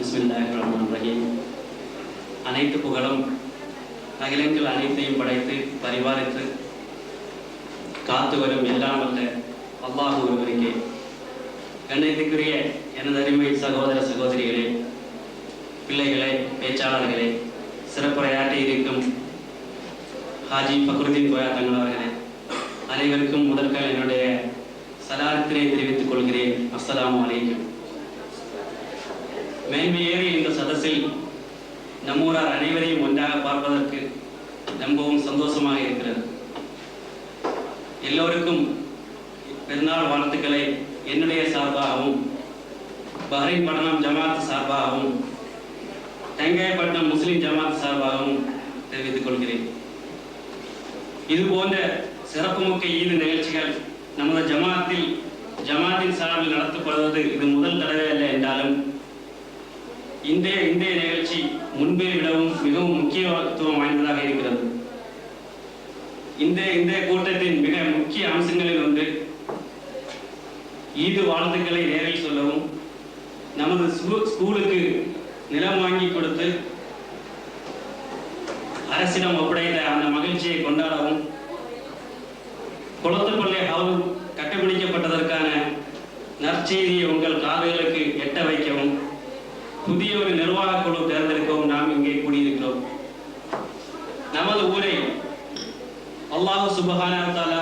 பிஸ்மில்லாஹிர்ரஹ்மானிர்ரஹீம். அனைத்து புகழும் அகிலங்கள் அனைத்தையும் படைத்து பரிபாலித்து காத்து வரும் எல்லாம் வல்ல அல்லாஹ் ஒருவருக்கே. கண்ணியத்துக்குரிய எனது அருமை சகோதர சகோதரிகளே, பிள்ளைகளே, பேச்சாளர்களே, சிறப்புரையாற்றி இருக்கும் ஹாஜி ஃபக்ருதீன் கோயா தங்கள் அவர்களே, அனைவருக்கும் முதற்கால் என்னுடைய சலாத்தினை தெரிவித்துக் கொள்கிறேன். அஸ்ஸலாமு அலைக்கும். மேன்மையேறி இந்த சதஸில் நம்மூரார் அனைவரையும் ஒன்றாக பார்ப்பதற்கு ரொம்பவும் சந்தோஷமாக இருக்கிறது. எல்லோருக்கும் பெருநாள் வாழ்த்துக்களை என்னுடைய சார்பாகவும், பஹ்ரைன் பட்டணம் ஜமாத் சார்பாகவும், தேங்காய்பட்டினம் முஸ்லிம் ஜமாத் சார்பாகவும் தெரிவித்துக் கொள்கிறேன். இது போன்ற சிறப்புமிக்க ஈது நிகழ்ச்சிகள் நமது ஜமாத்தின் சார்பில் நடத்தப்படுவது இது முதல் தடவை அல்ல என்றாலும் இன்றைய நிகழ்ச்சி முன்பே விடவும் மிகவும் முக்கியத்துவம் வாய்ந்ததாக இருக்கிறது. இந்த கூட்டத்தின் மிக முக்கிய அம்சங்களில் ஒன்று ஈது வாழ்த்துக்களை நேரில் சொல்லவும், நமது ஸ்கூலுக்கு நிலம் வாங்கி கொடுத்து அரசிடம் ஒப்படைத்த அந்த மகிழ்ச்சியை கொண்டாடவும், குளத்துப்பள்ளி ஹவுஸ் கண்டுபிடிக்கப்பட்டதற்கான நற்செய்தியை உங்கள் காதுகளுக்கு எட்ட வைக்கவும், புதிய ஒரு நிர்வாக குழு தேர்ந்தெடுக்கவும் நாம் இங்கே கூடியிருக்கிறோம். நமது ஊரை அல்லாஹ் சுப்ஹானஹு வ தஆலா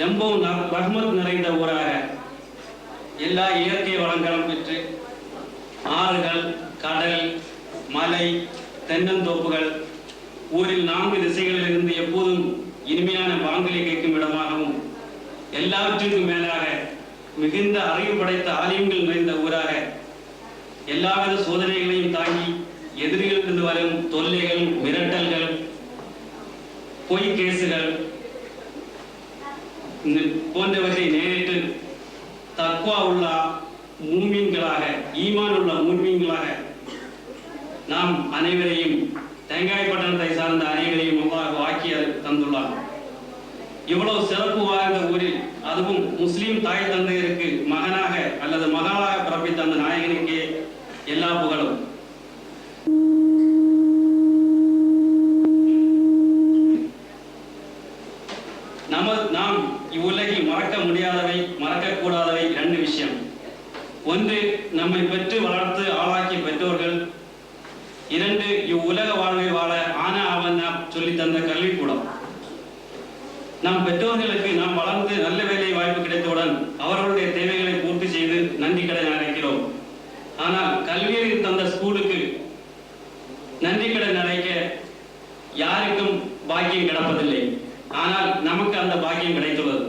ரொம்பவும் ரஹ்மத் நிறைந்த ஊராக, எல்லா இயற்கை வளங்களும் பெற்று ஆறுகள், கடல், மலை, தென்னந்தோப்புகள், ஊரில் 4 திசைகளில் இருந்து எப்போதும் இனிமையான வாங்கலை கேட்கும் இடமாகவும், எல்லாவற்றிற்கும் மேலாக மிகுந்த அறிவு படைத்த ஆலயங்கள் நிறைந்த ஊராக, எல்லாவித சோதனைகளையும் தாங்கி எதிரிகளிலிருந்து வரும் தொல்லைகள், மிரட்டல்கள், பொய் கேசுகள் போன்றவற்றை நேரிட்டு தக்வா உள்ள மூமின்களாக, ஈமான் உள்ள மூமின்களாக நாம் அனைவரையும், தேங்காய்பட்டணத்தை சார்ந்த அனைவரையும் அல்லாஹ் ஆக்கி தந்துள்ளார். இவ்வளவு சிறப்பு வாய்ந்த ஊரில், அதுவும் முஸ்லீம் தாய் தந்தையருக்கு மகனாக அல்லது மகளாக பிறப்பித்த அந்த நாயகனுக்கே எல்லா புகழும். நாம் இவ்வுலகில் மறக்க முடியாதவை, மறக்கக்கூடாதவை 2 விஷயம். ஒன்று, நம்மை பெற்று வளர்த்து ஆளாக்கிய பெற்றோர்கள். 2, இவ்வுலக வாழ்வை வாழ ஆனா அவன் சொல்லி தந்த கல்விக்கூடம். நம் பெற்றோர்களுக்கு நாம் வளர்ந்து நல்ல வேலை வாய்ப்பு கிடைத்தவுடன் அவர்களுடைய தேவைகளை பூர்த்தி செய்து நன்றி கடன் அடைக்கிறோம். ஆனால் கல்வியில் தந்த ஸ்கூலுக்கு நன்றி கடன் அடைக்க யாருக்கும் பாக்கியம் கிடப்பதில்லை. ஆனால் நமக்கு அந்த பாக்கியம் கிடைத்துள்ளது.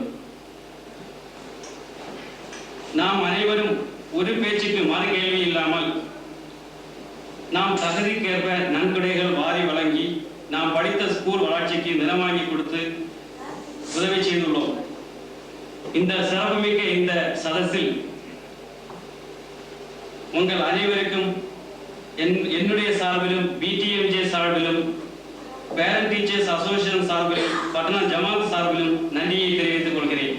நாம் அனைவரும் ஒரு பேச்சுக்கு மறு கேள்வி இல்லாமல் நாம் தகுதிக்கேற்ப நன்கொடைகள் வாரி வழங்கி நாம் படித்த ஸ்கூல் வளர்ச்சிக்கு நிலம் வாங்கி கொடுத்து உதவி செய்துள்ளோம். இந்த சிறப்புமிக்க இந்த சதஸில் உங்கள் அனைவருக்கும் என்னுடைய சார்பிலும், பிடிஎம்ஜே சார்பிலும், பேரண்ட் டீச்சர்ஸ் அசோசியேஷன் சார்பிலும், பட்டணம் ஜமாத் சார்பிலும் நன்றியை தெரிவித்துக் கொள்கிறேன்.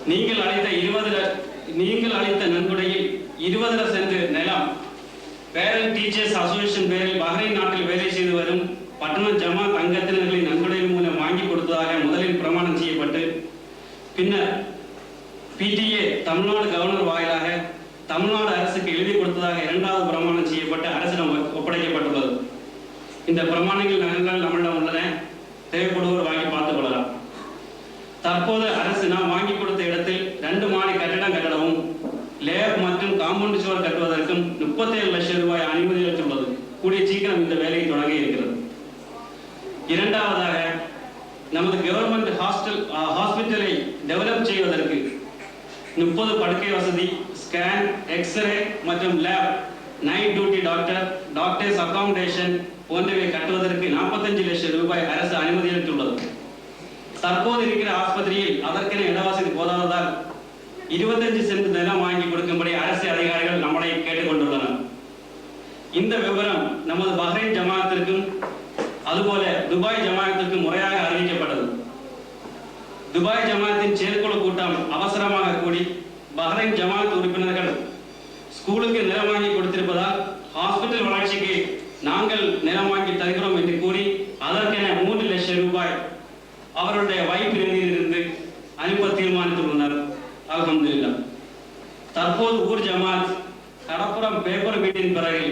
நீங்கள் அளித்த நன்கொடையில் 20 சென்ட் நிலம் பேரண்ட் டீச்சர்ஸ் அசோசியேஷன் பேரில் பஹ்ரைன் நாட்டில் வேலை செய்து வரும் பட்டணம் ஜமாத் அங்கத்தினர்களின் நன்கொடையின் மூலம் வாங்கி கொடுத்ததாக முதலில் பிரமாணம் செய்யப்பட்டு, பின்னர் பிடிஏ தமிழ்நாடு கவர்னர் வாயிலாக தமிழ்நாடு அரசுக்கு எழுதி கொடுத்ததாக 2வது பிரமாணம் செய்யப்பட்டு அரசிடம் ஒப்படைக்கப்பட்டுள்ளது. இந்த பிரமாணங்கள் நகல்கள் நம்மளிடம் உள்ளன. தேவைப்படுவோர் வாங்கி பார்த்துக் கொள்ளலாம். தற்போது அரசு நாம் வாங்கி கொடுத்த இடத்தில் 2 மாடி கட்டிடம் கட்டவும், லேப் மற்றும் காம்பவுண்ட் சுவர் கட்டுவதற்கும் 37 லட்சம் ரூபாய் அனுமதி அளித்துள்ளது. கூடிய சீக்கிரம் இந்த வேலையை தொடங்க இருக்கிறது. 2வதாக, நமது கவர்மெண்ட் ஹாஸ்பிட்டலை டெவலப் செய்வதற்கு 30 படுக்கை வசதி, ஸ்கேன், எக்ஸ்ரே மற்றும் lab, night duty doctors accommodation போன்றவை கட்டுவதற்கு 45 லட்சம் ரூபாய் அரசு அனுமதி அளித்துள்ளது. தற்போது இருக்கிற ஆஸ்பத்திரியில் அதற்கென இடவசதி போதாததால் 25 சென்ட் நிலம் வாங்கி கொடுக்கும்படி அரசு அதிகாரிகள் நம்மளை கேட்டுக்கொண்டுள்ளனர். இந்த விவரம் நமது பஹ்ரைன் ஜமாத்திற்கும் அதுபோல துபாய் ஜமாத்திற்கும் முறையாக அறிவிக்கப்பட்டது. துபாய் ஜமாத்தின் செயற்குழு கூட்டம் அவசரமாக கூடி பஹ்ரைன் ஜமாத் உறுப்பினர்கள் ஸ்கூல் ஸ்கூலுக்கு நிலம் வாங்கி கொடுத்திருப்பதால் ஹாஸ்பிட்டல் வளர்ச்சிக்கு நாங்கள் நிலம் வாங்கி தருகிறோம் என்று கூறி அதற்கென 3 லட்சம் ரூபாய் அவருடைய வைப்பு நிதியிலிருந்து அனுப்ப தீர்மானித்துள்ளனர். அல்ஹம்துலில்லாஹ். தற்போது ஊர் ஜமாத் கடப்புறம் பேப்பர் மீட்டின் பிறகு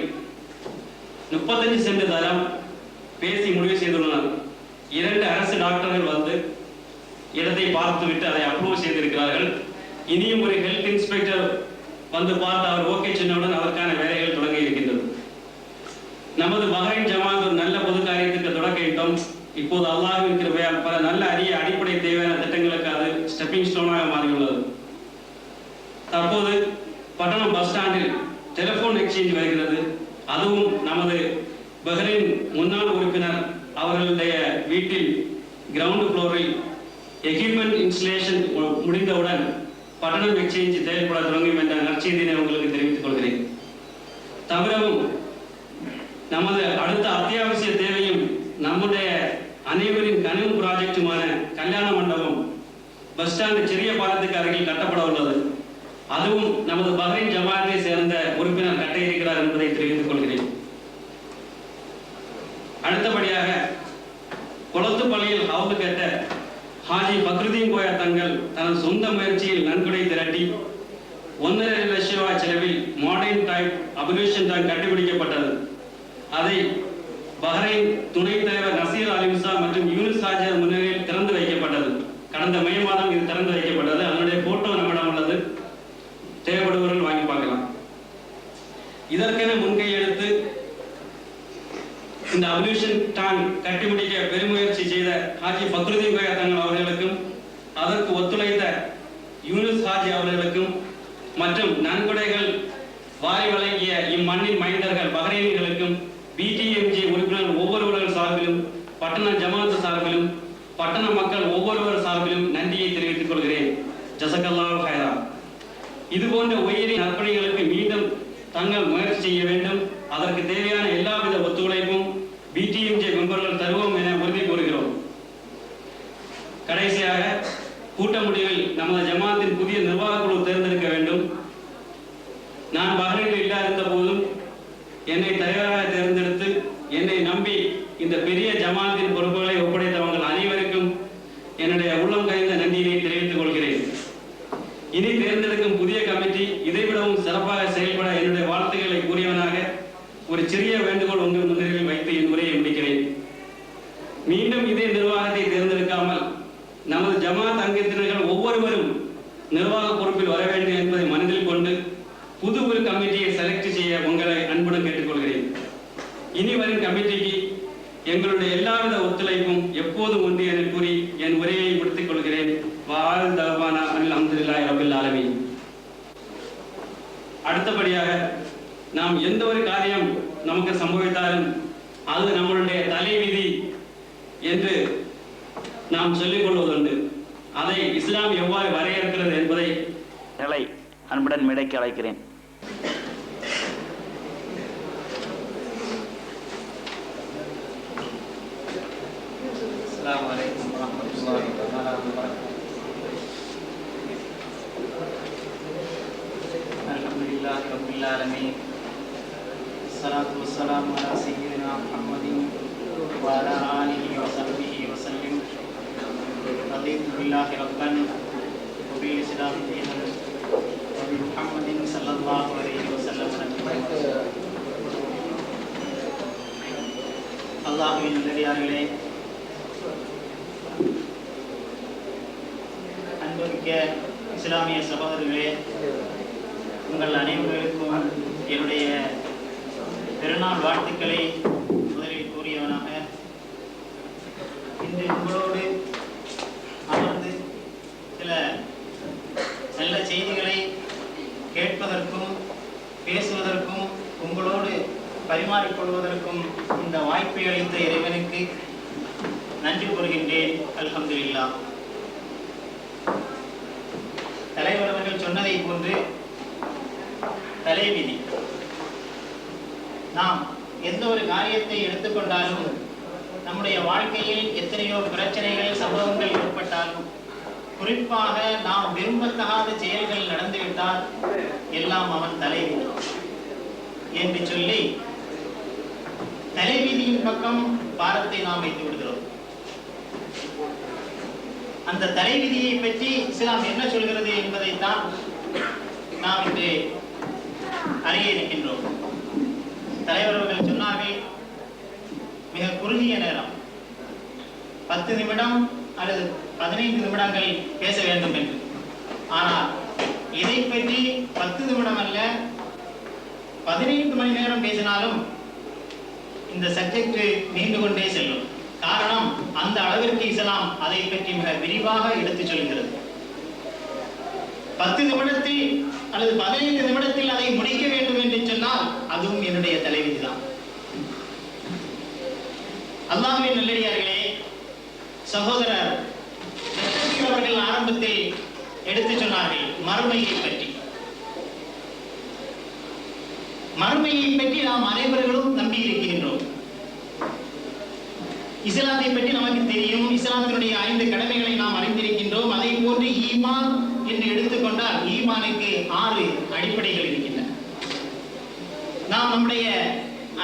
35 சென்ட் தரம் பேசி முடிவு செய்துள்ளனர். 2 அரசு டாக்டர்கள் வந்து இடத்தை பார்த்துவிட்டு அதை அப்ரூவ் செய்திருக்கிறார்கள். இனியும் ஒரு ஹெல்த் இன்ஸ்பெக்டர் வந்து பார்த்து அவர் ஓகே சொன்னவுடன் அதற்கான வேலைகள் தொடங்கி இருக்கின்றது. நமது பஹ்ரைன் ஜமாத் ஒரு நல்ல பொது காரியத்துக்கு தொடங்கிட்டோம். இப்போது அல்லாஹ்வின் கிருபையால் பல நல்ல அரிய அடிப்படை தேவையான திட்டங்களுக்கு அது ஸ்டெப்பிங் ஸ்டோனாக மாறியுள்ளது. தற்போது பட்டணம் பஸ் ஸ்டாண்டில் டெலிபோன் எக்ஸ்சேஞ்ச் வருகிறது. அதுவும் நமது பஹ்ரைன் முன்னாள் உறுப்பினர் அவர்களுடைய வீட்டில் கிரவுண்ட் ஃப்ளோரில் எக்யூப்மெண்ட் இன்ஸ்டலேஷன் முடிந்தவுடன் பட்டணம் எக்ஸ்சேஞ்ச் செயல்பட தொடங்கும் என்ற நற்செய்தியை உங்களுக்கு தெரிவித்துக் கொள்கிறேன். தவிரவும் நமது அடுத்த அத்தியாவசிய தேவையும் நம்முடைய அனைவரின் கனவு ப்ராஜெக்டுமான கல்யாண மண்டபம் பஸ் ஸ்டாண்ட் சிறிய பாலத்துக்கு அருகில் கட்டப்பட உள்ளது. அதுவும் நமது பஹ்ரைன் ஜமாத்தை சேர்ந்த உறுப்பினர் கட்ட இருக்கிறார் என்பதை தெரிவித்துக் கொள்கிறேன். அடுத்தபடியாக குளத்துப்பள்ளியில் ஹவுது கட்ட ஹாஜி பக்ருதீன் கோயா தங்கள் தனது சொந்த முயற்சியில் நன்கொடை திரட்டி 1.5 லட்சம் ரூபாய் செலவில் மாடர்ன் டைப் அபிலேஷன் டேங்க் கண்டுபிடிக்கப்பட்டது. அதை பஹ்ரைன் துணைத் தலைவர் நசீர் அலிம்சா மற்றும் யூனிஸ் ஹாஜர் முன்னிலையில் திறந்து வைக்கப்பட்டது. கடந்த மே மாதம் இது திறந்து வைக்கப்பட்டது. அதனுடைய போட்டோ நம்மிடம் உள்ளது. தேவைப்படுபவர்கள் வாங்கி பார்க்கலாம். இதற்கென முன்கை எடுத்து இந்த அபிலேஷன் டேங்க் கட்டிமுடிக்க பெருமுயற்சி செய்த ஹாஜி பக்ருதீன் கோயா தங்கள் அவர்களுக்கும் அதற்கு ஒத்துழைத்த யூனிஸ் ஹாஜி அவர்களுக்கும் மற்றும் நன்கொடைகள் வாரி வழங்கிய இம்மண்ணின் மைந்தர்கள் பஹ்ரைனிகளுக்கும் பிடிஎம்ஜி உறுப்பினர் ஒவ்வொருவர்கள் சார்பிலும் பட்டண ஜமாத் சார்பிலும் பட்டண மக்கள் ஒவ்வொருவர் சார்பிலும் நன்றியை தெரிவித்துக் கொள்கிறேன். ஜஸக்கல்லாஹு ஹைரா. இதுபோன்ற உயரிய நற்பணிகளுக்கு மீண்டும் தங்கள் முயற்சி செய்ய வேண்டும். அதற்கு தேவையான எல்லாவித ஒத்துழைப்பும் பிடிஎம்ஜி மெம்பர்கள் தருவோம் என உறுதி கூறுகிறோம். கடைசியாக கூட்ட முடிவில் நமது ஜமாத்தின் புதிய நிர்வாக குழு தேர்ந்தெடுக்க வேண்டும். நான் பஹ்ரைனில் இல்லாத போதும் என்னை தலைவராக தேர்ந்தெடுத்து என்னை நம்பி இந்த பெரிய ஜமாத்தின் பொறுப்புகளை ஒப்படைத்தவர்கள் அனைவருக்கும் என்னுடைய உள்ளம் கனிந்த நன்றியை தெரிவித்துக் கொள்கிறேன். இனி தேர்ந்தெடுக்கும் புதிய கமிட்டி இதைவிடவும் சிறப்பாக செயல்பட என்னுடைய வாழ்த்துக்களை கூறியவனாக ஒரு சிறிய வேண்டுகோள் உங்கள் முன்னிலையில் வைத்து என் உரையை முடிக்கிறேன். மீண்டும் இதே நிர்வாகத்தை தேர்ந்தெடுக்காமல் நமது ஜமாத் அங்கத்தினர்கள் ஒவ்வொருவரும் நிர்வாக பொறுப்பில் வர வேண்டும் என்பதை மனதில் கொண்டு புது ஒரு கமிட்டியை செலக்ட் செய்ய உங்களை அன்புடன் கேட்டுக்கொள்கிறேன். இனி வரும் கமிட்டிக்கு எங்களுடைய எல்லாவித ஒத்துழைப்பும் எப்போதும் உண்டு என கூறி என் உரையை முடித்துக் கொள்கிறேன். வாழ் தவானா அல்ஹம்துலில்லாஹி ரப்பில் ஆலமீன். அடுத்தபடியாக நாம் எந்த ஒரு காரியம் நமக்கு சம்பவித்தாலும் அது நம்மளுடைய தலைவிதி என்று நாம் சொல்லிக் கொள்வதுண்டு. அதை இஸ்லாம் எவ்வாறு வரையறுக்கிறது என்பதை அன்புடன் மேடைக்கு அழைக்கிறேன். அஸ்ஸலாமு அலைக்கும் வரஹ்மத்துல்லாஹி வபரகாத்துஹு. அல்ஹம்துலில்லாஹி ரப்பில் ஆலமீன். ஸலாத்து வஸ்ஸலாமு அலா சய்யிதினா முஹம்மதின் வ அலா ஆலிஹி வ ஸஹ்பிஹி வ ஸல்லம். ரதீது பில்லாஹி ரப்பன் வ பில் இஸ்லாமி தீனன் வ பி முஹம்மதின் ஸல்லல்லாஹு அலைஹி வஸல்லம் நபியன். அல்லாஹ்வின் நல்லடியார்களே, அன்புமிக்க இஸ்லாமிய சகோதரர்களே, உங்கள் அனைவருக்கும் என்னுடைய பெருநாள் வாழ்த்துக்களை முதலில் கூறியவனாக இன்று உங்களோடு அமர்ந்து சில நல்ல செய்திகளை கேட்பதற்கும் பேசுவதற்கும் உங்களோடு பரிமாறிக்கொள்வதற்கும் இந்த வாய்ப்பை அளித்த இறைவனுக்கு நன்றி கூறுகின்றேன். அல்ஹம்துலில்லாஹ். தலைவர் அவர்கள் சொன்னதை போன்று தலைவிதி, நாம் எந்த ஒரு காரியத்தை எடுத்துக்கொண்டாலும் நம்முடைய வாழ்க்கையில் எத்தனையோ பிரச்சனைகள் சம்பவங்கள் ஏற்பட்டாலும் குறிப்பாக நாம் விரும்பத்தகாத செயல்கள் நடந்துவிட்டால் எல்லாம் அவன் தலைவிதி. என்று சொல்லி தலைவிதியின் பக்கம் பாரத்தை நாம் வைத்து விடுகிறோம். அந்த தலைவிதியை பற்றி இஸ்லாம் என்ன சொல்கிறது என்பதைத்தான் நாம் இன்று அறிய இருக்கின்றோம். தலைவர் அவர்கள் சொன்னார்கள், மிக குறுகிய நேரம் 10 நிமிடம் அல்லது 15 நிமிடங்கள் பேச வேண்டும் என்று. ஆனால் இதை பற்றி 10 நிமிடம் அல்ல 15 மணி நேரம் பேசினாலும் இந்த சப்ஜெக்ட் நீண்டு கொண்டே செல்லும். காரணம், அந்த அளவிற்கு இஸ்லாம் அதை பற்றி மிக விரிவாக எடுத்துச் சொல்கிறது. 10 நிமிடத்தில் அல்லது 15 நிமிடத்தில் அதை முடிக்க வேண்டும் என்று சொன்னால் அதுவும் என்னுடைய தலைவிதிதான். அல்லாஹ்வின் நல்லடியார்களே, சகோதரர் அவர்கள் ஆரம்பத்தில் எடுத்துச் சொன்னார்கள் மறுமையை பற்றி. மறுமையை பற்றி நாம் அனைவர்களும் நம்பி இருக்கின்றோம். இஸ்லாத்தை பற்றி நமக்கு தெரியும். இஸ்லாத்தினுடைய 5 கடமைகளை நாம் அறிந்திருக்கின்றோம். அதை போன்று ஈமான் என்று எடுத்துக்கொண்டால் ஈமானுக்கு 6 அடிப்படைகள் இருக்கின்றன. நாம் நம்முடைய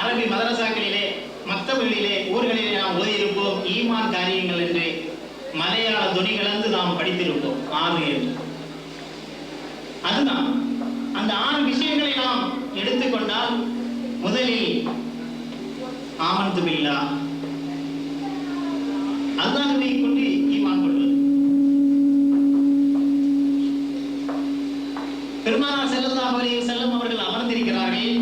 அரபி மதரசாக்களிலே, மக்தபுகளிலே, ஊர்களிலே நாம் ஓதியிருப்போம் ஈமான் காரியங்கள் என்று மலையாள துணி கலந்து நாம் படித்திருப்போம் 6 என்று. அதுதான் அந்த 6 விஷயங்களை நாம் எடுத்துக்கொண்டால் முதலில் ஆமன்து பில்லாஹ், அல்லாஹ்வை கொண்டு ஈமான் கொள்வது. பெருமானார் ஸல்லல்லாஹு அலைஹி வஸல்லம் அவர்கள் அமர்ந்திருக்கிறார்கள்.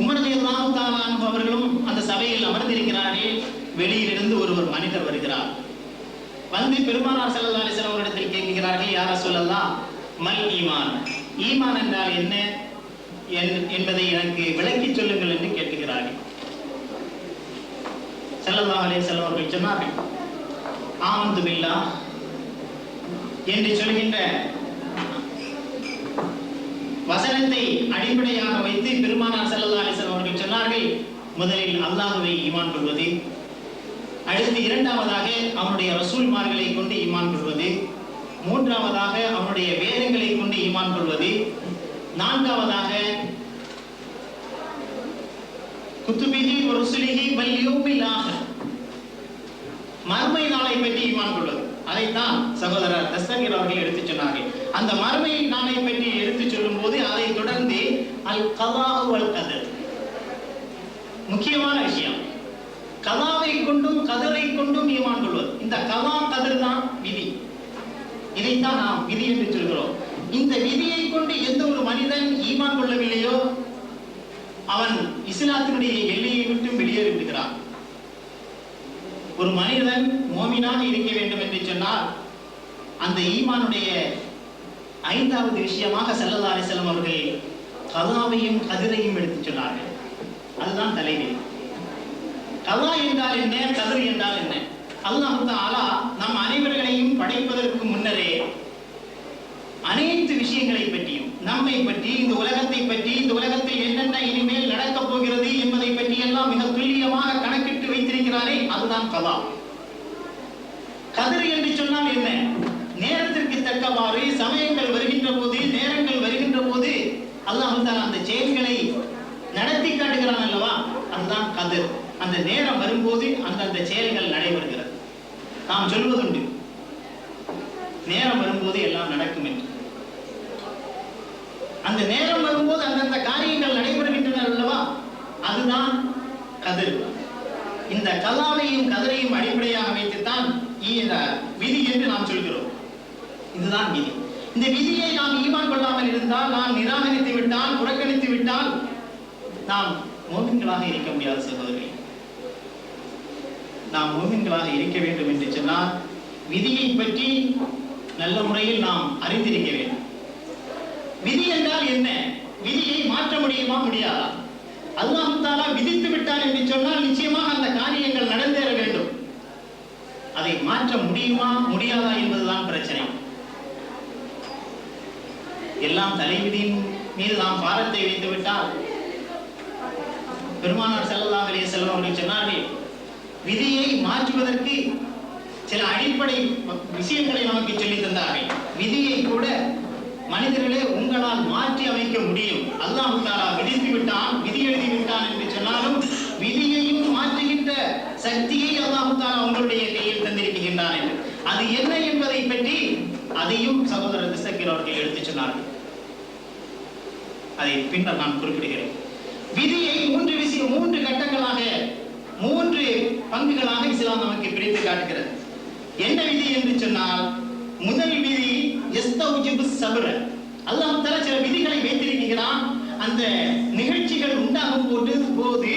உமர் ரலியல்லாஹு தஆலா அன்ஹு அவர்களும் அந்த சபையில் அமர்ந்திருக்கிறார்கள். வெளியிலிருந்து ஒருவர் மனிதர் வருகிறார். வந்து பெருமானார் ஸல்லல்லாஹு அலைஹி வஸல்லம் அவரிடத்தில் கேட்கிறார்கள், யா ரசூலல்லாஹ், மல் ஈமான், ஈமான் என்றால் என்ன என்பதை எனக்கு விளக்கி சொல்லுங்கள் என்று கேட்கிறார்கள். ஸல்லல்லாஹு அலைஹி வஸல்லம் அவர்கள் சொன்னார்கள், ஆமன்து பில்லாஹ் என்று சொல்கின்ற வசனத்தை அடிப்படையாக வைத்து பெருமானார் ஸல்லல்லாஹு அலைஹி வஸல்லம் அவர்கள் சொன்னார்கள், முதலில் அல்லாஹ்வை ஈமான் கொள்வது, அடுத்து இரண்டாவதாக அவனுடைய ரசூல்மார்களை கொண்டு ஈமான் கொள்வது, மூன்றாவதாக அவனுடைய வேதங்களை கொண்டு ஈமான் கொள்வது, நான்காவதாக குத்துபிஹி வ ருசுலிஹி வல் யௌமில் ஆகிர், மறுமை நாளை பற்றி ஈமான் கொள்வது. அதைத்தான் சகோதரர் தஸ்தகீர் அவர்கள் எடுத்துச் சொன்னார்கள். அந்த மறுமை நாளை பற்றி எடுத்துச் சொல்லும் போது அதை தொடர்ந்து அல் கலா வல் கதர், முக்கியமான விஷயம், கலாவை கொண்டும் கதரை கொண்டும் ஈமான் கொள்வது. இந்த கலா கதர் தான் விதி. இதைத்தான் நாம் விதி என்று சொல்கிறோம். இந்த விதியை கொண்டு எந்த ஒரு மனிதன் ஈமான் கொள்ளவில்லையோ அவன் இஸ்லாத்தினுடைய எல்லையை விட்டு வெளியேறி விடுகிறான். ஒரு மனிதன் மோமினாக இருக்க வேண்டும் என்று சொன்னால் அந்த ஈமானுடைய 5வது விஷயமாக ஸல்லல்லாஹு அலைஹி வஸல்லம் அவர்கள் கலாவையும் கதிரையும் எடுத்துச் சொன்னார்கள். அதுதான் தலைவிதி. கலா என்றால் என்ன, கதிர் என்றால் என்ன? அல்லாஹ் தஆலா நம் அனைவர்களையும் படைப்பதற்கு முன்னரே அனைத்து விஷயங்களை பற்றியும், நம்மை பற்றி, இந்த உலகத்தை பற்றி, இந்த உலகத்தில் என்னென்ன இனிமேல் நடக்கப் போகிறது என்பதை பற்றி எல்லாம் மிக துல்லியமாக கணக்கிட்டு வைத்திருக்கிறாரே, அதுதான் கலா. கதிர் என்று சொன்னால் என்ன? நேரத்திற்கு தக்கவாறு சமயங்கள் வருகின்ற போது, நேரங்கள் வருகின்ற போது அல்லாஹ் தஆலா அந்த செயல்களை நடத்தி காட்டுகிறான் அல்லவா, அதுதான் கதிர். அந்த நேரம் வரும்போது அந்தந்த செயல்கள் நடைபெறுகிறது. நாம் சொல்வதுண்டு, நேரம் வரும்போது எல்லாம் நடக்கும் என்று. அந்த நேரம் வரும்போது அந்தந்த காரியங்கள் நடைபெறுகின்றன அல்லவா, அதுதான் கதிர். இந்த கலாவையும் கதிரையும் அடிப்படையாக வைத்துத்தான் விதி என்று நாம் சொல்கிறோம். இதுதான் விதி. இந்த விதியை நாம் ஈமான் கொள்ளாமல் இருந்தால், நாம் நிராகரித்து விட்டால், புறக்கணித்து விட்டால் நாம் மோமின்களாக இருக்க முடியாத சகோதரர்களே. நாம் மோமின்களாக இருக்க வேண்டும் என்று சொன்னால் விதியை பற்றி நல்ல முறையில் நாம் அறிந்திருக்க வேண்டும். விதி என்றால் என்ன? விதியை மாற்ற முடியுமா, முடியாதா? அல்லாஹ் தஆலா விதித்து விட்டார் என்று சொன்னால் நிச்சயமாக அந்த காரியங்கள் நடந்தேற வேண்டும். அதை மாற்ற முடியுமா, முடியாதா என்பதுதான் பிரச்சனை. எல்லாம் தலைவிதியின் மீது நாம் பாரத்தை வைத்து விட்டால், பெருமானார் ஸல்லல்லாஹு அலைஹி வஸல்லம் அவர்கள் சொன்னார்கள், விதியை மாற்றுவதற்கு சில அடிப்படை விஷயங்களை நமக்கு சொல்லி தந்தார்கள். விதியை கூட மனிதர்களே உங்களால் மாற்றி அமைக்க வைக்க முடியும். அல்லாஹ் தஆலா விதித்து விட்டான், விதி எழுதி விட்டான் என்று சொன்னாலும் விதியையும் மாற்றுகின்ற சக்தியை அல்லாஹ் தஆலா உங்களுடைய கையில் தந்திருக்கின்றான் என்று. அது என்ன என்பதை பற்றி அதையும் சகோதரர் திசக்கீர் அவர்கள் எடுத்துச் சொன்னார்கள். அதை பின்னர் நான் குறிப்பிடுகிறேன். விதியை மூன்று கட்டங்களாக, 3 பங்குகளாக இஸ்லாம் நமக்கு பிரித்து காட்டுகிறது. என்ன விதி என்று சொன்னால், முதல் விதி யஸ்தௌஜிபு ஸப்ர. அல்லாஹ் தஆலா சில விதிகளை வைத்திருக்கிறான். அந்த நிகழ்ச்சிகள் உண்டாகும் போது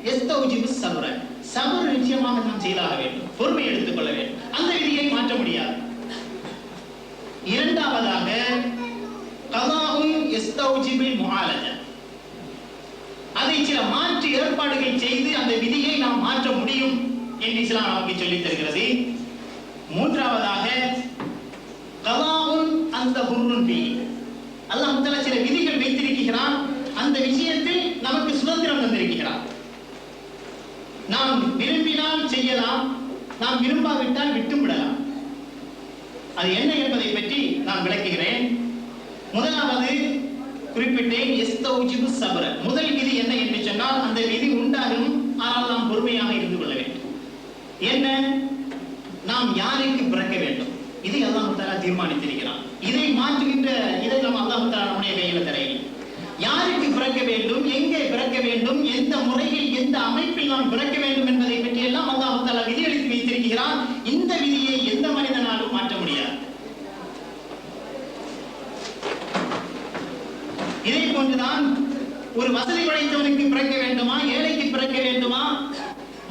யஸ்தௌஜிபு ஸப்ர, சபர் நிச்சயமாக நாம் செய்தாக வேண்டும், பொறுமை எடுத்துக் கொள்ள வேண்டும். அந்த விதியை மாற்ற முடியாது. இரண்டாவதாக கதாஉன் யஸ்தௌஜிபுல் முஆலஜ, அதை சில மாற்று ஏற்பாடுகள் செய்து அந்த விதியை நாம் மாற்ற முடியும் என்று இஸ்லாம் நமக்கு சொல்லித் தருகிறது. மூன்றாவதாக கதாஉன் அந்த ஹுர்ருன் பி, அல்லாஹ் தஆலா சில விதிகள் வைத்திருக்கிறான். அந்த விஷயத்தில் நமக்கு சுதந்திரம் தந்திருக்கிறான். நாம் விரும்பினால் செய்யலாம், நாம் விரும்பாவிட்டால் விட்டு விடலாம். அது என்ன என்பதை பற்றி நான் விளக்குகிறேன். முதலாவது குறிப்பிட்டேன், யஸ்தௌஜிபு ஸப்ர. முதல் விதி என்ன என்று சொன்னால், அந்த விதி உண்டாகும், ஆனால் நாம் பொறுமையாக இருந்து கொள்ள வேண்டும். என்ன? நாம் யாருக்கு பிறக்க வேண்டும், இதை அல்லாஹ் தஆலா தீர்மானித்திருக்கிறான். இதை மாற்றுகின்ற இதை நம்ம அல்லாஹ் தஆலா நம்முடைய கையில தரையில். யாருக்கு பிறக்க வேண்டும், எங்கே பிறக்க வேண்டும், எந்த முறையில் எந்த அமைப்பில் நாம் பிறக்க வேண்டும் என்பதை பற்றி எல்லாம் அல்லாஹ் தஆலா விதி அளித்து வைத்திருக்கிறான். இந்த விதியை எந்த மனிதனாலும் மாற்ற முடியாது. இதை போன்றுதான் ஒரு வசதி படைத்தவனுக்கு பிறக்க வேண்டுமா, ஏழைக்கு பிறக்க வேண்டுமா,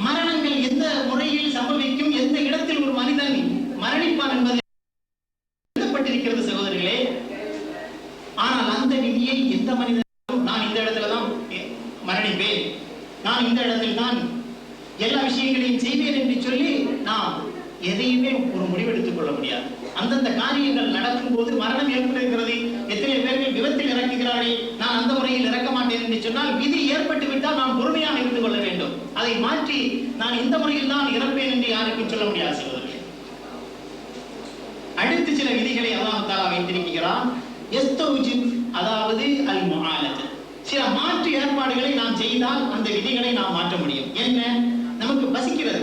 மரணங்கள் எந்த முறையில் சம்பவிக்கும், எந்த இடத்தில் ஒரு மனிதன் மரணிப்பான் என்பது எழுதப்பட்டிருக்கிறது சகோதரர்களே. ஆனால் அந்த விதியை எந்த மனிதனும் நான் இந்த இடத்துல தான் மரணிப்பேன், நான் இந்த இடத்தில் தான் எல்லா விஷயங்களையும் செய்வேன் என்று சொல்லி நாம் எதையுமே ஒரு முடிவெடுத்துக் கொள்ள முடியாது. அந்தந்த காரியங்கள் நடக்கும் போது மரணம் ஏற்படுகிறது. எத்தனை பேர்கள் விபத்தில் இறக்குகிறார்கள், நான் அந்த முறையில் இறக்க மாட்டேன் என்று சொன்னால் விதி ஏற்பட்டு விட்டால் நாம் பொறுமையாக இருந்து கொள்ள வேண்டும். அதை மாற்றி நான் இந்த முறையில் தான் இறப்பேன் என்று யாருக்கும் சொல்ல முடியாது சகோதரர்களே. அடுத்து சில விதிகளை அல்லாஹ் தஆலா வைத்திருக்கிறான். யஸ்தௌஜிப், அதாவது அல் முஆலஜ, சில மாற்று ஏற்பாடுகளை நாம் செய்தால் அந்த விதிகளை நாம் மாற்ற முடியும். என்ன? நமக்கு பசிக்கிறது,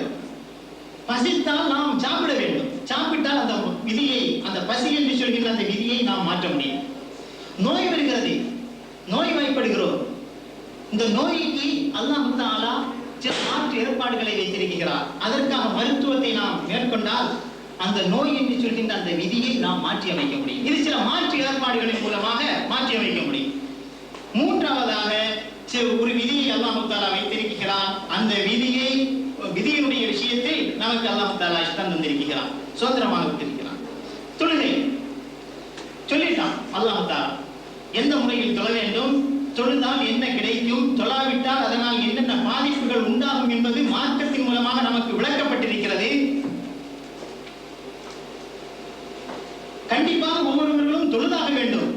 பசித்தால் நாம் சாப்பிட வேண்டும், சாப்பிட்டால் அந்த விதியை, அந்த பசி என்று சொல்கின்ற அந்த விதியை நாம் மாற்ற முடியும். நோய் வருகிறது, நோய் வாய்ப்படுகிறோம், இந்த நோய்க்கு அல்லாஹ் தஆலா சில மாற்று ஏற்பாடுகளை வைத்திருக்கிறார். அதற்காக மருத்துவத்தை நாம் மேற்கொண்டால் அந்த நோய் என்று சொல்கின்ற அந்த விதியை நாம் மாற்றி அமைக்க முடியும். இது சில மாற்று ஏற்பாடுகளின் மூலமாக மாற்றி அமைக்க முடியும். மூன்றாவதாக ஒரு விதியை அல்லாஹ் தஆலா வைத்திருக்கிறார். அந்த விதியினுடைய விஷயத்தில் நமக்கு அல்லாஹ் தஆலா இஷ்டம் தந்திருக்கிறான், சுதந்திரமாக விட்டிருக்கிறான். தொழுகை சொல்லிட்டான் அல்லாஹ் தஆலா, எந்த முறையில் தொழ வேண்டும், தொழுதால் என்ன கிடைக்கும், தொழாவிட்டால் அதனால் என்னென்ன பாதிப்புகள் உண்டாகும் என்பது மார்க்கத்தின் மூலமாக நமக்கு விளக்கப்பட்டிருக்கிறது. கண்டிப்பாக ஒவ்வொருவர்களும் தொழுதாக வேண்டும்.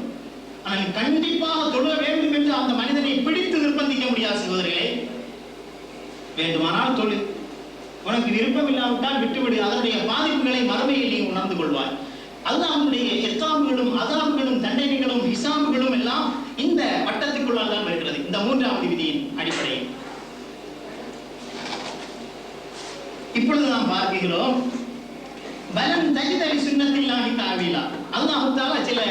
ஆனால் கண்டிப்பாக தொழ வேண்டும் என்று அந்த மனிதனை பிடித்து நிர்பந்திக்க முடியாது சகோதரர்களே. வேண்டுமானால் தொழு, உனக்கு விருப்பம் இல்லாவிட்டால் விட்டுவிடு, அதனுடைய பாதிப்புகளை மறுமையில் நீ உணர்ந்து கொள்வாய். அல்லாஹ்வுடைய இஹ்சாம்களும் அஸாபுகளும் தண்டனைகளும் ஹிசாபுகளும் எல்லாம் இந்த வட்டத்துக்குள்ளால் தான் வருகிறது, இந்த மூன்றாவது விதியின் அடிப்படையில். இப்பொழுது நாம் பார்க்கிறோம், பலம் தஜிதலி சுன்னத்தில்லாஹி தஆலா, அல்லாஹ் தஆலா சில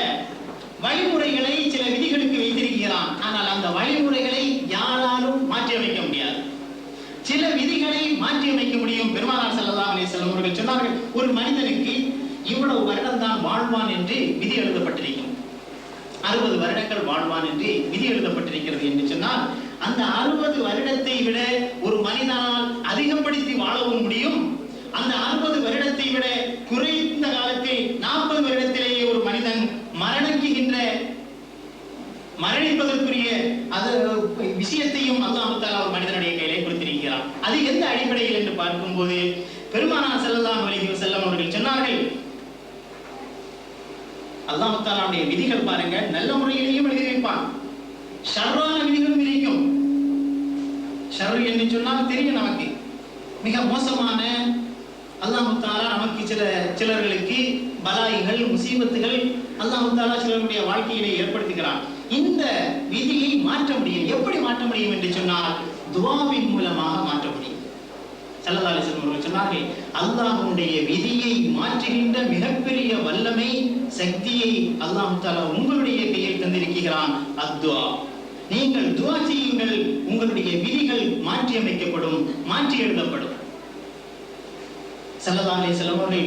வழிமுறைகளை சில விதிகளுக்கு வைத்திருக்கிறான். ஆனால் அந்த வழிமுறைகளை யாராலும் மாற்றி அமைக்க முடியாது. சில விதிகளை மாற்றி அமைக்க முடியும். பெருமானார் ஸல்லல்லாஹு அலைஹி வஸல்லம் அவர்கள் சொன்னார்கள், ஒரு மனிதனுக்கு இவ்வளவு வருடம் தான் வாழ்வான் என்று விதி எழுதப்பட்டிருக்கும், 60 வருடங்கள் வாழ்வான் என்று விதி எழுதப்பட்டிருக்கிறது என்று சொன்னால், அந்த 60 வருடத்தை விட ஒரு மனிதனால் அதிகப்படுத்தி வாழவும் முடியும். அந்த 60 வருடத்தை விட குறைந்த காலத்தில் 40 வருடத்திலேயே ஒரு மனிதன் மரணிப்பதற்குரிய விஷயத்தையும் அல்லாஹ் தஆலா ஒரு மனிதனுடைய கையிலே கொடுத்திருக்கிறான். அது எந்த அடிப்படையில் என்று பார்க்கும்போது, பெருமானார் ஸல்லல்லாஹு அலைஹி வஸல்லம் அவர்கள் சொன்னார்கள், அல்லாஹ் தஆலாவுடைய விதிகள் பாருங்க, நல்ல முறையிலேயும் எழுதி வைப்பான், ஷர்ரான விதிகளும் இருக்கும். ஷர் என்று சொன்னால் தெரியும் நமக்கு, மிக மோசமான, அல்லாஹ் தஆலா நமக்கு சிலர்களுக்கு பலாய்கள் முசீபத்துகள் அல்லாஹ் தஆலா சிலருடைய வாழ்க்கையிலே ஏற்படுத்துகிறான். இந்த விதியை மாற்ற முடியும். எப்படி மாற்ற முடியும் என்று சொன்னால் துஆவின் மூலமாக மாற்ற முடியும். ஸல்லல்லாஹு அலைஹி வஸல்லம் அவர்கள் சொன்னார்கள், அல்லாஹ்வுடைய விதியை மாற்றுகின்ற மிகப்பெரிய வல்லமை சக்தியை அல்லாஹ் தஆலா உங்களுடைய கையில் தந்திருக்கிறான். அத்துஆ, நீங்கள் துஆ செய்யுங்கள், உங்களுடைய விதிகள் மாற்றி அமைக்கப்படும், மாற்றி எழுதப்படும். ஸல்லல்லாஹு அலைஹி வஸல்லம் அவர்கள்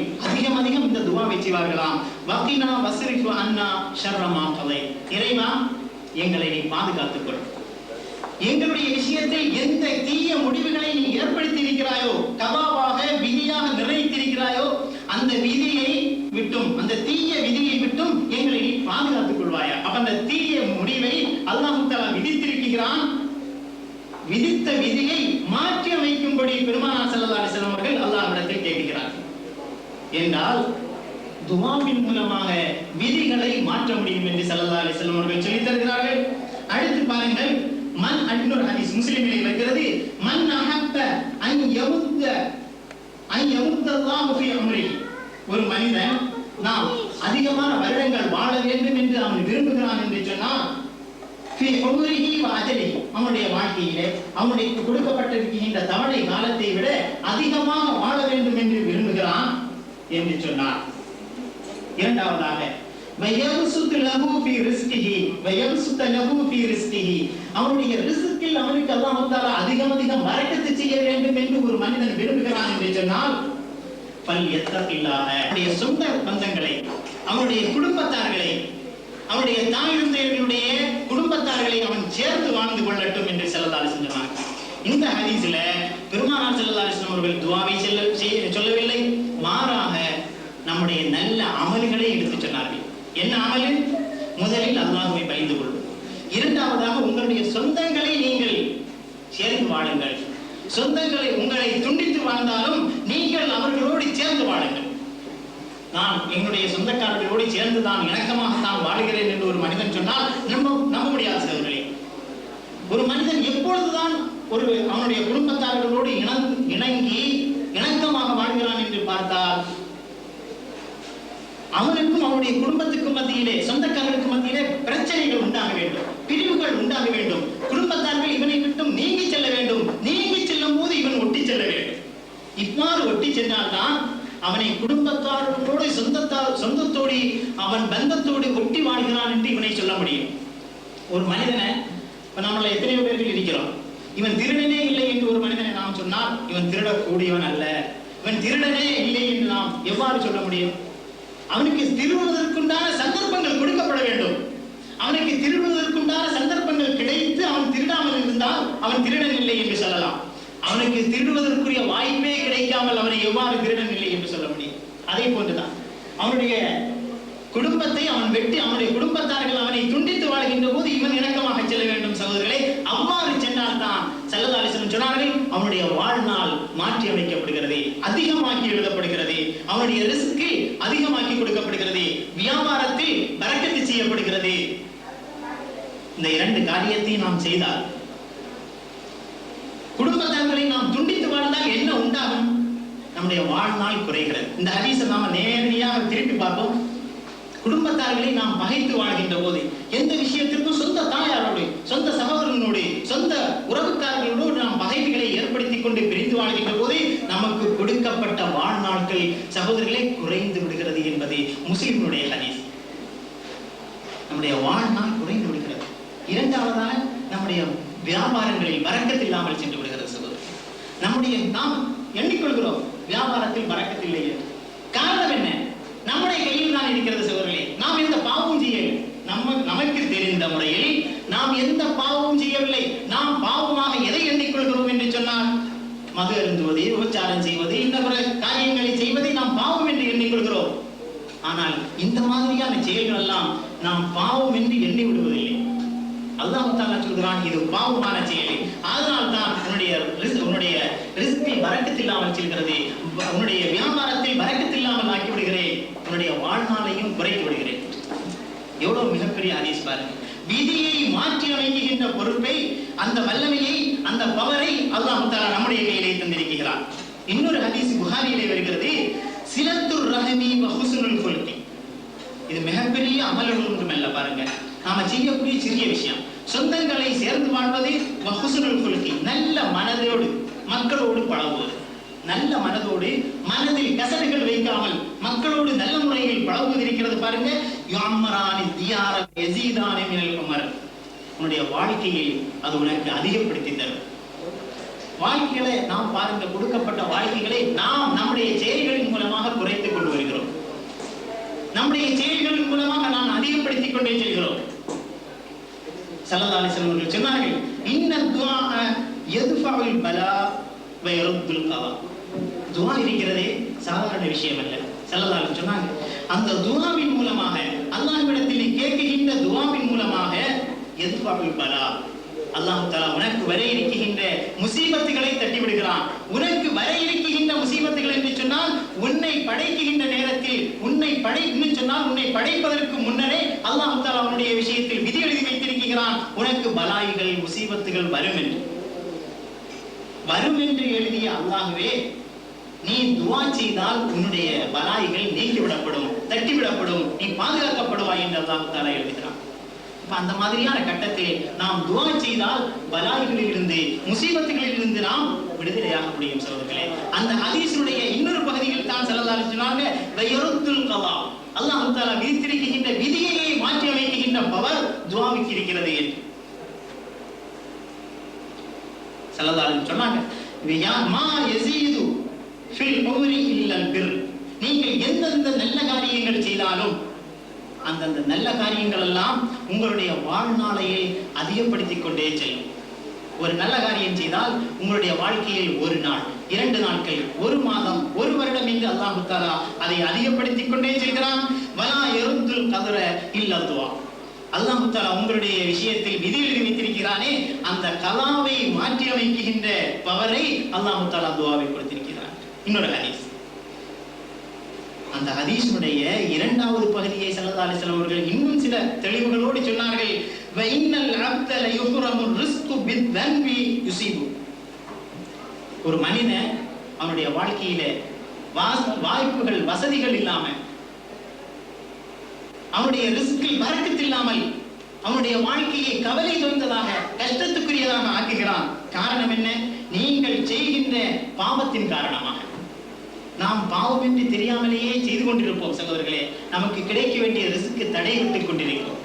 அதிகம் இந்த துஆவை செய்வார்களாம். வகினா வஸ்ரிஃபு அன்னா ஷர்ர மா கலை, இறைவா எங்களை நீ பாதுகாத்துக் கொள். எங்களுடைய விஷயத்தில் எந்த தீய முடிவுகளை நீ ஏற்படுத்தி இருக்கிறாயோ, கதாவாக விதியாக நிறைவேற்றிருக்கிறாயோ, அந்த விதியை விட்டும், அந்த தீய விதியை விட்டும் எங்களை நீ பாதுகாத்துக் கொள்வாயா. அப்ப அந்த தீய முடிவை அல்லாஹ் தஆலா விதித்திருக்கிறான். விதித்த விதியை மாற்றி அமைக்கும்படி பெருமானார் ஸல்லல்லாஹு அலைஹி வஸல்லம் அவர்கள் அல்லாஹ்விடத்தில் கேட்கிறார்கள் என்றால் துஆவின் மூலமாக விதிகளை மாற்ற முடியும் என்று ஸல்லல்லாஹு அலைஹி வஸல்லம் அவர்கள் சொல்லித் தருகிறார்கள். அடுத்து பாருங்கள், மன் இன்னொரு ஹதீஸ் முஸ்லிமிலே வருகிறது, மன் அஹப்ப அன் யமுத்த அல்லாஹு ஃபீ உம்ரிஹி, ஒரு மனிதன் நாம் அதிகமான வருடங்கள் வாழ வேண்டும் என்று அவன் விரும்புகிறான் என்று சொன்னால் ஃபீ உம்ரிஹி வ அஜலிஹி, அவனுடைய வாழ்க்கையிலே அவனுக்கு கொடுக்கப்பட்டிருக்கின்ற தவணை காலத்தை விட அதிகமாக வாழ வேண்டும் என்று விரும்புகிறான் என்று சொன்னார். இரண்டாவதாக வயம்சுத் லஹு ஃபீ ரிஸ்கிஹி வயம்சுத் லஹு ஃபீ ரிஸ்கிஹி, அவனுடைய ரிஸ்கில் அவனுக்கு அல்லாஹ் தஆலா அதிகம் பரக்கத்து செய்ய வேண்டும் என்று ஒரு மனிதன் விரும்புகிறான் என்று சொன்னால் ஃபல் யத்தகில்லாஹ, அவனுடைய சொந்த பந்தங்களை, அவனுடைய குடும்பத்தார்களை, அவனுடைய தாய் தந்தையர்களுடைய குடும்பத்தார்களை அவன் சேர்ந்து வாழ்ந்து கொள்ளட்டும் என்று ஸல்லல்லாஹு அலைஹி வஸல்லம் சொன்னார். இந்த ஹதீஸ்ல பெருமானார் ஸல்லல்லாஹு அலைஹி வஸல்லம் அவர்கள் துஆவை சொல்லவில்லை, மாறாக நம்முடைய நல்ல அமல்களை எடுத்து சொன்னார்கள். என்ன அமல்? முதலில் அல்லாஹ்வை பயந்து கொள்வது. இரண்டாவதாக உங்களுடைய சொந்தங்களை நீங்கள் சேர்ந்து வாழுங்கள். சொந்தங்களை உங்களை துண்டித்து வாழ்ந்தாலும் நீங்கள் அவர்களோடு சேர்ந்து வாழுங்கள். நான் என்னுடைய சொந்தக்காரர்களோடு சேர்ந்து தான் இணக்கமாகத்தான் வாழ்கிறேன் என்று ஒரு மனிதன் சொன்னால் நம்ப முடியாது சகோதரர்களே. ஒரு மனிதன் எப்பொழுதுதான் அவனுடைய குடும்பத்தார்களோடு இணங்கி இணக்கமாக வாழ்கிறான் என்று பார்த்தால் அவனுக்கும் அவனுடைய குடும்பத்துக்கும் மத்தியிலே, சொந்தக்காரர்களுக்கு மத்தியிலே பிரச்சனைகள் உண்டாக வேண்டும், பிரிவுகள் உண்டாக வேண்டும். குடும்பத்தார்கள் இவனை விட்டும் நீங்கி செல்ல வேண்டும். நீங்கி செல்லும் போது இவன் ஒட்டி செல்ல வேண்டும். இவ்வாறு ஒட்டி சென்றால்தான் அவனை குடும்பத்தாரோடு சொந்தத்தோடு அவன் பந்தத்தோடு ஒட்டி வாழ்கிறான் என்று இவனை சொல்ல முடியும். ஒரு மனிதனை நம்மள எத்தனையோ பேர்கள் இருக்கிறோம், இவன் திருடனே இல்லை என்று ஒரு மனிதனை நாம் சொன்னால் இவன் திருடக்கூடியவன் அல்ல, இவன் திருடனே இல்லை என்று நாம் எவ்வாறு சொல்ல முடியும்? அவனுக்கு திருடுவதற்குண்டான சந்தர்ப்பங்கள் கொடுக்கப்பட வேண்டும். அவனுக்கு திருடுவதற்குண்டான சந்தர்ப்பங்கள் கிடைத்து அவன் திருடாமல் இருந்தால் அவன் திருடன் இல்லை என்று சொல்லலாம். அவனுக்கு திருடுவதற்குரிய வாய்ப்பே கிடைக்காமல் அவனை எவ்வாறு திருடன் இல்லை என்று சொல்ல முடியும்? அதே போன்றுதான் அவனுடைய குடும்பத்தை அவன் வெட்டி அவனுடைய குடும்பத்தார்கள் அவனை துண்டித்து வாழ்கின்ற போது இவன் இணக்கமாக செல்ல வேண்டும். சகோதரர்களே, அவ்வாறு சென்றால் தான் ஸல்லல்லாஹு அலைஹி வஸல்லம் சொன்னார்கள், அவனுடைய வாழ்நாள் மாற்றி அமைக்கப்படுகிறது, அதிகமாக்கி எழுதப்படுகிறது, அவனுடைய ரிஸ்கை அதிகமாக்கி கொடுக்கப்படுகிறது, வியாபாரத்தில் பரக்கத்து செய்யப்படுகிறது. இந்த இரண்டு காரியத்தை நாம் செய்தால், குடும்பத்தார்களை நாம் துண்டித்து வாழ்ந்தால் என்ன உண்டாகும்? நம்முடைய வாழ்நாள் குறைகிறது. இந்த ஹதீஸை நாம நேரடியாக திருப்பி பார்ப்போம். குடும்பத்தார்களை நாம் பகைத்து வாழ்கின்ற போது, எந்த விஷயத்திற்கும் சொந்த தாயாரோடு, சொந்த சகோதரனோடு, சொந்த உறவுக்காரர்களோடு நாம் பகைப்புகளை ஏற்படுத்திக் கொண்டு பிரிந்து வாழ்கின்ற போது நமக்கு கொடுக்கப்பட்ட வாழ்நாட்கள் சகோதரர்களை குறைந்து விடுகிறது என்பது முஸ்லிம்களுடைய ஹதீஸ். நம்முடைய வாழ்நாள் குறைந்து விடுகிறது. இரண்டாவதாக நம்முடைய வியாபாரங்களில் பரக்கத்து இல்லாமல் சென்று விடுகிறது சகோதரர். நாம் எண்ணிக்கொள்கிறோம் வியாபாரத்தில் பரக்கத்து இல்லை. காரணம் என்ன? நம்முடைய கையில் தான் இருக்கிறது சகோதரர்களே. நாம் எந்த பாவமும் செய்யவில்லை. நமக்கு தெரிந்த முறையில் நாம் எந்த பாவமும் செய்யவில்லை. நாம் பாவமாக எதை எண்ணிக்கொள்கிறோம் என்று சொன்னால், மது அருந்துவது, விபச்சாரம் செய்வது, இந்த காரியங்களை செய்வதை நாம் பாவம் என்று எண்ணிக்கொள்கிறோம். ஆனால் இந்த மாதிரியான செயல்கள் எல்லாம் நாம் பாவம் என்று எண்ணி விடுவதில்லை. அல்லாஹ் தஆலா சொல்கிறான், இது பாவமான செயல். அதனால் தான் உன்னுடைய ரிஸ்கில் பரக்கத்து இல்லாமல் செல்கிறது, உன்னுடைய வியாபாரத்தில் பரக்கத்து இல்லாமல் ஆக்கி விடுகிறேன், உன்னுடைய வாழ்நாளையும் குறைத்து விடுகிறேன். எவ்வளவு மிகப்பெரிய ஹதீஸ் பாருங்க. விதியை மாற்றி அமைக்கின்ற பொறுப்பை, அந்த வல்லமையை, அந்த பவரை அல்லாஹ் தஆலா நம்முடைய கையிலே தந்திருக்கிறார். இன்னொரு ஹதீஸ் புகாரியிலே வருகிறது, சிலத்துர் ரஹமி வ ஹுஸ்னுல் குல்கி. இது மிகப்பெரிய அமல்கள் ஒன்றும் அல்ல பாருங்க. நாம செய்யக்கூடிய சிறிய விஷயம். சொந்தங்களை சேர்ந்து வாழ்வது வஹுஸ்னுல் குல்கி, நல்ல மனதோடு மக்களோடு பழகுவது. நல்ல மனதோடு, மனதில் கசடுகள் வைக்காமல் மக்களோடு நல்ல முறையில் பழகுவது இருக்கிறது பாருங்க. யுஅம்மரானி தியார யஸீதானி மினல் உமர், உன்னுடைய வாழ்க்கையை அது உனக்கு அதிகப்படுத்தி தரும். வாழ்க்கைகளை நாம் பாருங்க, கொடுக்கப்பட்ட வாழ்க்கைகளை நாம் நம்முடைய செயல்களின் மூலமாக குறைத்துக் கொண்டு வருகிறோம். நம்முடைய செயல்களின் மூலமாக நாம் அதிகப்படுத்திக் கொண்டே செல்கிறோம். ஸல்லல்லாஹு அலைஹி வஸல்லம் அவர்கள் சொன்னார்கள், இன்ன துஆ யத்ஃபஉல் பலா வ யருத்துல் கலா. துஆ இருக்கிறதே சாதாரண விஷயம் அல்ல. ஸல்லல்லாஹு அலைஹி சொன்னாங்க, அந்த துஆவின் மூலமாக, அல்லாஹ்விடத்தில் கேட்கின்ற துஆவின் மூலமாக யத்ஃபஉல் பலா, அல்லாஹ் தஆலா உனக்கு வர இருக்கின்ற முசீபத்துகளை தட்டி விடுகிறான். உனக்கு வர இருக்கின்ற முசீபத்துகள் என்று சொன்னால், உன்னை படைக்கின்ற நேரத்தில், உன்னை படைப்பதற்கு முன்னரே அல்லாஹ் தஆலா உன்னுடைய விஷயத்தில் விதி எழுதி வைத்திருக்கிறான். உனக்கு பலாய்கள் முசீபத்துகள் வரும் என்று எழுதிய அல்லாஹ்வே, நீ துஆ செய்தால் உன்னுடைய பலாய்கள் நீக்கிவிடப்படும், தட்டிவிடப்படும், நீ பாதுகாக்கப்படுவாய் என்று அல்லாஹ் தஆலா எழுதுகிறான். அந்த மாதிரியான கட்டத்தில் நாம் துஆ செய்தால் பலாய்களில் இருந்து, முசீபத்துகளில் இருந்து நாம் விடுதலையாக முடியும் சகோதரர்களே. அந்த ஹதீஸுடைய இன்னொரு பகுதியில் தான் ஸல்லல்லாஹு அலைஹி சொன்னாங்க, வயருத்துல் கலா, அல்லாஹ் தஆலா விதித்திருக்கின்ற விதியையே மாற்றி அமைக்கின்ற பவர் துஆவுக்கு இருக்கிறது என்று ஸல்லல்லாஹு அலைஹி சொன்னாங்க. மா யஸீது ஃபில் உம்ரி இல்லல் பிர், நீங்கள் எந்தெந்த நல்ல காரியங்கள் செய்தாலும் அந்தந்த நல்ல காரியங்கள் எல்லாம் உங்களுடைய வாழ்நாளையே அதிகப்படுத்திக் கொண்டே செல்லும். ஒரு நல்ல காரியம் செய்தால் உங்களுடைய வாழ்க்கையில் ஒரு நாள், 2 நாட்கள், 1 மாதம், 1 வருடம் என்று அல்லாஹ் தஆலா அதை அதிகப்படுத்திக் கொண்டே செய்கிறான். வலா யருத்துல் கதர இல்ல துஆ, அல்லாஹ் தஆலா உங்களுடைய விஷயத்தில் விதி எழுதி வைத்திருக்கிறானே, அந்த கலாவை மாற்றி அமைக்கின்ற பவரை அல்லாஹ் தஆலா துஆவை கொடுத்திருக்கிறார். இன்னொரு ஹதீஸ், அந்த ஹதீஸுடைய 2வது பகுதியை ஸல்லல்லாஹு அலைஹி வஸல்லம் அவர்கள் இன்னும் சில தெளிவுகளோடு சொன்னார்கள். வ இன்னல் அப்த ல யுஹ்ரமு ரிஸ்கு பித்ன்வி யுஸீபு, ஒரு மனிதன் அவனுடைய வாழ்க்கையில வாய்ப்புகள், வசதிகள் இல்லாம, அவனுடைய ரிஸ்கில் பரக்கத் இல்லாமல் அவனுடைய வாழ்க்கையை கவலை தோய்ந்ததாக, கஷ்டத்துக்குரியதாக ஆக்குகிறான். காரணம் என்ன? நீங்கள் செய்கின்ற பாவத்தின் காரணமாக. நாம் பாவம் என்று தெரியாமலேயே செய்து கொண்டிருப்போம் சகோதரர்களே. நமக்கு கிடைக்க வேண்டிய ரிஸ்க்கு தடை விட்டுக் கொண்டிருக்கிறோம்.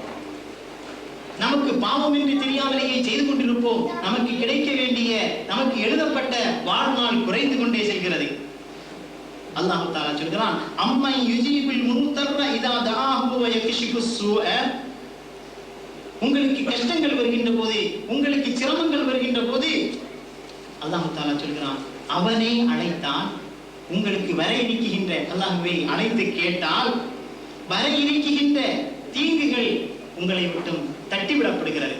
நமக்கு பாவம் என்று தெரியாமலேயே செய்து கொண்டிருப்போம். நமக்கு கிடைக்க வேண்டிய, நமக்கு எழுதப்பட்ட வாழ்நாள் குறைந்து கொண்டே செல்கிறது. அல்லாஹ் தஆலா சொல்கிறான், அம்மன் யுஜீபுல் முன்தர்ர இதா தஆஹு வ யக்ஷிஃபுஸ் ஸூஅ, உங்களுக்கு கஷ்டங்கள் வருகின்ற போது, உங்களுக்கு சிரமங்கள் வருகின்ற போது அல்லாஹ் தஆலா சொல்கிறான், அவனே அழைத்தான். உங்களுக்கு வர இருக்கின்ற, அல்லாஹ்வை அழைத்து கேட்டால் வர இருக்கின்ற தீங்குகள் உங்களை விட்டும் தட்டிவிடப்படுகிறது.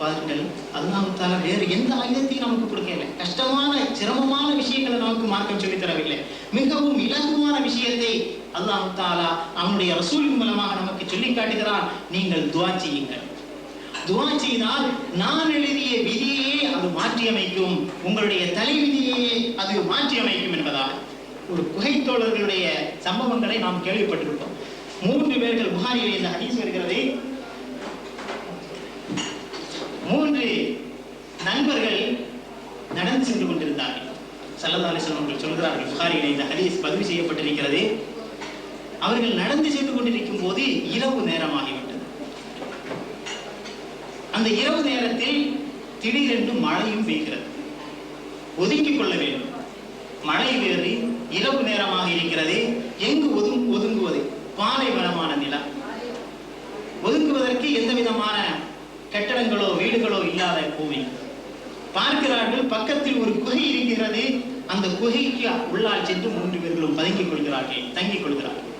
பாருங்கள், அல்லாஹ் தஆலா வேறு எந்த ஆயுதத்தையும் நமக்கு கொடுக்கல. கஷ்டமான, சிரமமான விஷயங்களை நமக்கு மார்க்கம் சொல்லித் தரவில்லை. மிகவும் இலகுவான விஷயத்தை அல்லாஹ் தஆலா அவனுடைய ரசூலின் மூலமாக நமக்கு சொல்லி காட்டுகிறான். நீங்கள் துஆ செய்யுங்கள். துஆ செய்தால் நான் எழுதிய விதியே அது மாற்றி அமைக்கும், உங்களுடைய தலை விதியையே அது மாற்றி அமைக்கும் என்பதாக ஒரு குகைத்தோழர்களுடைய சம்பவங்களை நாம் கேள்விப்பட்டிருப்போம். 3 பேர்கள், புகாரியிலே இந்த ஹதீஸ் வருகிறது, 3 நண்பர்கள் நடந்து சென்று கொண்டிருந்தார்கள். ஸல்லல்லாஹு அலைஹி வஸல்லம் அவர்கள் சொல்கிறார்கள், புகாரியிலே இந்த ஹதீஸ் பதிவு செய்யப்பட்டிருக்கிறது. அவர்கள் நடந்து சென்று கொண்டிருக்கும் போது இரவு நேரமாகிவிட்டது. அந்த இரவு நேரத்தில் திடீரென்று மழையும் பெய்கிறது. ஒதுங்கிக் கொள்ள வேண்டும். மழை வேறு, இரவு நேரமாக இருக்கிறது. எங்கு ஒதுங்குவது? பாலைவனமான நிலம். ஒதுங்குவதற்கு எந்த விதமான கட்டடங்களோ வீடுகளோ இல்லாத பூமி. பார்க்கிறார்கள், பக்கத்தில் ஒரு குகை இருக்கிறது. அந்த குகைக்கு உள்ளால் சென்று 3 பேர்களும் பதுங்கிக் கொள்கிறார்கள், தங்கிக் கொள்கிறார்கள்.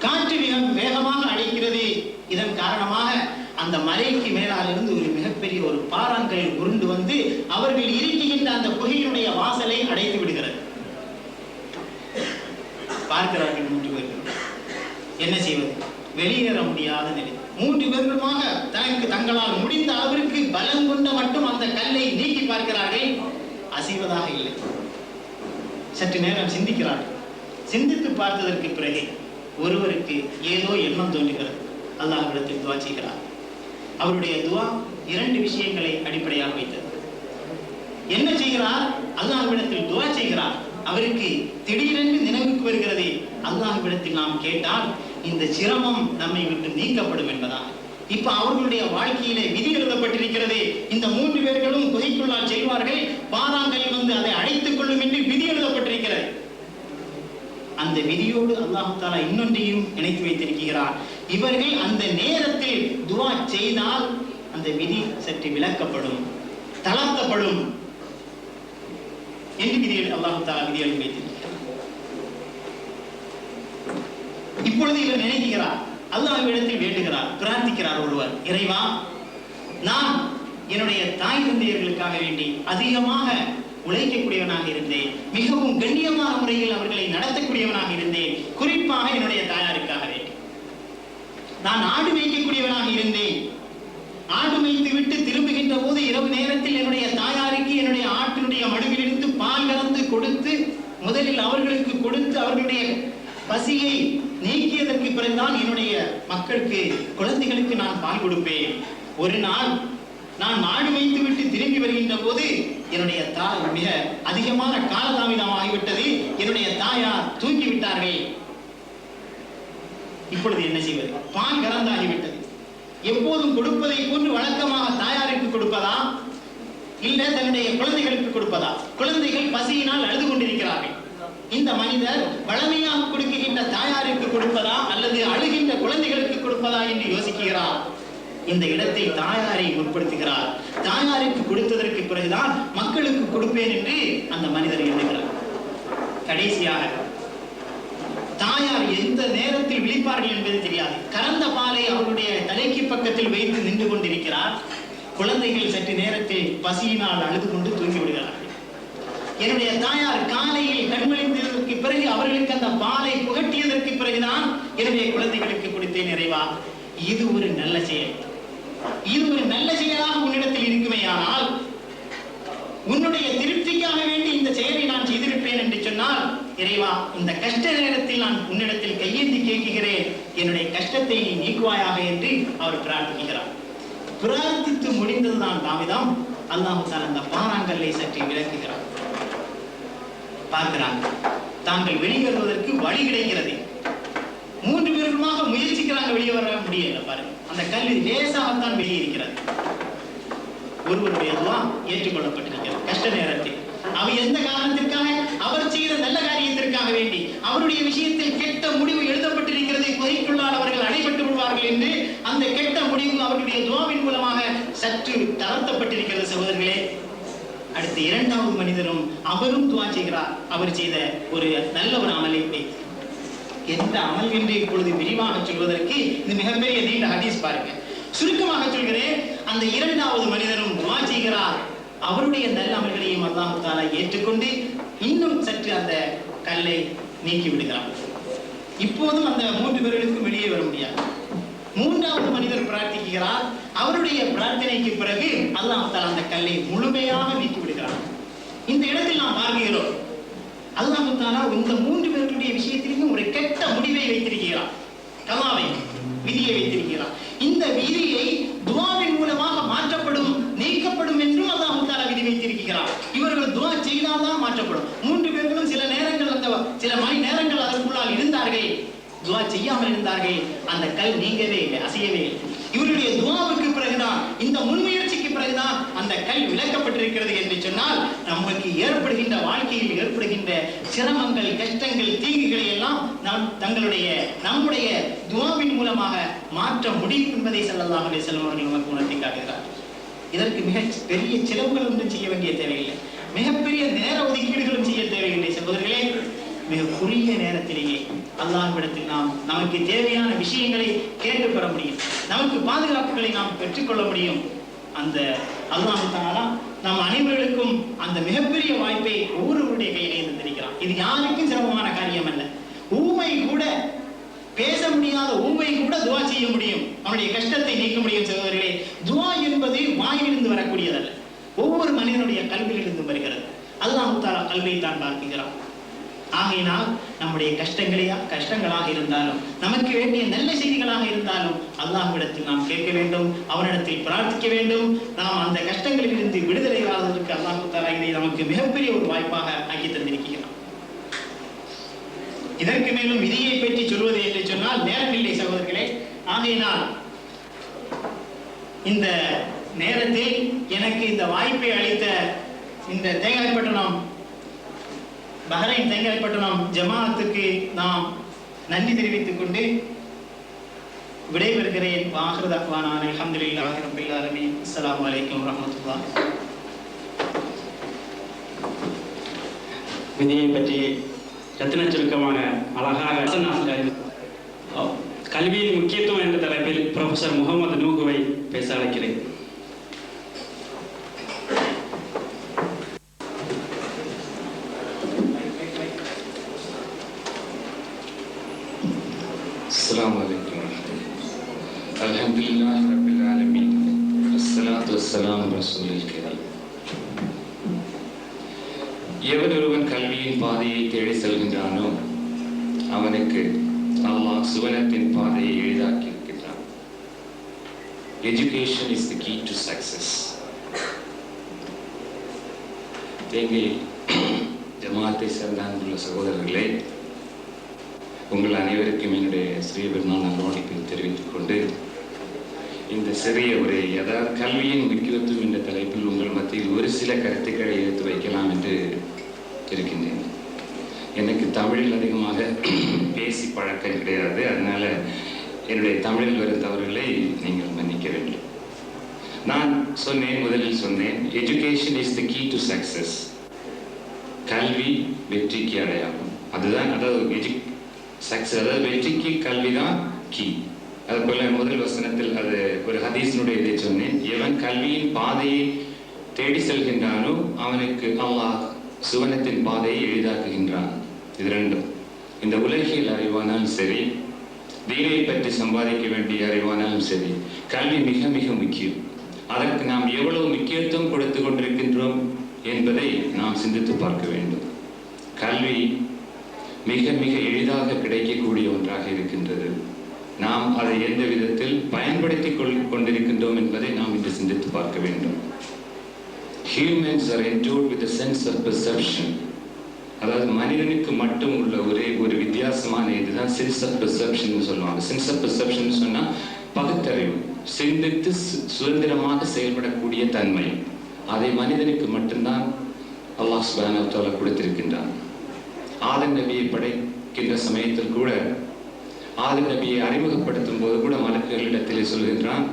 காற்று வேகமாக அடிக்கிறது. இதன் காரணமாக அந்த மலைக்கு மேலால் இருந்து ஒரு மிகப்பெரிய ஒரு பாறாங்கல் உருண்டு வந்து அவர்கள் இருக்கின்ற அந்த குகையினுடைய வாசலை அடைத்து விடுகிறது. பார்க்கிறார்கள் 3 பேர்கள், என்ன செய்வது? வெளியேற முடியாத நிலை. 3 பேர்களுமாக தங்களால் முடிந்த அளவிற்கு பலம் கொண்ட மட்டும் அந்த கல்லை நீக்கி பார்க்கிறார்கள். அசைவதாக இல்லை. சற்று நேரம் சிந்திக்கிறார்கள். சிந்தித்து பார்த்ததற்கு பிறகு ஒருவருக்கு ஏதோ எண்ணம் தோன்றுகிறது, அல்லாஹ்விடத்தில் துஆ செய்கிறார். அவருடைய துஆ 2 விஷயங்களை அடிப்படையாக வைத்தது. என்ன செய்கிறார்? அல்லாஹ்விடத்தில் துஆ செய்கிறார். அவருக்கு திடீரென்று நினைவுக்கு வருகிறது, அல்லாஹ்விடத்தில் நாம் கேட்டால் இந்த சிரமம் நம்மை விட்டு நீக்கப்படும் என்பதாக. இப்ப அவர்களுடைய வாழ்க்கையிலே விதி எழுதப்பட்டிருக்கிறது, இந்த 3 பேர்களும் குகைக்குள்ளால் செல்வார்கள், பாறாங்கல் வந்து அதை அடைத்துக் கொள்ளும் என்று விதி எழுதப்பட்டிருக்கிறது. அந்த விதியோடு அல்லாஹ் தஆலா இன்னொன்றையும் இணைத்து வைத்திருக்கிறார். இவர்கள் அந்த நேரத்தில் துஆ செய்தால் அந்த விதி சற்று விலக்கப்படும், தளர்த்தப்படும் என்று விதியில் அல்லாஹ் தஆலா விதி எழுதி வைத்திருக்கிறார். இப்பொழுது இவர் நினைக்கிறார், அல்லாஹ்விடத்தில் வேண்டுகிறார், பிரார்த்திக்கிறார். ஒருவர், இறைவா, நான் என்னுடைய தாய் தந்தையர்களுக்காக வேண்டி அதிகமாக உழைக்கக்கூடியவனாக இருந்தேன், மிகவும் கண்ணியமான முறையில் அவர்களை நடத்தக்கூடியவனாக இருந்தேன், குறிப்பாக என்னுடைய தாயாருக்காக வேண்டி. நான் ஆடு மேய்க்கக்கூடியவனாக இருந்தேன். ஆடு மேய்த்து விட்டு திரும்புகின்ற போது இரவு நேரத்தில் என்னுடைய தாயாருக்கு என்னுடைய ஆட்டினுடைய மடுவிலிருந்து பால் கறந்து கொடுத்து, முதலில் அவர்களுக்கு கொடுத்து அவர்களுடைய பசியை நீக்கியதற்கு பிறகுதான் என்னுடைய மக்களுக்கு, குழந்தைகளுக்கு நான் பால் கொடுப்பேன். ஒரு நாள் நான் மாடு வைத்து விட்டு திரும்பி வருகின்ற போது என்னுடைய தாய் மிக அதிகமான காலதாமதம் ஆகிவிட்டது, என்னுடைய தாயார் தூங்கிவிட்டார்கள். இப்பொழுது என்ன செய்வது? பால் கறந்தாகிவிட்டது. எப்போதும் கொடுப்பதை போன்று வழக்கமாக தாயாருக்கு கொடுப்பதா, இல்ல தன்னுடைய குழந்தைகளுக்கு கொடுப்பதா? குழந்தைகள் பசியினால் அழுது கொண்டிருக்கிறார்கள். இந்த மனிதர் வளமையாக கொடுக்கின்ற தாயாருக்கு கொடுப்பதா அல்லது அழுகின்ற குழந்தைகளுக்கு கொடுப்பதா என்று யோசிக்கிறார். இந்த இடத்தில் தாயாரை முற்படுத்துகிறார். தாயாருக்கு கொடுத்ததற்கு பிறகுதான் மக்களுக்கு கொடுப்பேன் என்று அந்த மனிதர் எண்ணுகிறார். கடைசியாக தாயார் எந்த நேரத்தில் விழிப்பார்கள் என்பது தெரியாது. கறந்த பாலை அவருடைய தலைக்கு பக்கத்தில் வைத்து நின்று கொண்டிருக்கிறார். குழந்தைகள் சற்று நேரத்தில் பசியினால் அழுது கொண்டு தூங்கி விடுகிறார்கள். என்னுடைய தாயார் காலையில் கண்மொழிந்ததற்கு பிறகு அவர்களுக்கு அந்த பாலை புகட்டியதற்கு பிறகுதான் என்னுடைய குழந்தைகளுக்கு கொடுத்தேன். இறைவா, இது ஒரு நல்ல செயல். இது ஒரு நல்ல செயலாக உன்னிடத்தில் இருக்குமேயானால், உன்னுடைய திருப்திக்காக வேண்டி இந்த செயலை நான் செய்திருப்பேன் என்று சொன்னால், இறைவா, இந்த கஷ்ட நேரத்தில் நான் உன்னிடத்தில் கையேந்தி கேட்கிறேன், என்னுடைய கஷ்டத்தை நீ நீக்குவாயாக என்று அவர் பிரார்த்திக்கிறார். பிரார்த்தித்து முடிந்ததுதான் தாமதம். அல்லாஹ் தஆலா அந்த பாறாங்கல்லை சற்று விளக்குகிறார். பார்க்கிறாங்க, தாங்கள் வெளியேறுவதற்கு வழி கிடைக்கிறது. 3 பேருமாக முயற்சிக்கிறாங்க, வெளியே வர முடியல. பாருங்க, அந்த கல் லேசாகத்தான் வெளியே இருக்கிறது. ஒருவருடைய துஆ ஏற்றுக்கொள்ளப்பட்டிருக்கிறது கஷ்ட நேரத்தில். அவர் எந்த காரணத்திற்காக? அவர் செய்த நல்ல காரியத்திற்காக வேண்டி. அவருடைய விஷயத்தில் கெட்ட முடிவு எழுதப்பட்டிருக்கிறது, குகைக்குள்ளால் அவர்கள் அடைபட்டு விடுவார்கள் என்று. அந்த கெட்ட முடிவு அவருடைய துஆவின் மூலமாக சற்று தளர்த்தப்பட்டிருக்கிறது. சகோதரர்களே, அடுத்த 2வது மனிதரும் அவரும் துஆ செய்கிறார். அவர் செய்த ஒரு நல்ல ஒரு அமலை வைத்து. எந்த அமல் என்று இப்பொழுது விரிவாக சொல்வதற்கு இது மிகப்பெரிய நீண்ட ஹதீஸ். பாருங்க, சுருக்கமாக சொல்கிறேன். அந்த 2வது மனிதரும் துஆ செய்கிறார். அவருடைய நல்ல அமல்களையும் அல்லாஹ் தஆலா ஏற்றுக்கொண்டு இன்னும் சற்று அந்த கல்லை நீக்கி விடுகிறார். இப்போதும் அந்த 3 பேர்களுக்கு வெளியே வர முடியாது. 3வது மனிதர் பிரார்த்திக்கிறார். அவருடைய பிரார்த்தனைக்கு பிறகு அல்லாஹ் தஆலா அந்த கல்லை முழுமையாக நீக்கி விடுகிறார். இந்த இடத்தில் நாம் பார்க்கிறோம், அல்லாஹ் தஆலா இந்த 3 பேர்களுடைய விஷயத்திலும் ஒரு கெட்ட முடிவை வைத்திருக்கிறார். கலாவை, விதியை வைத்திருக்கிறார். இந்த விதியை துஆவின் மூலமாக மாற்றப்படும், நீக்கப்படும் என்றும் அல்லாஹ் தஆலா விதி வைத்திருக்கிறார். இவர்கள் துஆ செய்தால்தான் மாற்றப்படும். 3 பேர்களும் சில நேரங்கள், அந்த சில மணி நேரங்கள் அதற்குள்ளால் இருந்தார்கள், துஆ செய்யாமல் இருந்தார்கள். அந்த கல் நீங்கவே இல்லை, அசையவே இல்லை. இவருடைய துஆவுக்கு பிறகுதான், இந்த முன்முயற்சிக்கு பிறகுதான் அந்த கல் விலக்கப்பட்டிருக்கிறது என்று சொன்னால், நமக்கு ஏற்படுகின்ற வாழ்க்கையில் ஏற்படுகின்ற சிரமங்கள், கஷ்டங்கள், தீங்குகளை எல்லாம் நாம் நம்முடைய துஆவின் மூலமாக மாற்ற முடியும் என்பதை ஸல்லல்லாஹு அலைஹி வஸல்லம் அவர்கள் நமக்கு உணர்த்தி காட்டுகிறார். இதற்கு மிக பெரிய செலவுகள் ஒன்றும் செய்ய வேண்டிய தேவையில்லை, மிகப்பெரிய நேர ஒதுக்கீடுகளும் செய்ய தேவையில்லை. சகோதரர்களே, மிக குறுகிய நேரத்திலேயே அல்லாஹ்விடத்தில் நாம் நமக்கு தேவையான விஷயங்களை கேட்டு பெற முடியும், நமக்கு பாதுகாப்புகளை நாம் பெற்றுக்கொள்ள முடியும். அந்த அல்லாஹ் தஆலா நம் அனைவருக்கும் அந்த மிகப்பெரிய வாய்ப்பை ஒவ்வொருவருடைய கையிலே தந்திருக்கிறான். இது யாருக்கும் சிரமமான காரியம் அல்ல. ஊமை கூட, பேச முடியாத ஊமை கூட துஆ செய்ய முடியும், அவனுடைய கஷ்டத்தை நீக்க முடியும். சகோதரர்களே, துஆ என்பது வாயிலிருந்து வரக்கூடியதல்ல, ஒவ்வொரு மனிதனுடைய கல்வியிலிருந்து வருகிறது. அல்லாஹ் தஆலா கல்வை தான் பார்க்கிறான். ஆகையினால் நம்முடைய கஷ்டங்களாக இருந்தாலும் நமக்கு வேண்டிய நல்ல செய்திகளாக இருந்தாலும் அல்லாஹ்விடத்தில் நாம் கேட்க வேண்டும், அவனிடத்தில் பிரார்த்திக்க வேண்டும். நாம் அந்த கஷ்டங்களில் இருந்து விடுதலை ஆவதற்கு அல்லாஹ் தஆலா இதை நமக்கு மிகப்பெரிய ஒரு வாய்ப்பாக ஆக்கி தந்திருக்கிறார். இதற்கு மேலும் விதியை பற்றி சொல்வது என்று சொன்னால் நேரமில்லை சகோதரர்களே. ஆகையினால் இந்த நேரத்தில் எனக்கு இந்த வாய்ப்பை அளித்த இந்த தேங்காய்பட்டணம் பஹ்ரைன் தேங்காய்பட்டணம் ஜமாஅத்துக்கு நாம் நன்றி தெரிவித்துக் கொண்டு விடைபெறுகிறேன். வாஹிரு தஅவானா அல்ஹம்துலில்லாஹி ரப்பில் ஆலமீன். அஸ்ஸலாமு அலைக்கும் வரஹ்மத்துல்லாஹ். விதியை பற்றி ரத்தின சுருக்கமாக அழகாக கல்வியின் முக்கியத்துவம் என்ற தலைப்பில் ப்ரொஃபசர் முகமது நூகுவை பேச அழைக்கிறேன். السلام عليكم ورحمة الله. الحمد لله رب العالمين. الصلاة والسلام على رسول الكريم. எவன் ஒருவன் கல்வியின் பாதையை தேடி செல்கின்றானோ அவனுக்கு அல்லாஹ் சுவனத்தின் பாதையை எளிதாக்கி இருக்கின்றான். Education is the key to success. தேங்கை ஜமாத்தை சேர்ந்த அன்புள்ள சகோதரர்களே, உங்கள் அனைவருக்கும் என்னுடைய சிறிய பெருநாள் நல்வாழ்த்துக்களை தெரிவித்துக் கொண்டு இந்த சிறிய உரை, அதாவது கல்வியின் முக்கியத்துவம் என்ற தலைப்பில் உங்கள் மத்தியில் ஒரு சில கருத்துக்களை எடுத்து வைக்கலாம் என்று இருக்கின்றேன். எனக்கு தமிழில் அதிகமாக பேசி பழக்கம் கிடையாது, அதனால என்னுடைய தமிழில் வரும் தவறுகளை நீங்கள் மன்னிக்க வேண்டும். நான் முதலில் சொன்னேன், education is the key to success. கல்வி வெற்றிக்கு அடையாளம். அதுதான், அதாவது வெற்றிக்கு கல்விதான் கீ. அது போல முதல் வசனத்தில் அது ஒரு ஹதீஸினுடைய இதை சொன்னேன், எவன் கல்வியின் பாதையை தேடி செல்கின்றானோ அவனுக்கு அல்லாஹ் சுவனத்தின் பாதையை எளிதாக்குகின்றான். இது ரெண்டும் இந்த உலகியல் அறிவானாலும் சரி, தீனை பற்றி சம்பாதிக்க வேண்டிய அறிவானாலும் சரி, கல்வி மிக மிக முக்கியம். அதற்கு நாம் எவ்வளவு முக்கியத்துவம் கொடுத்து கொண்டிருக்கின்றோம் என்பதை நாம் சிந்தித்து பார்க்க வேண்டும். கல்வி மிக மிக எளிதாக கிடைக்கக்கூடிய ஒன்றாக இருக்கின்றது. நாம் அதை எந்த விதத்தில் பயன்படுத்தி கொண்டிருக்கின்றோம் என்பதை நாம் இன்று சிந்தித்து பார்க்க வேண்டும். Humans are endowed with a sense of perception. அதாவது மனிதனுக்கு மட்டும் உள்ள ஒரே ஒரு வித்தியாசமான இதுதான் சென்ஸ் ஆஃப் பெர்செப்ஷன் சொல்லுவாங்க. சென்ஸ் ஆஃப் பெர்செப்ஷன் சொன்னா பகுத்தறிவு, சிந்தித்து சுதந்திரமாக செயல்படக்கூடிய தன்மை. அதை மனிதனுக்கு மட்டும்தான் அல்லாஹ் சுப்ஹானஹு வ தஆலா கொடுத்திருக்கின்றான். ஆதம் நபியை படைக்கின்ற சமயத்தில் கூட, ஆதம் நபியை அறிமுகப்படுத்தும் போது கூட மலக்குகளிடத்திலே சொல்கின்றான்,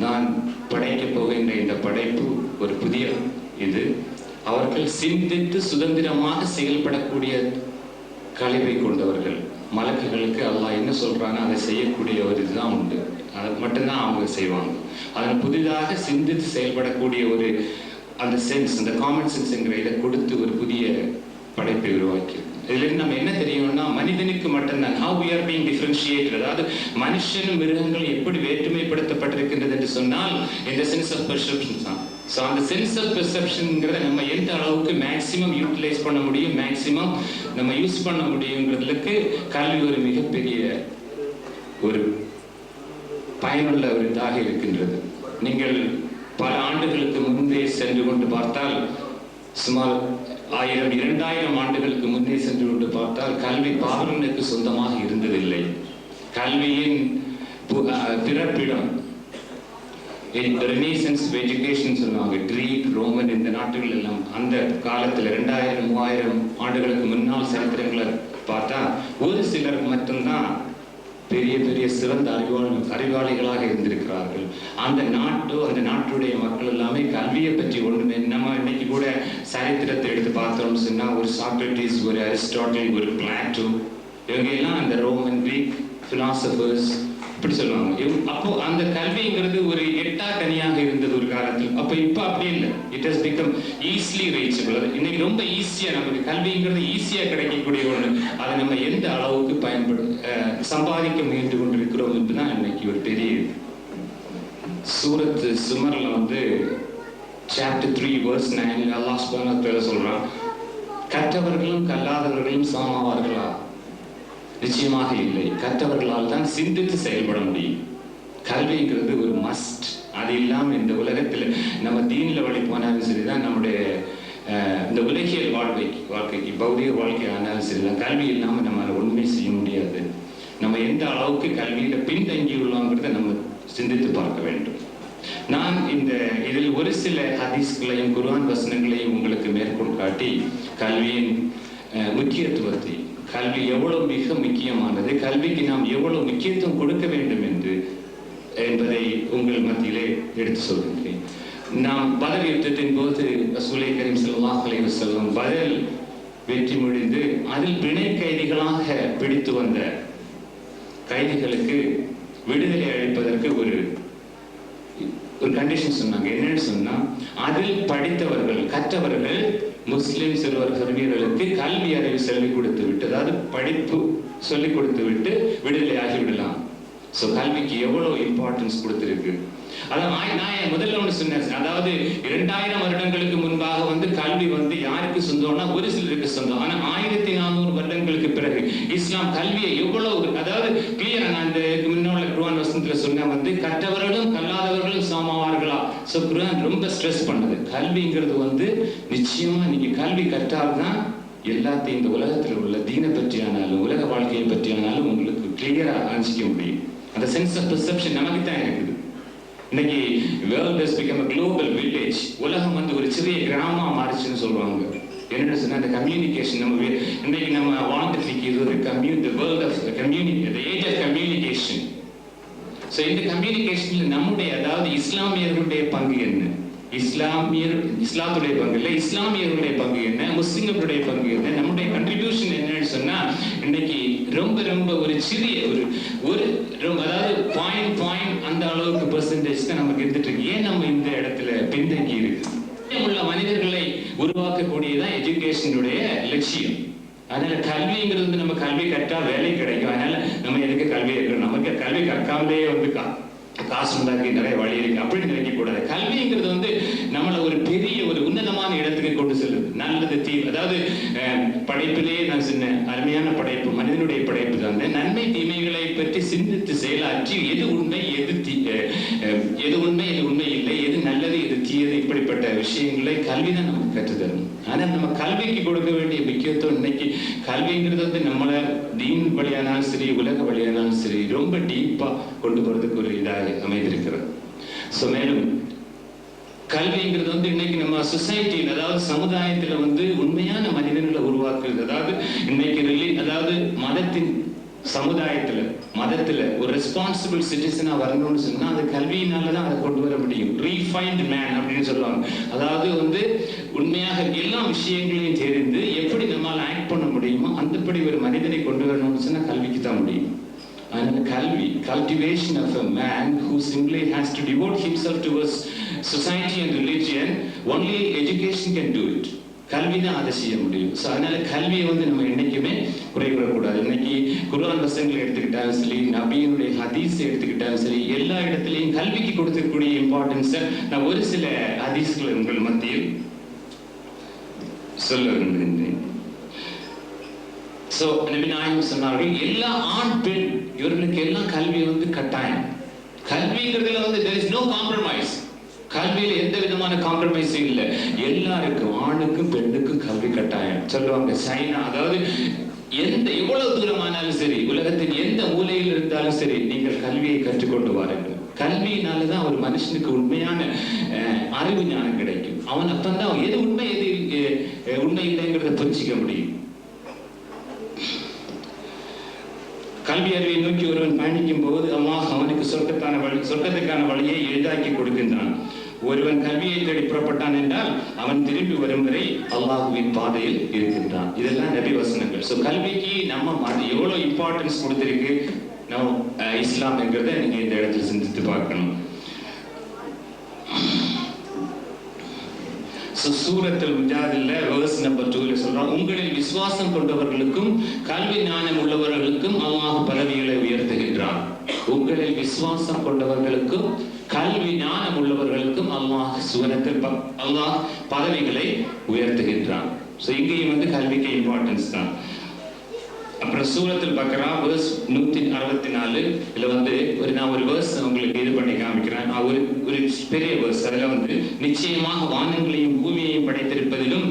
நான் படைக்கப் போகின்ற இந்த படைப்பு ஒரு புதிய இது, அவர்கள் சிந்தித்து சுதந்திரமாக செயல்படக்கூடிய கழிவை கொண்டவர்கள். மலக்குகளுக்கு அல்லாஹ் என்ன சொல்றானோ அதை செய்யக்கூடிய ஒரு இதுதான் உண்டு, அதை மட்டும்தான் அவங்க செய்வாங்க. அதன் புதிதாக சிந்தித்து செயல்படக்கூடிய ஒரு அந்த சென்ஸ், அந்த காமன் சென்ஸ் என்கிற இதை கொடுத்து ஒரு புதிய படைப்பை உருவாக்கி. இதுல நம்ம என்ன தெரியும்னா, மனிதனுக்கு மட்டும்தான் how we are being differentiated, அதாவது மனுஷனும் மிருகங்கள் எப்படி வேற்றுமைப்படுத்தப்பட்டிருக்கின்றது என்று சொன்னால் இந்த சென்ஸ் ஆஃப் பெர்செப்ஷன் தான். ஸோ அந்த சென்ஸ் ஆஃப் பெர்செப்ஷன்ங்கிறத நம்ம எந்த அளவுக்கு மேக்சிமம் யூட்டிலைஸ் பண்ண முடியும், மேக்சிமம் நம்ம யூஸ் பண்ண முடியுங்கிறதுக்கு கல்வி ஒரு மிகப்பெரிய ஒரு பயனுள்ள ஒரு இதாக இருக்கின்றது. நீங்கள் பல ஆண்டுகளுக்கு முன்பே சென்று கொண்டு பார்த்தால், சுமார் 1000-2000 ஆண்டுகளுக்கு முன்னே சென்று கொண்டு பார்த்தால் கல்வி பார்வனுக்கு சொந்தமாக இருந்ததில்லை. கல்வியின் பிறப்பிடம் ரெனீசன்ஸ் எஜுகேஷன் சொல்லுவாங்க, கிரீக், ரோமன், இந்த நாட்டுகள் எல்லாம் அந்த காலத்தில் 2000-3000 ஆண்டுகளுக்கு முன்னால் சரித்திரங்களை பார்த்தா ஒரு சிலர் மட்டும்தான் பெரிய பெரிய சிறந்த அறிவாளிகளாக இருந்திருக்கிறார்கள். அந்த நாட்டுடைய மக்கள் எல்லாமே கல்வியை பற்றி ஒன்றுமே, நம்ம இன்னைக்கு கூட சரித்திரத்தை எடுத்து பார்த்தோம்னு சொன்னா ஒரு சாக்ரட்டிஸ், ஒரு அரிஸ்டாட்டில், ஒரு பிளாட்டோ, இவங்க எல்லாம் அந்த ரோமன், கிரீக் பிலாசபர்ஸ் இப்படி சொல்லுவாங்க. அப்போ அந்த கல்விங்கிறது ஒரு எட்டா கனியாக இருந்தது ஒரு காலத்தில். அப்போ இப்போ அப்படி இல்லை, it has become easily reachable. இன்னைக்கு ரொம்ப ஈஸியா நமக்கு கல்விங்கிறது ஈஸியா கிடைக்கக்கூடிய ஒன்று. அதை நம்ம எந்த அளவுக்கு சம்பாதிக்க முயன்று கொண்டிருக்கிறோம் என்றுதான் இன்னைக்கு ஒரு பெரிய சூரத் சுமர்ல சாப்டர் 3 verse 9 அல்லாஹ் சுப்ஹானஹு வ தஆலா சொல்றான், கற்றவர்களும் கல்லாதவர்களும் சமமாவார்களா? நிச்சயமாக இல்லை. கற்றவர்களால் தான் சிந்தித்து செயல்பட முடியும். கல்விங்கிறது ஒரு மஸ்ட். அது இல்லாமல் இந்த உலகத்தில் நம்ம தீனில் வழி போனாலும் சரிதான், நம்முடைய இந்த உலகியல் வாழ்க்கைக்கு பௌதிக வாழ்க்கை ஆனாலும் சரிதான், கல்வி இல்லாமல் நம்மளால் ஒன்றுமே செய்ய முடியாது. நம்ம எந்த அளவுக்கு கல்வியில் பின்தங்கியுள்ளோங்கிறத நம்ம சிந்தித்து பார்க்க வேண்டும். நான் இதில் ஒரு சில ஹதீஸ்களையும் குர்ஆன் வசனங்களையும் உங்களுக்கு மேற்கோள் காட்டி கல்வியின் முக்கியத்துவத்தை, கல்வி எவ்வளவு மிக முக்கியமானது, கல்விக்கு நாம் எவ்வளவு முக்கியத்துவம் கொடுக்க வேண்டும் என்பதை உங்கள் மத்தியிலே எடுத்து சொல்கின்றேன். நாம் பதர் யுத்தத்தின் போது ரசூலை கரீம் ஸல்லல்லாஹு அலைஹி வஸல்லம் பதில் வெற்றி முடிந்து அதில் பிணை கைதிகளாக பிடித்து வந்த கைதிகளுக்கு விடுதலை அளிப்பதற்கு ஒரு கண்டிஷன் சொன்னாங்க. என்னன்னு சொன்னா, அதில் படித்தவர்கள் கற்றவர்கள் முஸ்லிம் சிறுவர்களுக்கு கல்வி அறிவு சொல்லிக் கொடுத்து விட்டு, அதாவது படிப்பு சொல்லிக் கொடுத்து விட்டு விடுதலை ஆகிவிடலாம். ஸோ கல்விக்கு எவ்வளவு இம்பார்ட்டன்ஸ் கொடுத்துருக்கு. அதான் நான் முதல்ல ஒன்று சொன்னேன், அதாவது 2000 வருடங்களுக்கு முன்பாக கல்வி யாருக்கு சொந்தம்னா ஒரு சிலருக்கு சொந்தம். ஆனா 1400 வருடங்களுக்கு பிறகு இஸ்லாம் கல்வியை எவ்வளவு, அதாவது கிளியரா நான் இந்த முன்னோட குர்ஆன் வசனத்துல சொன்ன கற்றவர்களும் கல்லாதவர்களும் சமமாவார்களா. ஸோ குர்ஆன் ரொம்ப ஸ்ட்ரெஸ் பண்ணுது. கல்விங்கிறது நிச்சயமா நீங்க கல்வி கற்றால்தான் எல்லாத்தையும் இந்த உலகத்தில் உள்ள தீனை பற்றியானாலும் உலக வாழ்க்கையை பற்றியானாலும் உங்களுக்கு கிளியரா ஆரம்பிக்க முடியும். அந்த சென்ஸ் ஆஃப் பெர்செப்ஷன் நமக்கு தான் இருக்குது. இன்னைக்கு world has become a global village. உலகம் ஒரு சிறிய கிராமமா மாறிச்சுன்னு சொல்லுவாங்க. என்னன்னு சொன்னா, அந்த கம்யூனிகேஷன் இன்னைக்கு நம்ம வாழ்ந்துட்டு இருக்கிறது the world of communication, the age of communication. So இந்த கம்யூனிகேஷன்ல நம்முடைய, அதாவது இஸ்லாமியர்களுடைய பங்கு என்ன, இஸ்லாத்துடைய பங்கு இல்லை, இஸ்லாமியர்களுடைய பங்கு என்ன, முஸ்லிம்களுடைய பங்கு என்ன, நம்முடைய கண்ட்ரிபியூஷன் என்னன்னு சொன்னா, இன்னைக்கு ரொம்ப ரொம்ப ஒரு சிறிய ஒரு அதாவது பாயிண்ட் அந்த அளவுக்கு பெர்சன்டேஜ் தான் நமக்கு இருந்துட்டு இருக்கு. ஏன் நம்ம இந்த இடத்துல பின்தங்கி இருக்கு? உள்ள மனிதர்களை உருவாக்கக்கூடியதான் எஜுகேஷனுடைய லட்சியம். அதனால கல்விங்கிறது நம்ம கல்வி கற்றா வேலை கிடைக்கும். அதனால நம்ம எதுக்கு கல்வி இருக்கணும், நமக்கு கல்வி கற்காமலே காசு உண்டாக்கி நிறைய வழி இருக்கு அப்படின்னு நினைக்க கூடாது. கல்விங்கிறது நம்மளை ஒரு பெரிய ஒரு உன்னதமான இடத்துக்கு கொண்டு செல்லுது. நல்லது தீவு, அதாவது படைப்பிலேயே நான் சொன்னேன், அருமையான படைப்பு மனிதனுடைய படைப்பு தான். நன்மை தீமைகளை பற்றி சிந்தித்து செயலாற்றி எது உண்மை எது உண்மை இல்லை, எது நல்லது எது தீயது, இப்படிப்பட்ட விஷயங்களை கல்விதான் நமக்கு கற்றுத்தரும். ஆனா நம்ம கல்விக்கு கொடுக்க வேண்டிய முக்கியத்துவம், இன்னைக்கு கல்விங்கிறது நம்மளை தீன் வழியானாலும் சரி உலக வழியானாலும் சரி ரொம்ப டீப்பா கொண்டு போறதுக்கு ஒரு இதாக அமைந்திருக்கிறது. ஸோ மேலும் கல்விங்கிறது இன்னைக்கு நம்ம சொசைட்டியில், அதாவது சமுதாயத்துல உண்மையான மனிதர்களை உருவாக்குறது. அதாவது இன்னைக்கு அதாவது மதத்துல ஒரு ரெஸ்பான்சிபிள் சிட்டிசனா வரணும்னு சொன்னா அது கல்வியினாலதான் அதை கொண்டு வர முடியும். ரீஃபைன்ட் மேன் அப்படின்னு சொல்லுவாங்க. அதாவது உண்மையாக எல்லா விஷயங்களையும் தெரிந்து எப்படி நம்மளால ஆக்ட் பண்ண முடியுமோ அந்தபடி ஒரு மனிதனை கொண்டு வரணும்னு சொன்னா கல்விக்கு தான் முடியும். அதனால கல்வி, cultivation of a man who simply has to devote himself towards society and religion, only education can do it. கல்வி தான் அதை செய்ய முடியும். ஸோ அதனால கல்வியை நம்ம என்னைக்குமே குறைக்கூடாது. இன்னைக்கு குர்ஆன் வசனங்களை எடுத்துக்கிட்டாலும் சரி, நபியினுடைய ஹதீஸை எடுத்துக்கிட்டாலும் சரி, எல்லா இடத்துலையும் கல்விக்கு கொடுக்கக்கூடிய இம்பார்ட்டன்ஸை நான் ஒரு சில ஹதீஸ்களை உங்கள் மத்தியில் சொல்ல விரும்புகின்றேன். ஸோ நபி நாயகம் சொன்னார்கள், எல்லா ஆண் பெண் இவர்களுக்கு எல்லாம் கல்வி கட்டாயம். கல்விங்கிறதுல there is no compromise. கல்வியில எந்த விதமான காம்ப்ரமைஸும் இல்லை. எல்லாருக்கும், ஆணுக்கும் பெண்ணுக்கும் கல்வி கட்டாயம். சொல்லுவாங்க சைனா, அதாவது எவ்வளவு தூரமானாலும் சரி, உலகத்தின் எந்த மூலையில் இருந்தாலும் சரி, நீங்கள் கல்வியை கற்றுக்கொண்டு வாருங்கள். கல்வியினாலதான் ஒரு மனுஷனுக்கு உண்மையான அறிவு ஞானம் கிடைக்கும். அவன் அப்பந்தான் எது உண்மை எது உண்மை இல்லைங்கிறத புரிஞ்சிக்க முடியும். கல்வி அறிவை நோக்கி ஒருவன் பயணிக்கும் போது அல்லாஹ் அவனுக்கு சொர்க்கத்துக்கான வழியை எளிதாக்கி கொடுக்கின்றான். ஒருவன் கல்வியை தேடி புறப்பட்டான் என்றால் அவன் திரும்பி வரும் வரை அல்லாஹுவின் பாதையில் இருக்கின்றான். இதெல்லாம் நபி வசனங்கள். ஸோ கல்விக்கு நம்ம எவ்வளவு இம்பார்ட்டன்ஸ் கொடுத்திருக்கு நம்ம இஸ்லாம் என்கிறத நீங்க இந்த இடத்துல சிந்தித்து பார்க்கணும். சூரத்துல் முஜாதில்ல வெர்ஸ் நம்பர் 2ல சொல்றான், உங்களில் விசுவாசம் கொண்டவர்களுக்கும் கல்வி ஞானம் உள்ளவர்களுக்கும் அல்லாஹ் பதவிகளை உயர்த்துகின்றான். உங்களில் விசுவாசம் கொண்டவர்களுக்கும் கல்வி ஞானம் உள்ளவர்களுக்கும் அல்லாஹ் சூரத்தில் அல்லாஹ் பதவிகளை உயர்த்துகின்றான். ஸோ இங்கேயும் வந்து கல்விக்கு இம்பார்ட்டன்ஸ் தான். அப்புறம் சூரத்துல் பக்ரா வேர்ஸ் 164 இதில் வந்து நான் ஒரு வேர்ஸ் உங்களுக்கு இது பண்ணி காமிக்கிறேன். ஒரு பெரிய வேர்ஸ். அதில் வந்து நிச்சயமாக வானங்களையும் பூமியையும் படைத்திருப்பதிலும்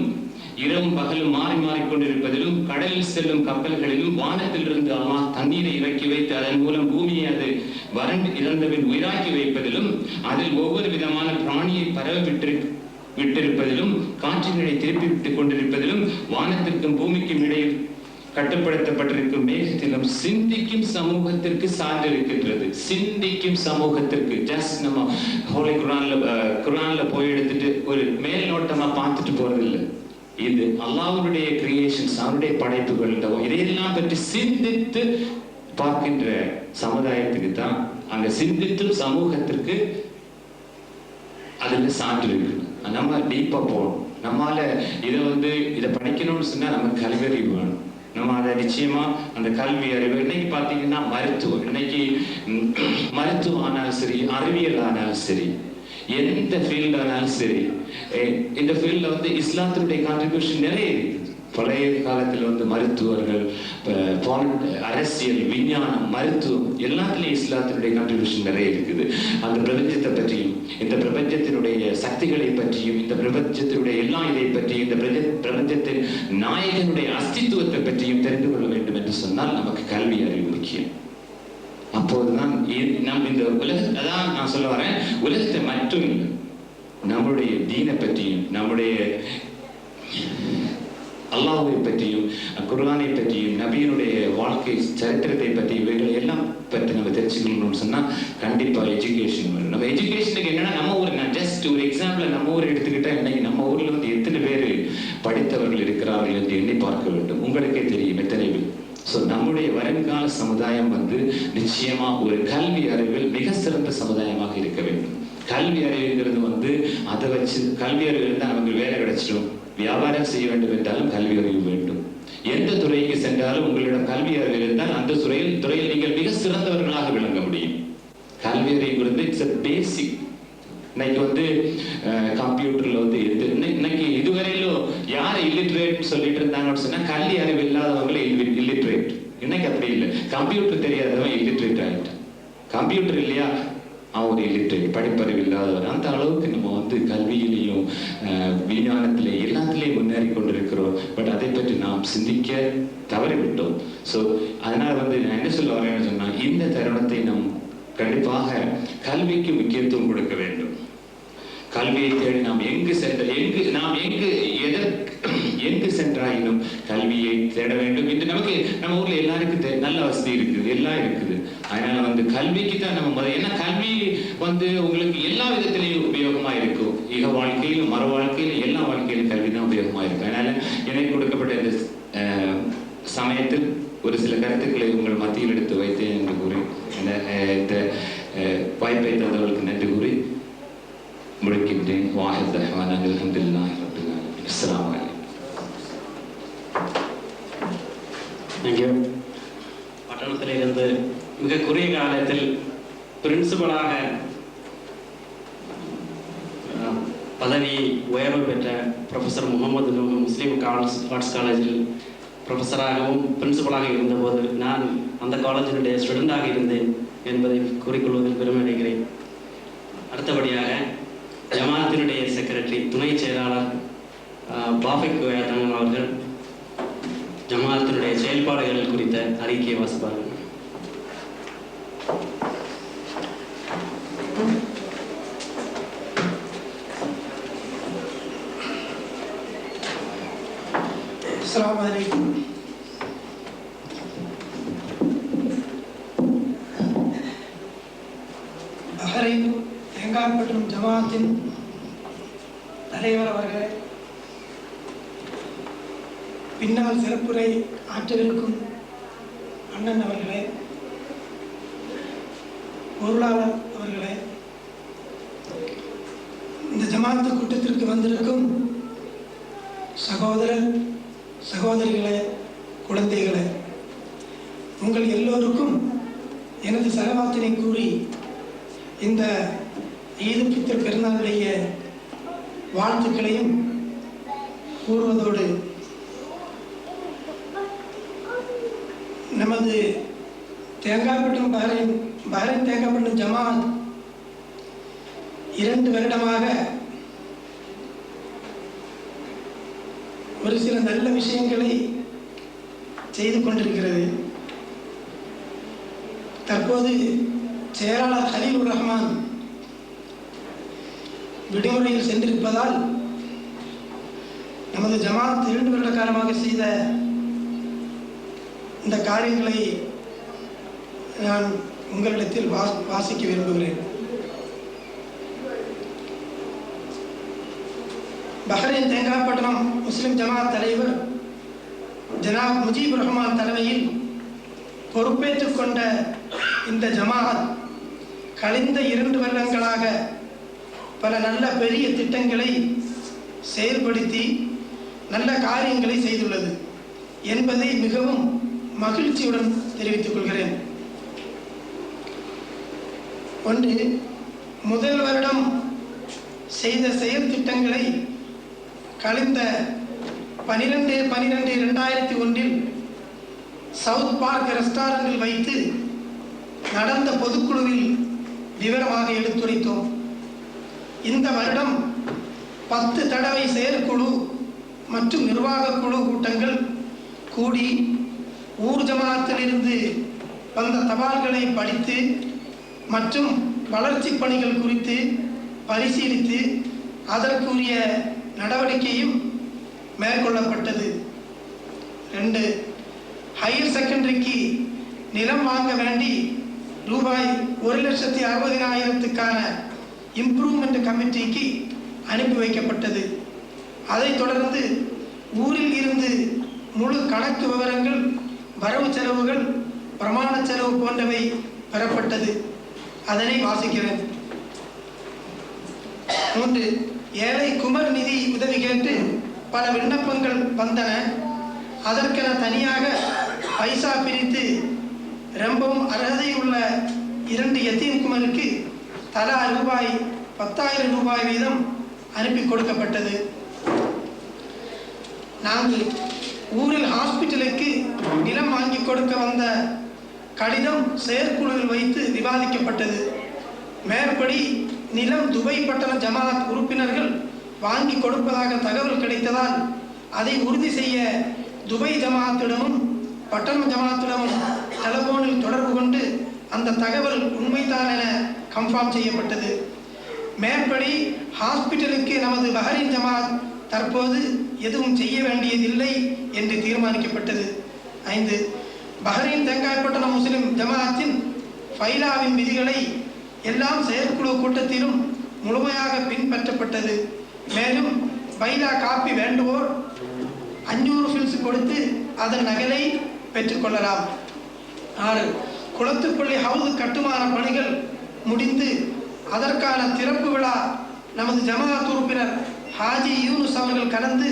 இரவும் பகலும் மாறி மாறிக்கொண்டிருப்பதிலும் கடலில் செல்லும் கப்பல்களிலும் வானத்திலிருந்து அல்லாஹ் தண்ணீரை இறக்கி வைத்து அதன் மூலம் பூமியை அது வறண்டு இறந்தபின் உயிராக்கி வைப்பதிலும் அதில் ஒவ்வொரு விதமான பிராணியை பரவ விட்டிருப்பதிலும் காற்றினை திருப்பி விட்டுக் கொண்டிருப்பதிலும் வானத்திற்கும் பூமிக்கும் இடையில் கட்டுப்படுத்தப்பட்டிருக்கும் மேகத்திலும் சிந்திக்கும் சமூகத்திற்கு சான்று இருக்கின்றது. சிந்திக்கும் சமூகத்திற்கு ஜஸ்ட் நம்ம ஹோலி குரான்ல போய் எடுத்துட்டு ஒரு மேல் நோட்டமா பார்த்துட்டு போறதில்லை. இது அல்லாஹ்வுடைய கிரியேஷன்ஸ், அவருடைய படைப்புகள். இதையெல்லாம் பற்றி சிந்தித்து பார்க்கின்ற சமுதாயத்துக்கு தான் அங்க சிந்தித்தும் சமூகத்திற்கு அதுல சான்று இருக்கு. நம்ம டீப்பா போகணும். நம்மால இதை படிக்கணும்னு சொன்னா நமக்கு கல்வி அறிவு வேணும். நம்ம அதை நிச்சயமா அந்த கல்வி அறிவு இன்னைக்கு பார்த்தீங்கன்னா மருத்துவம் ஆனாலும் சரி, அறிவியல் ஆனாலும் சரி, எந்த ஃபீல்ட் ஆனாலும் சரி, இந்த ஃபீல்ட்ல வந்து இஸ்லாத்தினுடைய கான்ட்ரிபியூஷன் நிறைய இருக்குது. பழைய காலத்தில் வந்து மருத்துவர்கள், அரசியல், விஞ்ஞானம், மருத்துவம் எல்லாத்துலேயும் இஸ்லாத்தினுடைய கான்ட்ரிபியூஷன் நிறைய இருக்குது. அந்த பிரபஞ்சத்தை பற்றியும், இந்த பிரபஞ்சத்தினுடைய சக்திகளை பற்றியும், இந்த பிரபஞ்சத்தினுடைய எல்லா இதை பற்றியும், இந்த பிரபஞ்சத்தின் நாயகனுடைய அஸ்தித்துவத்தை பற்றியும் தெரிந்து கொள்ள வேண்டும் என்று சொன்னால் நமக்கு கல்வி அறிவு முக்கியம். அப்போதுதான் நம் இந்த அதான் நான் சொல்ல வரேன், உலகத்தை மட்டும் இல்லை, நம்முடைய தீனை பற்றியும், நம்முடைய அல்லாஹ்வை பற்றியும், குர்ஆனை பற்றியும், நபியினுடைய வாழ்க்கை சரித்திரத்தை பற்றி, இவைகளை எல்லாம் பற்றி நம்ம தெரிஞ்சுக்கணும்னு சொன்னால் கண்டிப்பாக எஜுகேஷன் வேணும். நம்ம எஜுகேஷனுக்கு என்னன்னா, நம்ம ஊர், நான் ஜஸ்ட் ஒரு எக்ஸாம்பிள் நம்ம ஊர் எடுத்துக்கிட்டா, இன்னைக்கு நம்ம ஊர்ல வந்து எத்தனை பேர் படித்தவர்கள் இருக்கிறார்கள் என்று எண்ணி பார்க்க வேண்டும். உங்களுக்கே தெரியும் எத்தனை பேர். ஸோ நம்முடைய வருங்கால சமுதாயம் வந்து நிச்சயமா ஒரு கல்வி அறிவில் மிக சிறந்த சமுதாயமாக இருக்க வேண்டும். கல்வி அறிவுங்கிறது வந்து அதை வச்சு கல்வி அறிவு இருந்தால் நமக்கு வேலை கிடைச்சிடும். வியாபாரம் செய்ய வேண்டும் என்றாலும் கல்வி அறிவு வேண்டும். எந்த துறைக்கு சென்றாலும் உங்களிடம் கல்வி அறிவு இருந்தால் அந்த துறையில் நீங்கள் மிக சிறந்தவர்களாக விளங்க முடியும். கல்வி அறிவுங்கிறது இட்ஸ் a பேசிக். இன்னைக்கு வந்து கம்ப்யூட்டர்ல வந்து இன்னைக்கு இதுவரையிலும் யார் இல்லிட்ரேட் சொல்லிட்டு இருந்தாங்கன்னு சொன்னா கல்வி அறிவு இல்லாதவங்களே இல்லிட்ரேட். இன்னைக்கு அப்படி இல்லை. கம்ப்யூட்டர் தெரியாதவன் இல்லிட்ரேட் ஆகிட்டான். கம்ப்யூட்டர் இல்லையா அவன் ஒரு இல்லிட்ரேட், படிப்பறிவு இல்லாதவர். அந்த அளவுக்கு நம்ம வந்து கல்வியிலையும் விஞ்ஞானத்திலே எல்லாத்திலையும் முன்னேறி கொண்டிருக்கிறோம். பட் அதை பற்றி நாம் சிந்திக்க தவறிவிட்டோம். ஸோ அதனால வந்து நான் என்ன சொல்ல வரேன்னு சொன்னா, இந்த தருணத்தை நாம் கண்டிப்பாக கல்விக்கு முக்கியத்துவம் கொடுக்க வேண்டும். கல்வியை தேடி நாம் எங்கு சென்றாயினும் கல்வியை தேட வேண்டும். இது நமக்கு நம்ம ஊர்ல எல்லாருக்கும் நல்ல வசதி இருக்குது, எல்லாம் இருக்குது. அதனால வந்து கல்விக்கு தான் நம்ம ஏன்னா கல்வி வந்து உங்களுக்கு எல்லா விதத்திலையும் உபயோகமா இருக்கும். இக வாழ்க்கையிலும் மறு வாழ்க்கையிலும் எல்லா வாழ்க்கையிலும் கல்வி தான் உபயோகமா இருக்கும். அதனால எனக்கு கொடுக்கப்பட்ட இந்த சமயத்தில் ஒரு சில கருத்துக்களை உங்கள் மத்தியில் எடுத்து வைத்தேன் என்று கூறி இந்த வாய்ப்பை தந்தவர்களுக்கு நன்றி கூறி முடிக்கின்றேன். வாஹித் ரஹ்மான் அல்ஹம்துலில்லாஹி ரப்பில் ஆலமீன். அஸ்ஸலாமு அலைக்கும். பட்டணத்திலிருந்து மிக குறுகிய காலத்தில் பிரின்சிபலாக பதவி உயர்வு பெற்ற ப்ரொஃபஸர் முகமது நூஹ் முஸ்லீம் ஆர்ட்ஸ் காலேஜில் ப்ரொஃபஸராகவும் பிரின்சிபலாக இருந்தபோது நான் அந்த காலேஜினுடைய ஸ்டூடெண்டாக இருந்தேன் என்பதை கூறிக்கொள்வதில் பெருமை அடைகிறேன். அடுத்தபடியாக ஜமாத்தினுடைய செக்ரட்டரி, துணை செயலாளர் பாஃபிக் தங்கன் அவர்கள் ஜமாத்தினுடைய செயல்பாடுகள் குறித்த அறிக்கையை வாசிப்பார்கள். அஸ்ஸலாமு அலைக்கும். பஹ்ரைன் தேங்காய்பட்டம் ஜமாத்தின் தலைவர் அவர்களே, பின்னால் சிறப்புரை ஆற்றவிருக்கும் அண்ணன் அவர்களே, பொருளாளர் அவர்களே, இந்த ஜமாத்து கூட்டத்திற்கு வந்திருக்கும் சகோதர சகோதரிகளே, குழந்தைகளே, உங்கள் எல்லோருக்கும் எனது சலவாத்தினை கூறி இந்த ஈது பித்ர் பெருநாளுடைய வாழ்த்துக்களையும் கூறுவதோடு நமது தேங்காய்பட்டினம் பஹ்ரைன் தேங்காய்பட்டினம் ஜமாத் 2 வருடமாக ஒரு சில நல்ல விஷயங்களை செய்து கொண்டிருக்கிறது. தற்போது செயலாளர் ஹலீலுர் ரஹ்மான் விடுமுறையில் சென்றிருப்பதால் நமது ஜமாத் 2 வருட காலமாக செய்த இந்த காரியங்களை நான் உங்களிடத்தில் வாசிக்க விரும்புகிறேன். பஹ்ரைன் தேங்காய்பட்டினம் முஸ்லிம் ஜமாத் தலைவர் ஜனாப் முஜீபுர் ரஹ்மான் தலைமையில் பொறுப்பேற்றுக் கொண்ட இந்த ஜமாத் கழிந்த 2 வருடங்களாக பல நல்ல பெரிய திட்டங்களை செயல்படுத்தி நல்ல காரியங்களை செய்துள்ளது என்பதை மிகவும் மகிழ்ச்சியுடன் தெரிவித்துக் கொள்கிறேன். ஒன்று, முதல் வருடம் செய்த செயல் திட்டங்களை கழிந்த 12/12/2001 சவுத் பார்க் ரெஸ்டாரண்டில் வைத்து நடந்த பொதுக்குழுவில் விவரமாக எடுத்துரைத்தோம். இந்த வருடம் 10 தடவை செயற்குழு மற்றும் நிர்வாக குழு கூட்டங்கள் கூடி ஊர் ஜமாத்திலிருந்து வந்த தபால்களை படித்து மற்றும் வளர்ச்சி பணிகள் குறித்து பரிசீலித்து அதற்குரிய நடவடிக்கையும் மேற்கொள்ளப்பட்டது. 2, ஹையர் செகண்டரிக்கு நிலம் வாங்க வேண்டி ரூபாய் 1,60,000க்கான இம்ப்ரூவ்மெண்ட் கமிட்டிக்கு அனுப்பி வைக்கப்பட்டது. அதைத் தொடர்ந்து ஊரில் இருந்து முழு கணக்கு விவரங்கள், வரவு செலவுகள், பிரமாண செலவு போன்றவை பெறப்பட்டது. அதனை வாசிக்கிறேன். 3, ஏழை குமர் நிதி உதவி கேட்டு பல விண்ணப்பங்கள் வந்தன. அதற்கென தனியாக பைசா பிரித்து ரொம்பவும் அர்ஹதை உள்ள 2 யத்தீம் குமருக்கு தலா ரூபாய் 10,000 வீதம் அனுப்பி கொடுக்கப்பட்டது. 4, ஊரில் ஹாஸ்பிட்டலுக்கு நிலம் வாங்கி கொடுக்க வந்த கடிதம் செயற்குழுவில் வைத்து விவாதிக்கப்பட்டது. மேற்படி நிலம் துபை பட்டண ஜமாத் உறுப்பினர்கள் வாங்கி கொடுப்பதாக தகவல் கிடைத்ததால் அதை உறுதி செய்ய துபை ஜமாத்திடமும் பட்டணம் ஜமாத்திடமும் டெலிபோனில் தொடர்பு கொண்டு அந்த தகவல் உண்மைதான் என கன்ஃபார்ம் செய்யப்பட்டது. மேற்படி ஹாஸ்பிட்டலுக்கு நமது பஹ்ரைன் ஜமாத் தற்போது எதுவும் செய்ய வேண்டியதில்லை என்று தீர்மானிக்கப்பட்டது. 5, பஹ்ரைன் தேங்காய்பட்டினம் முஸ்லிம் ஜமாத்தின் ஃபைலாவின் விதிகளை எல்லாம் செயற்குழு கூட்டத்திலும் முழுமையாக பின்பற்றப்பட்டது. மேலும் பைலா காப்பி வேண்டுவோர் 500 ஃபில்ஸ் கொடுத்து அதன் நகலை பெற்றுக்கொள்ளலாம். 6, குளத்துப்பள்ளி ஹவுது கட்டுமான பணிகள் முடிந்து அதற்கான திறப்பு விழா நமது ஜமாத் உறுப்பினர் ஹாஜி யூனுஸ் அவர்கள் கலந்து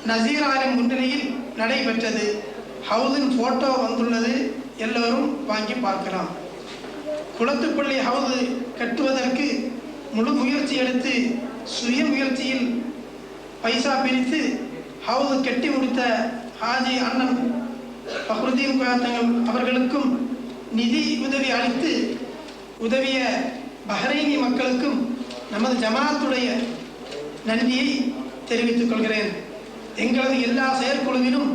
நசீர் ஆலிம் முன்னிலையில் நடைபெற்றது. ஹவுதின் போட்டோ வந்துள்ளது, எல்லோரும் வாங்கி பார்க்கலாம். குளத்துப்பள்ளி ஹவுது கட்டுவதற்கு முழு முயற்சி எடுத்து சுய முயற்சியில் பைசா பிரித்து ஹவுது கட்டி முடித்த ஹாஜி அண்ணன் ஃபக்ருதீன் குயாத்தங்கள் அவர்களுக்கும் நிதி உதவி அளித்து உதவிய பஹ்ரைனி மக்களுக்கும் நமது ஜமாத்துடைய நன்றியை தெரிவித்துக் கொள்கிறேன். எங்களது எல்லா செயற்குழுவிலும்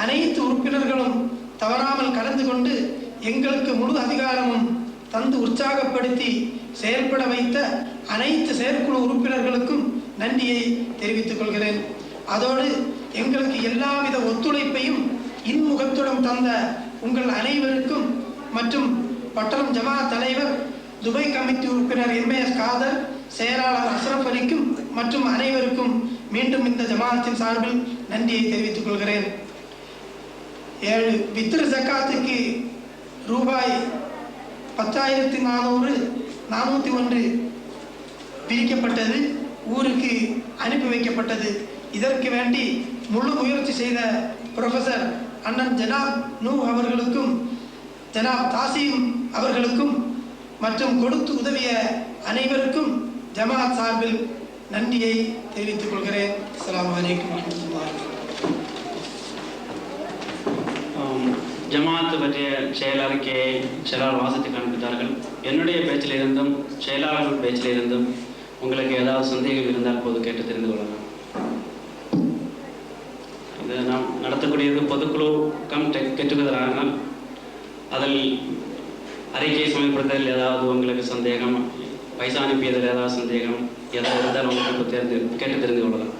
அனைத்து உறுப்பினர்களும் தவறாமல் கலந்து கொண்டு எங்களுக்கு முழு அதிகாரமும் தந்து உற்சாகப்படுத்தி செயல்பட வைத்த அனைத்து செயற்குழு உறுப்பினர்களுக்கும் நன்றியை தெரிவித்துக் கொள்கிறேன். அதோடு எங்களுக்கு எல்லாவித ஒத்துழைப்பையும் இன்முகத்துடன் தந்த உங்கள் அனைவருக்கும் மற்றும் பட்டணம் ஜமாத் தலைவர் துபை கமிட்டி உறுப்பினர் MAS காதர், செயலாளர் அஸ்ரப் அலிக்கும் மற்றும் அனைவருக்கும் மீண்டும் இந்த ஜமாத்தின் சார்பில் நன்றியை தெரிவித்துக் கொள்கிறேன். 7, வித்ர் ஜக்காத்துக்கு ரூபாய் 10,401 பிரிக்கப்பட்டது, ஊருக்கு அனுப்பி வைக்கப்பட்டது. இதற்கு வேண்டி முழு முயற்சி செய்த ப்ரொஃபசர் அண்ணன் ஜனாப் நூ அவர்களுக்கும் ஜனாப் தாசீம் அவர்களுக்கும் மற்றும் கொடுத்து உதவிய அனைவருக்கும் ஜமாத் சார்பில் நன்றியை தெரிவித்துக் கொள்கிறேன். அஸ்ஸலாமு அலைக்கும் வரஹ்மத்துல்லாஹி. ஜமாத்து பற்றிய செயல் அறிக்கையை செயலாளர் வாசித்து காண்பித்தார்கள். என்னுடைய பேச்சிலிருந்தும் செயலாளர்கள் பேச்சிலிருந்தும் உங்களுக்கு ஏதாவது சந்தேகம் இருந்தால் போது கேட்டு தெரிந்து கொள்ளலாம். இது நாம் நடத்தக்கூடியது பொதுக்குழு கம் கெட் டுகெதர். ஆனால் அதில் அறிக்கையை சமர்ப்பிப்பதில் ஏதாவது உங்களுக்கு சந்தேகம், பைசா அனுப்பியதில் ஏதாவது சந்தேகம் ஏதாவது இருந்தால் உங்களுக்கு கேட்டு தெரிந்து கொள்ளலாம்.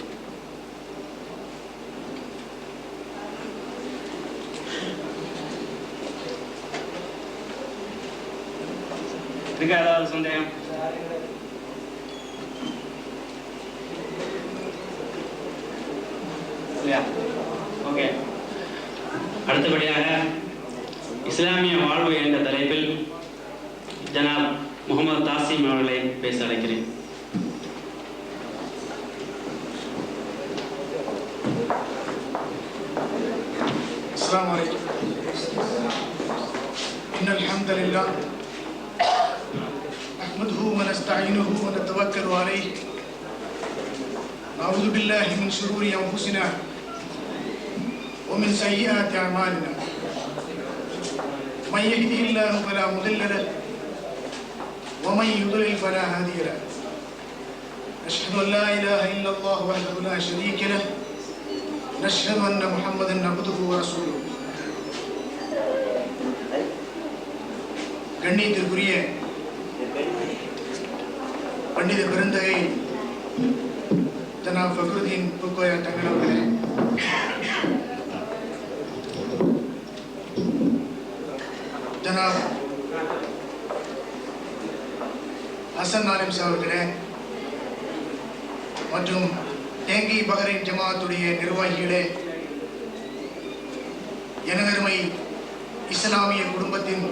இருக்கா ஏதாவது சந்தேகம்? இல்லையா? ஓகே. அடுத்தபடியாக இஸ்லாமிய வாழ்வு என்ற தலைப்பில் ஜனாப் முகமது தாசிம் அவர்களை பேச அழைக்கிறேன். السلام عليكم. إن الحمد لله نحمده ونستعينه ونتوكل عليه نعوذ بالله من شرور أنفسنا ومن سيئات أعمالنا من يهده الله فلا مضل له ومن يضلل فلا هادي له أشهد أن لا إله إلا الله وحده لا شريك له نشهد أن محمدا عبده ورسوله. கண்ணியத்திற்குரிய பண்டித பெருந்தகை ஜனாப் ஃபக்ருதீன் புக்கோயா தங்கள் அவர்களே, ஜனாப் ஹசன் ஆலிம் சாஹ் அவர்களே மற்றும் தேங்கி பஹ்ரைன் ஜமாத்துடைய நிர்வாகிகளே, எனதருமை இஸ்லாமிய குடும்பத்தின்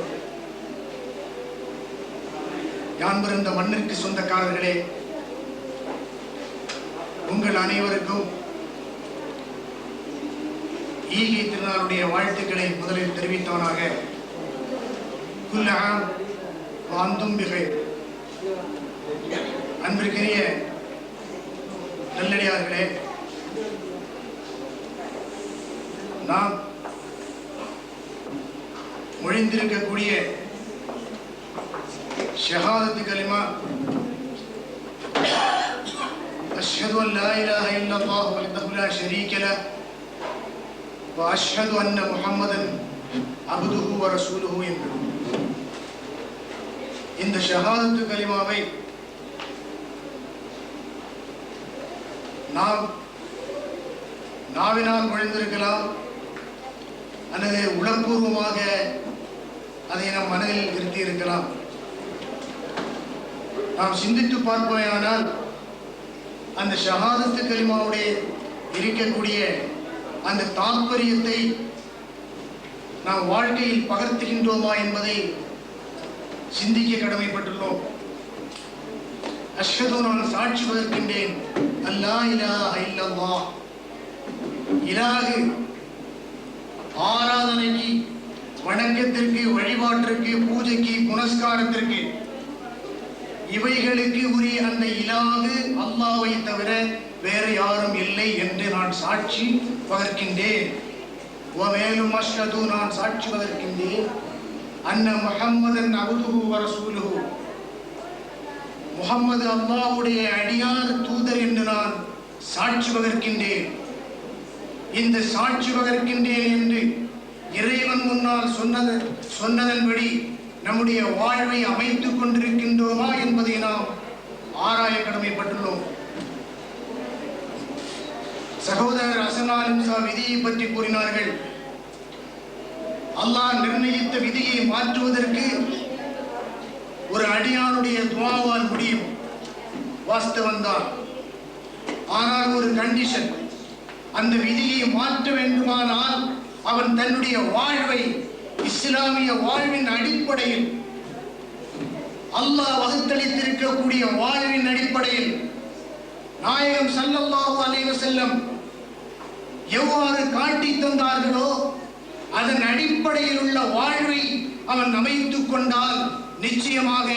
யான் பிறந்த மண்ணிற்கு சொந்தக்காரர்களே, உங்கள் அனைவருக்கும் ஈகை திருநாளுடைய வாழ்த்துக்களை முதலில் தெரிவித்தவனாக குல் ஆம் வ அன்தும் பிகைர். அன்பிற்குரிய நல்லடியார்களே, நாம் மொழிந்திருக்கக்கூடிய ஷஹாதத்து கலிமா அஷ்ஹது அன் லா இலாஹ இல்லல்லாஹு வஹ்தஹு லா ஷரீக லஹ் வ அஷ்ஹது அன்ன முஹம்மதன் அப்துஹு வ ரசூலுஹு என்பது. இந்த ஷஹாதத்து கலிமாவை நாம் நாவினால் மொழிந்திருக்கலாம் அல்லது உளப்பூர்வமாக அதை நம் மனதில் இருத்தி இருக்கலாம். நாம் சிந்தித்து பார்ப்போமானால் அந்த ஷஹாதத்து கலிமாவுடைய இருக்கக்கூடிய அந்த தாற்பயத்தை நாம் வாழ்க்கையில் பகர்த்துகின்றோமா என்பதை சிந்திக்க கடமைப்பட்டுள்ளோம். அஷ்ஹது, நான் சாட்சி பகர்கின்றேன், அல்லா இலாஹ இல்லல்லாஹ், இலாஹு ஆராதனைக்கு, வணக்கத்திற்கு, வழிபாட்டிற்கு, பூஜைக்கு, புனஸ்காரத்திற்கு, இவைகளுக்கு உரிய அந்த இலாஹு அல்லாஹ்வை தவிர வேறு யாரும் இல்லை என்று நான் சாட்சி பகர்க்கின்றேன். மேலும் அஷ்ஹது, நான் சாட்சி பகர்க்கின்றேன், அன்ன முஹம்மதன் அப்துஹு வ ரசூலுஹு, முஹம்மது அல்லாஹ்வுடைய அடியார் தூதர் என்று நான் சாட்சி பகர்க்கின்றேன். இந்த சாட்சி பகர்க்கின்றேன் என்று இறைவன் முன்னால் சொன்னதன்படி நம்முடைய வாழ்வை அமைத்துக் கொண்டிருக்கின்றோமா என்பதை நாம் ஆராய கடமைப்பட்டுள்ளோம். சகோதரர் ஹசன் ஆலிம் சாஹ் விதியை பற்றி கூறினார்கள். அல்லாஹ் நிர்ணயித்த விதியை மாற்றுவதற்கு ஒரு அடியானுடைய துஆவால் முடியும், வாஸ்தவம்தான். ஆனால் ஒரு கண்டிஷன், அந்த விதியை மாற்ற வேண்டுமானால் அவன் தன்னுடைய வாழ்வை இஸ்லாமிய வாழ்வின் அடிப்படையில், அல்லாஹ் வகுத்தளித்திருக்கக்கூடிய வாழ்வின் அடிப்படையில் நாயகம் ஸல்லல்லாஹு அலைஹி வஸல்லம் எவ்வாறு காட்டி தந்தார்களோ அதன் அடிப்படையில் உள்ள வாழ்வை அவன் அமைத்துக் கொண்டால் நிச்சயமாக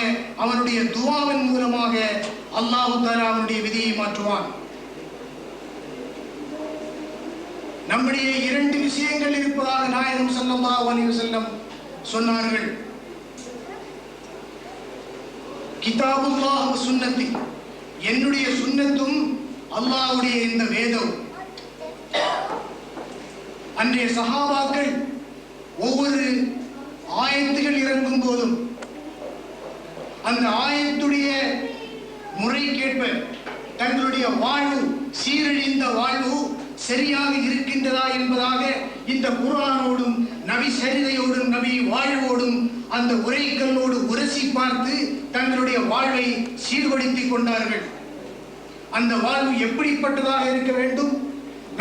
அவனுடைய துஆவின் மூலமாக அல்லாஹ் தஆலா அவனுடைய விதியை மாற்றுவான். நம்முடைய 2 விஷயங்கள் இருப்பதாக நாயகம் ஸல்லல்லாஹு அலைஹி வஸல்லம் சொன்னார்கள். கிதாபுல்லாஹ் வ சுன்னத்தி, என்னுடைய சுன்னத்தும் அல்லாஹ்வுடைய இந்த வேதம். அன்றைய சஹாபாக்கள் ஒவ்வொரு ஆயத்துகள் இறங்கும் போதும் அந்த ஆயத்துடைய முறைக்கேற்ப தங்களுடைய வாழ்வு, சீரழிந்த வாழ்வு சரியாக இருக்கின்றதா என்பதாக இந்த குர்ஆனோடும் நபி சரிதையோடும் நபி வாழ்வோடும் அந்த உரைக்கல்லோடு உரசி பார்த்து தங்களுடைய வாழ்வை சீர்படுத்திக் கொண்டார்கள். அந்த வாழ்வு எப்படிப்பட்டதாக இருக்க வேண்டும்?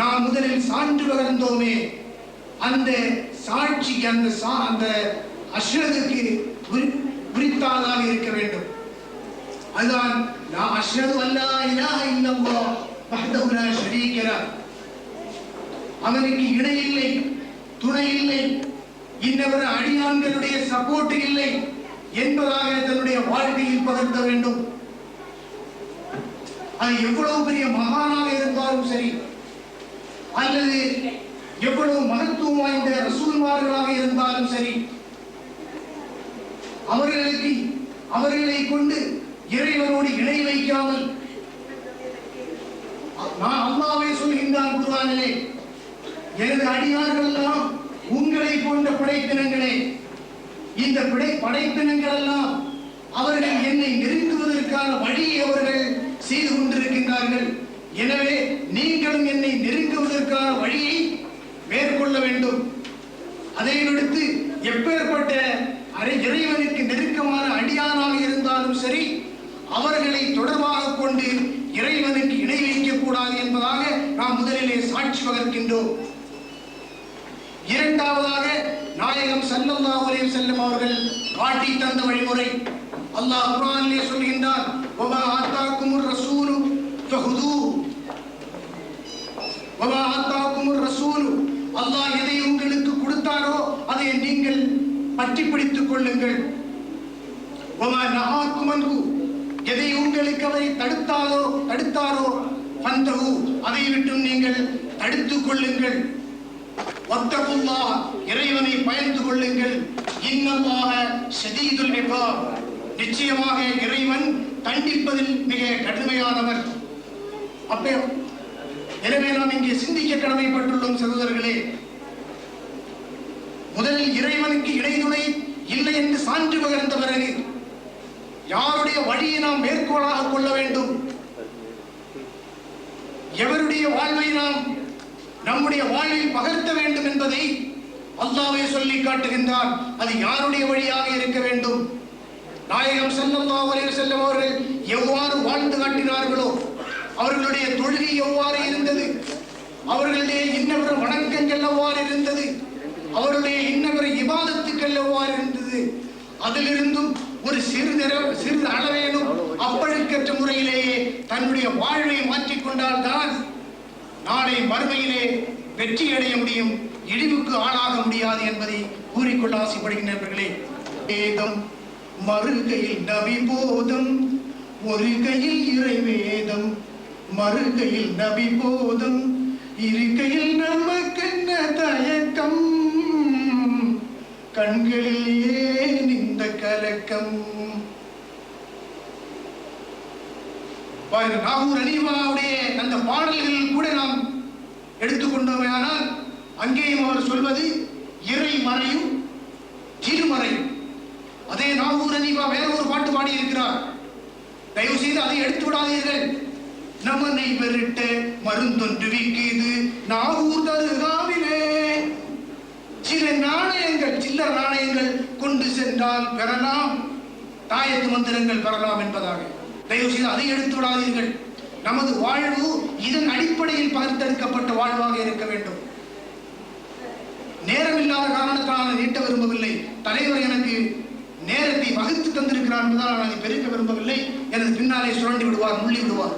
நாம் முதலில் சான்று பகர்ந்தோமே, அந்த சாட்சிக்கு அந்த அஷ்ஹதுக்கு உரித்தாதாக இருக்க வேண்டும். அதுதான் நான் அஷ்ஹது அல்லா இலாஹ இல்லல்லாஹ் வஹ்தஹு லா ஷரீக லஹ், அவனுக்கு இணை இல்லை, துணை இல்லை, இன்னவர் அடியான்களுடைய சப்போர்ட் இல்லை என்பதாக தன்னுடைய வாழ்க்கையில் பகர்த்த வேண்டும். அது எவ்வளவு பெரிய மகானாக இருந்தாலும் சரி, அல்லது எவ்வளவு மகத்துவம் வாய்ந்த ரசூல்மார்களாக இருந்தாலும் சரி, அவர்களை கொண்டு இறைவனோடு இணை வைக்காமல், நான் அல்லாஹ்வே சொல்கின்றான் குர்ஆனிலே, எனது அடியார்கள் எல்லாம் உங்களை போன்ற படைப்பினங்களே, இந்த படைப்பினங்கள் எல்லாம் அவர்கள் என்னை நெருங்குவதற்கான வழியை அவர்கள் செய்து கொண்டிருக்கின்றார்கள். எனவே நீங்களும் என்னை நெருங்குவதற்கான வழியை மேற்கொள்ள வேண்டும். அதை அடுத்து எப்பேற்பட்ட இறைவனுக்கு நெருக்கமான அடியானாக இருந்தாலும் சரி, அவர்களை தொடர்பாக கொண்டு இறைவனுக்கு இணை வைக்கக் கூடாது என்பதாக நாம் முதலிலே சாட்சி பகர்கின்றோம். இரண்டாவதாக நாயகம் ஸல்லல்லாஹு அலைஹி வஸல்லம் அவர்கள் காட்டி தந்த வழிமுறை. அல்லாஹ் குர்ஆனிலே சொல்கின்றார், வமா ஆதாகுமுர் ரசூலு ஃபஹுதூஹு, வமா ஆதாகுமுர் ரசூலு, அல்லாஹ் எதை உங்களுக்கு கொடுத்தாரோ அதை நீங்கள் பற்றி பிடித்துக் கொள்ளுங்கள். வமா நஹாக்கும் அன்ஹு, எதை உங்களுக்கு அவரை தடுத்தாரோ ஃபந்தஹு, அதை விட்டும் நீங்கள் தடுத்துக் கொள்ளுங்கள். வத்தகுல்லாஹ், இறைவனை பயந்து கொள்ளுங்கள். இன்னல்லாஹ ஷதீதுல் இகாப், நிச்சயமாக இறைவன் தண்டிப்பதில் மிக கடுமையானவர். எனவே நாம் இங்கே சிந்திக்க கடமைப்பட்டுள்ளோம் சகோதரர்களே. முதலில் இறைவனுக்கு இடைதுணை இல்லை என்று சான்று பகர்ந்த பிறகு யாருடைய வழியை நாம் மேற்கோளாக கொள்ள வேண்டும், எவருடைய வாழ்வை நாம் நம்முடைய வாழ்வில் பகர்த்த வேண்டும் என்பதை அல்லாஹ்வே சொல்லி காட்டுகின்றார். அது யாருடைய வழியாக இருக்க வேண்டும்? நாயகம் ஸல்லல்லாஹு அலைஹி வஸல்லம் அவர்கள் எவ்வாறு வாழ்ந்து காட்டினார்களோ, அவர்களுடைய தொழுகை எவ்வாறு இருந்தது, அவர்களுடைய இன்னவர வணக்கங்கள் எவ்வாறு இருந்தது, அவருடைய இன்னவர இபாதத்துக்கள் எவ்வாறு இருந்தது, அதிலிருந்தும் ஒரு சிறிது அளவேனும் அப்பழுக்கற்ற முறையிலேயே தன்னுடைய வாழ்வை மாற்றிக்கொண்டால் தான் நாளை மறுமையிலே வெற்றி அடைய முடியும், இழிவுக்கு ஆளாக முடியாது என்பதை கூறிக்கொள்ள ஆசைப்படுகின்றவர்களே. வேதம் மறுகையில் நபி போதம், ஒரு கையில் இறை வேதம், மறுகையில் நபி போதம், இருக்கையில் நமக்கென்ன தயக்கம், கண்களில் ஏன் இந்த கலக்கம். நாகூர் அலிமாவுடைய அந்த பாடல்களில் கூட நாம் எடுத்துக்கொண்டோமையானால் அங்கேயும் அவர் சொல்வது இறை மறையும் திருமறையும். அதே நாகூர் அலிமா வேற ஒரு பாட்டு பாடி இருக்கிறார், தயவு செய்து அதை எடுத்து விடாதீர்கள். நமனை பெருட்ட மருந்தொன்று விற்கிது நாகூர் தருகாவிலே, சில நாணயங்கள் சில்லற நாணயங்கள் கொண்டு சென்றால் பெறலாம், தாயத்து மந்திரங்கள் பெறலாம் என்பதாக. தயவு செய்து அதை எடுத்து விடாதீர்கள். நமது வாழ்வு இதன் அடிப்படையில் பகிர்ந்தெடுக்கப்பட்ட வாழ்வாக இருக்க வேண்டும். நேரம் இல்லாத காரணத்தால் நீட்ட விரும்பவில்லை. தலைவர் எனக்கு நேரத்தை வகுத்து தந்திருக்கிறார் என்பதால் நான் அதை பெருக்க விரும்பவில்லை. எனது பின்னாலே சுரண்டி விடுவார், முள்ளி விடுவார்.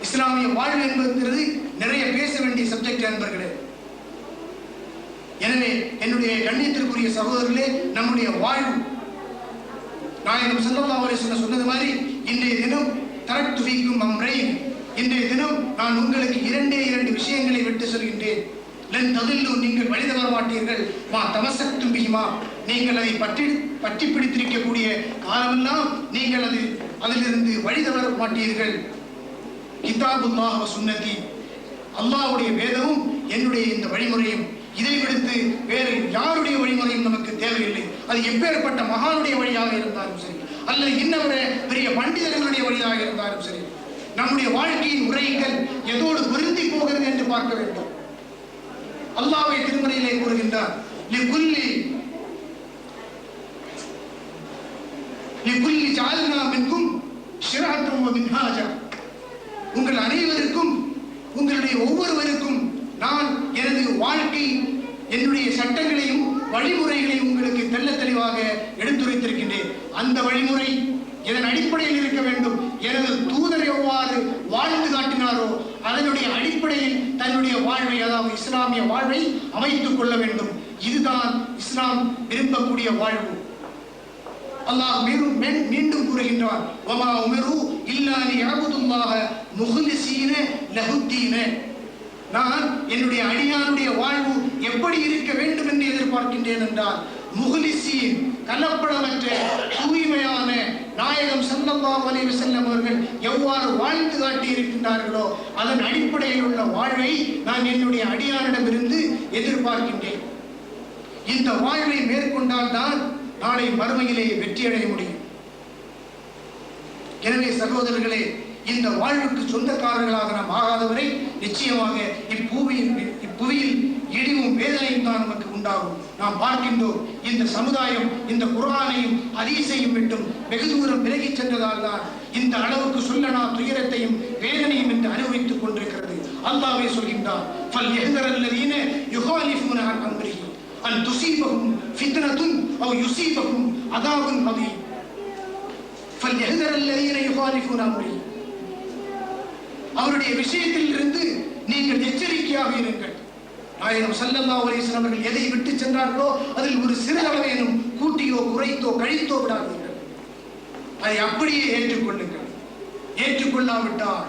இஸ்லாமிய வாழ்வு என்பது நிறைய பேச வேண்டிய சப்ஜெக்ட் நண்பர்களே. எனவே என்னுடைய கண்ணியத்திற்குரிய சகோதரர்களே, நம்முடைய வாழ்வு நாயகம் ஸல்லல்லாஹு அலைஹி வஸல்லம் சொன்னது மாதிரி இன்றைய தினம் தரக்து ஃபீக்கும் அம்ரைன், இன்றைய தினம் நான் உங்களுக்கு இரண்டு விஷயங்களை விட்டு சொல்கின்றேன். லன் ததில்லு, நீங்கள் வழி தவற மாட்டீர்கள். மா தமசக்தும் பிஹிமா, நீங்கள் அதை பற்றி பிடித்திருக்கக்கூடிய காலமெல்லாம் நீங்கள் அதிலிருந்து வழி தவற மாட்டீர்கள். கிதாபுல்லாஹ் வ சுன்னதி, அல்லாஹ்வுடைய வேதமும் என்னுடைய இந்த வழிமுறையும், இதை விடுத்து வேறு யாருடைய வழிமுறையும் நமக்கு தேவையில்லை. அது எப்பேற்பட்ட மகானுடைய வழியாக இருந்தாலும் சரி, அல்லது இன்னவர பெரிய பண்டிதர்களுடைய வழியாக இருந்தாலும் சரி, நம்முடைய வாழ்க்கையின் உரைகள் எதோடு பொருந்தி போகிறது என்று பார்க்க வேண்டும். அல்லாஹ்வை திருமறையிலே கூறுகின்றார், லிகுல்லி ஜஅல்னா மின்கும் ஷிரஅத்தன் வ மின்ஹாஜா, உங்கள் அனைவருக்கும், உங்களுடைய ஒவ்வொருவருக்கும் நான் எனது வாழ்க்கை, என்னுடைய சட்டங்களையும் வழிமுறைகளையும் உங்களுக்கு தெள்ள தெளிவாக எடுத்துரைத்திருக்கின்றேன். அந்த வழிமுறை இதன் அடிப்படையில் இருக்க வேண்டும். எனது தூதர் எவ்வாறு வாழ்ந்து காட்டினாரோ அதனுடைய அடிப்படையில் தன்னுடைய வாழ்வை, அதாவது இஸ்லாமிய வாழ்வை அமைத்துக் கொள்ள வேண்டும். இதுதான் இஸ்லாம் விரும்பக்கூடிய வாழ்வு. அல்லாஹ் மீண்டும் கூறுகின்றார், வமா உமிரு இல்லா லியஅபுதுல்லாஹ முஹ்லிஸீன லஹுத்தீன, நான் என்னுடைய அடியானுடைய வாழ்வு எப்படி இருக்க வேண்டும் என்று எதிர்பார்க்கின்றேன் என்றால், முஹ்லிஸீன், கலப்படமற்ற தூய்மையான நாயகம் ஸல்லல்லாஹு அலைஹி வஸல்லம் அவர்கள் எவ்வாறு வாழ்ந்து காட்டி இருக்கின்றார்களோ அதன் அடிப்படையில் உள்ள வாழ்வை நான் என்னுடைய அடியானிடமிருந்து எதிர்பார்க்கின்றேன். இந்த வாழ்வை மேற்கொண்டால் தான் நாளை மறுமையிலே வெற்றியடைய முடியும். எனவே சகோதரர்களே, இந்த வாழ்வுக்கு சொந்தக்காரர்களாக நாம் ஆகாதவரை நிச்சயமாக இப்புவியில் இழிவும் வேதனையும் தான் நமக்கு உண்டாகும். நாம் பார்க்கின்றோம், இந்த சமுதாயம் இந்த குர்ஆனையும் ஹதீஸையும் விட்டும் வெகு தூரம் விலகிச் சென்றதால் தான் இந்த அளவுக்கு சொல்லனா துயரத்தையும் வேதனையும் என்று அனுபவித்துக் கொண்டிருக்கிறது. அல்லாஹ்வே சொல்கின்றார், ஃபல்யஹ்தரல்லதீன யுகாலிஃபூன அன் அம்ரிஹி அன் துஸீபஹும் ஃபித்னத்துன் அவ் யுஸீபஹும் அதாபுன் அதீம். ஃபல்யஹ்தரல்லதீன யுகாலிஃபூன அம்ரிஹி, அவருடைய விஷயத்தில் இருந்து நீங்கள் எச்சரிக்கையாக இருங்கள். நாயகம் ஸல்லல்லாஹு அலைஹி வஸல்லம் அவர்கள் எதை விட்டு சென்றார்களோ அதில் ஒரு சிறிதளவேனும் கூட்டியோ குறைத்தோ கழித்தோ விடாதீர்கள். அதை அப்படியே ஏற்றுக்கொள்ளுங்கள். ஏற்றுக்கொள்ளாவிட்டால்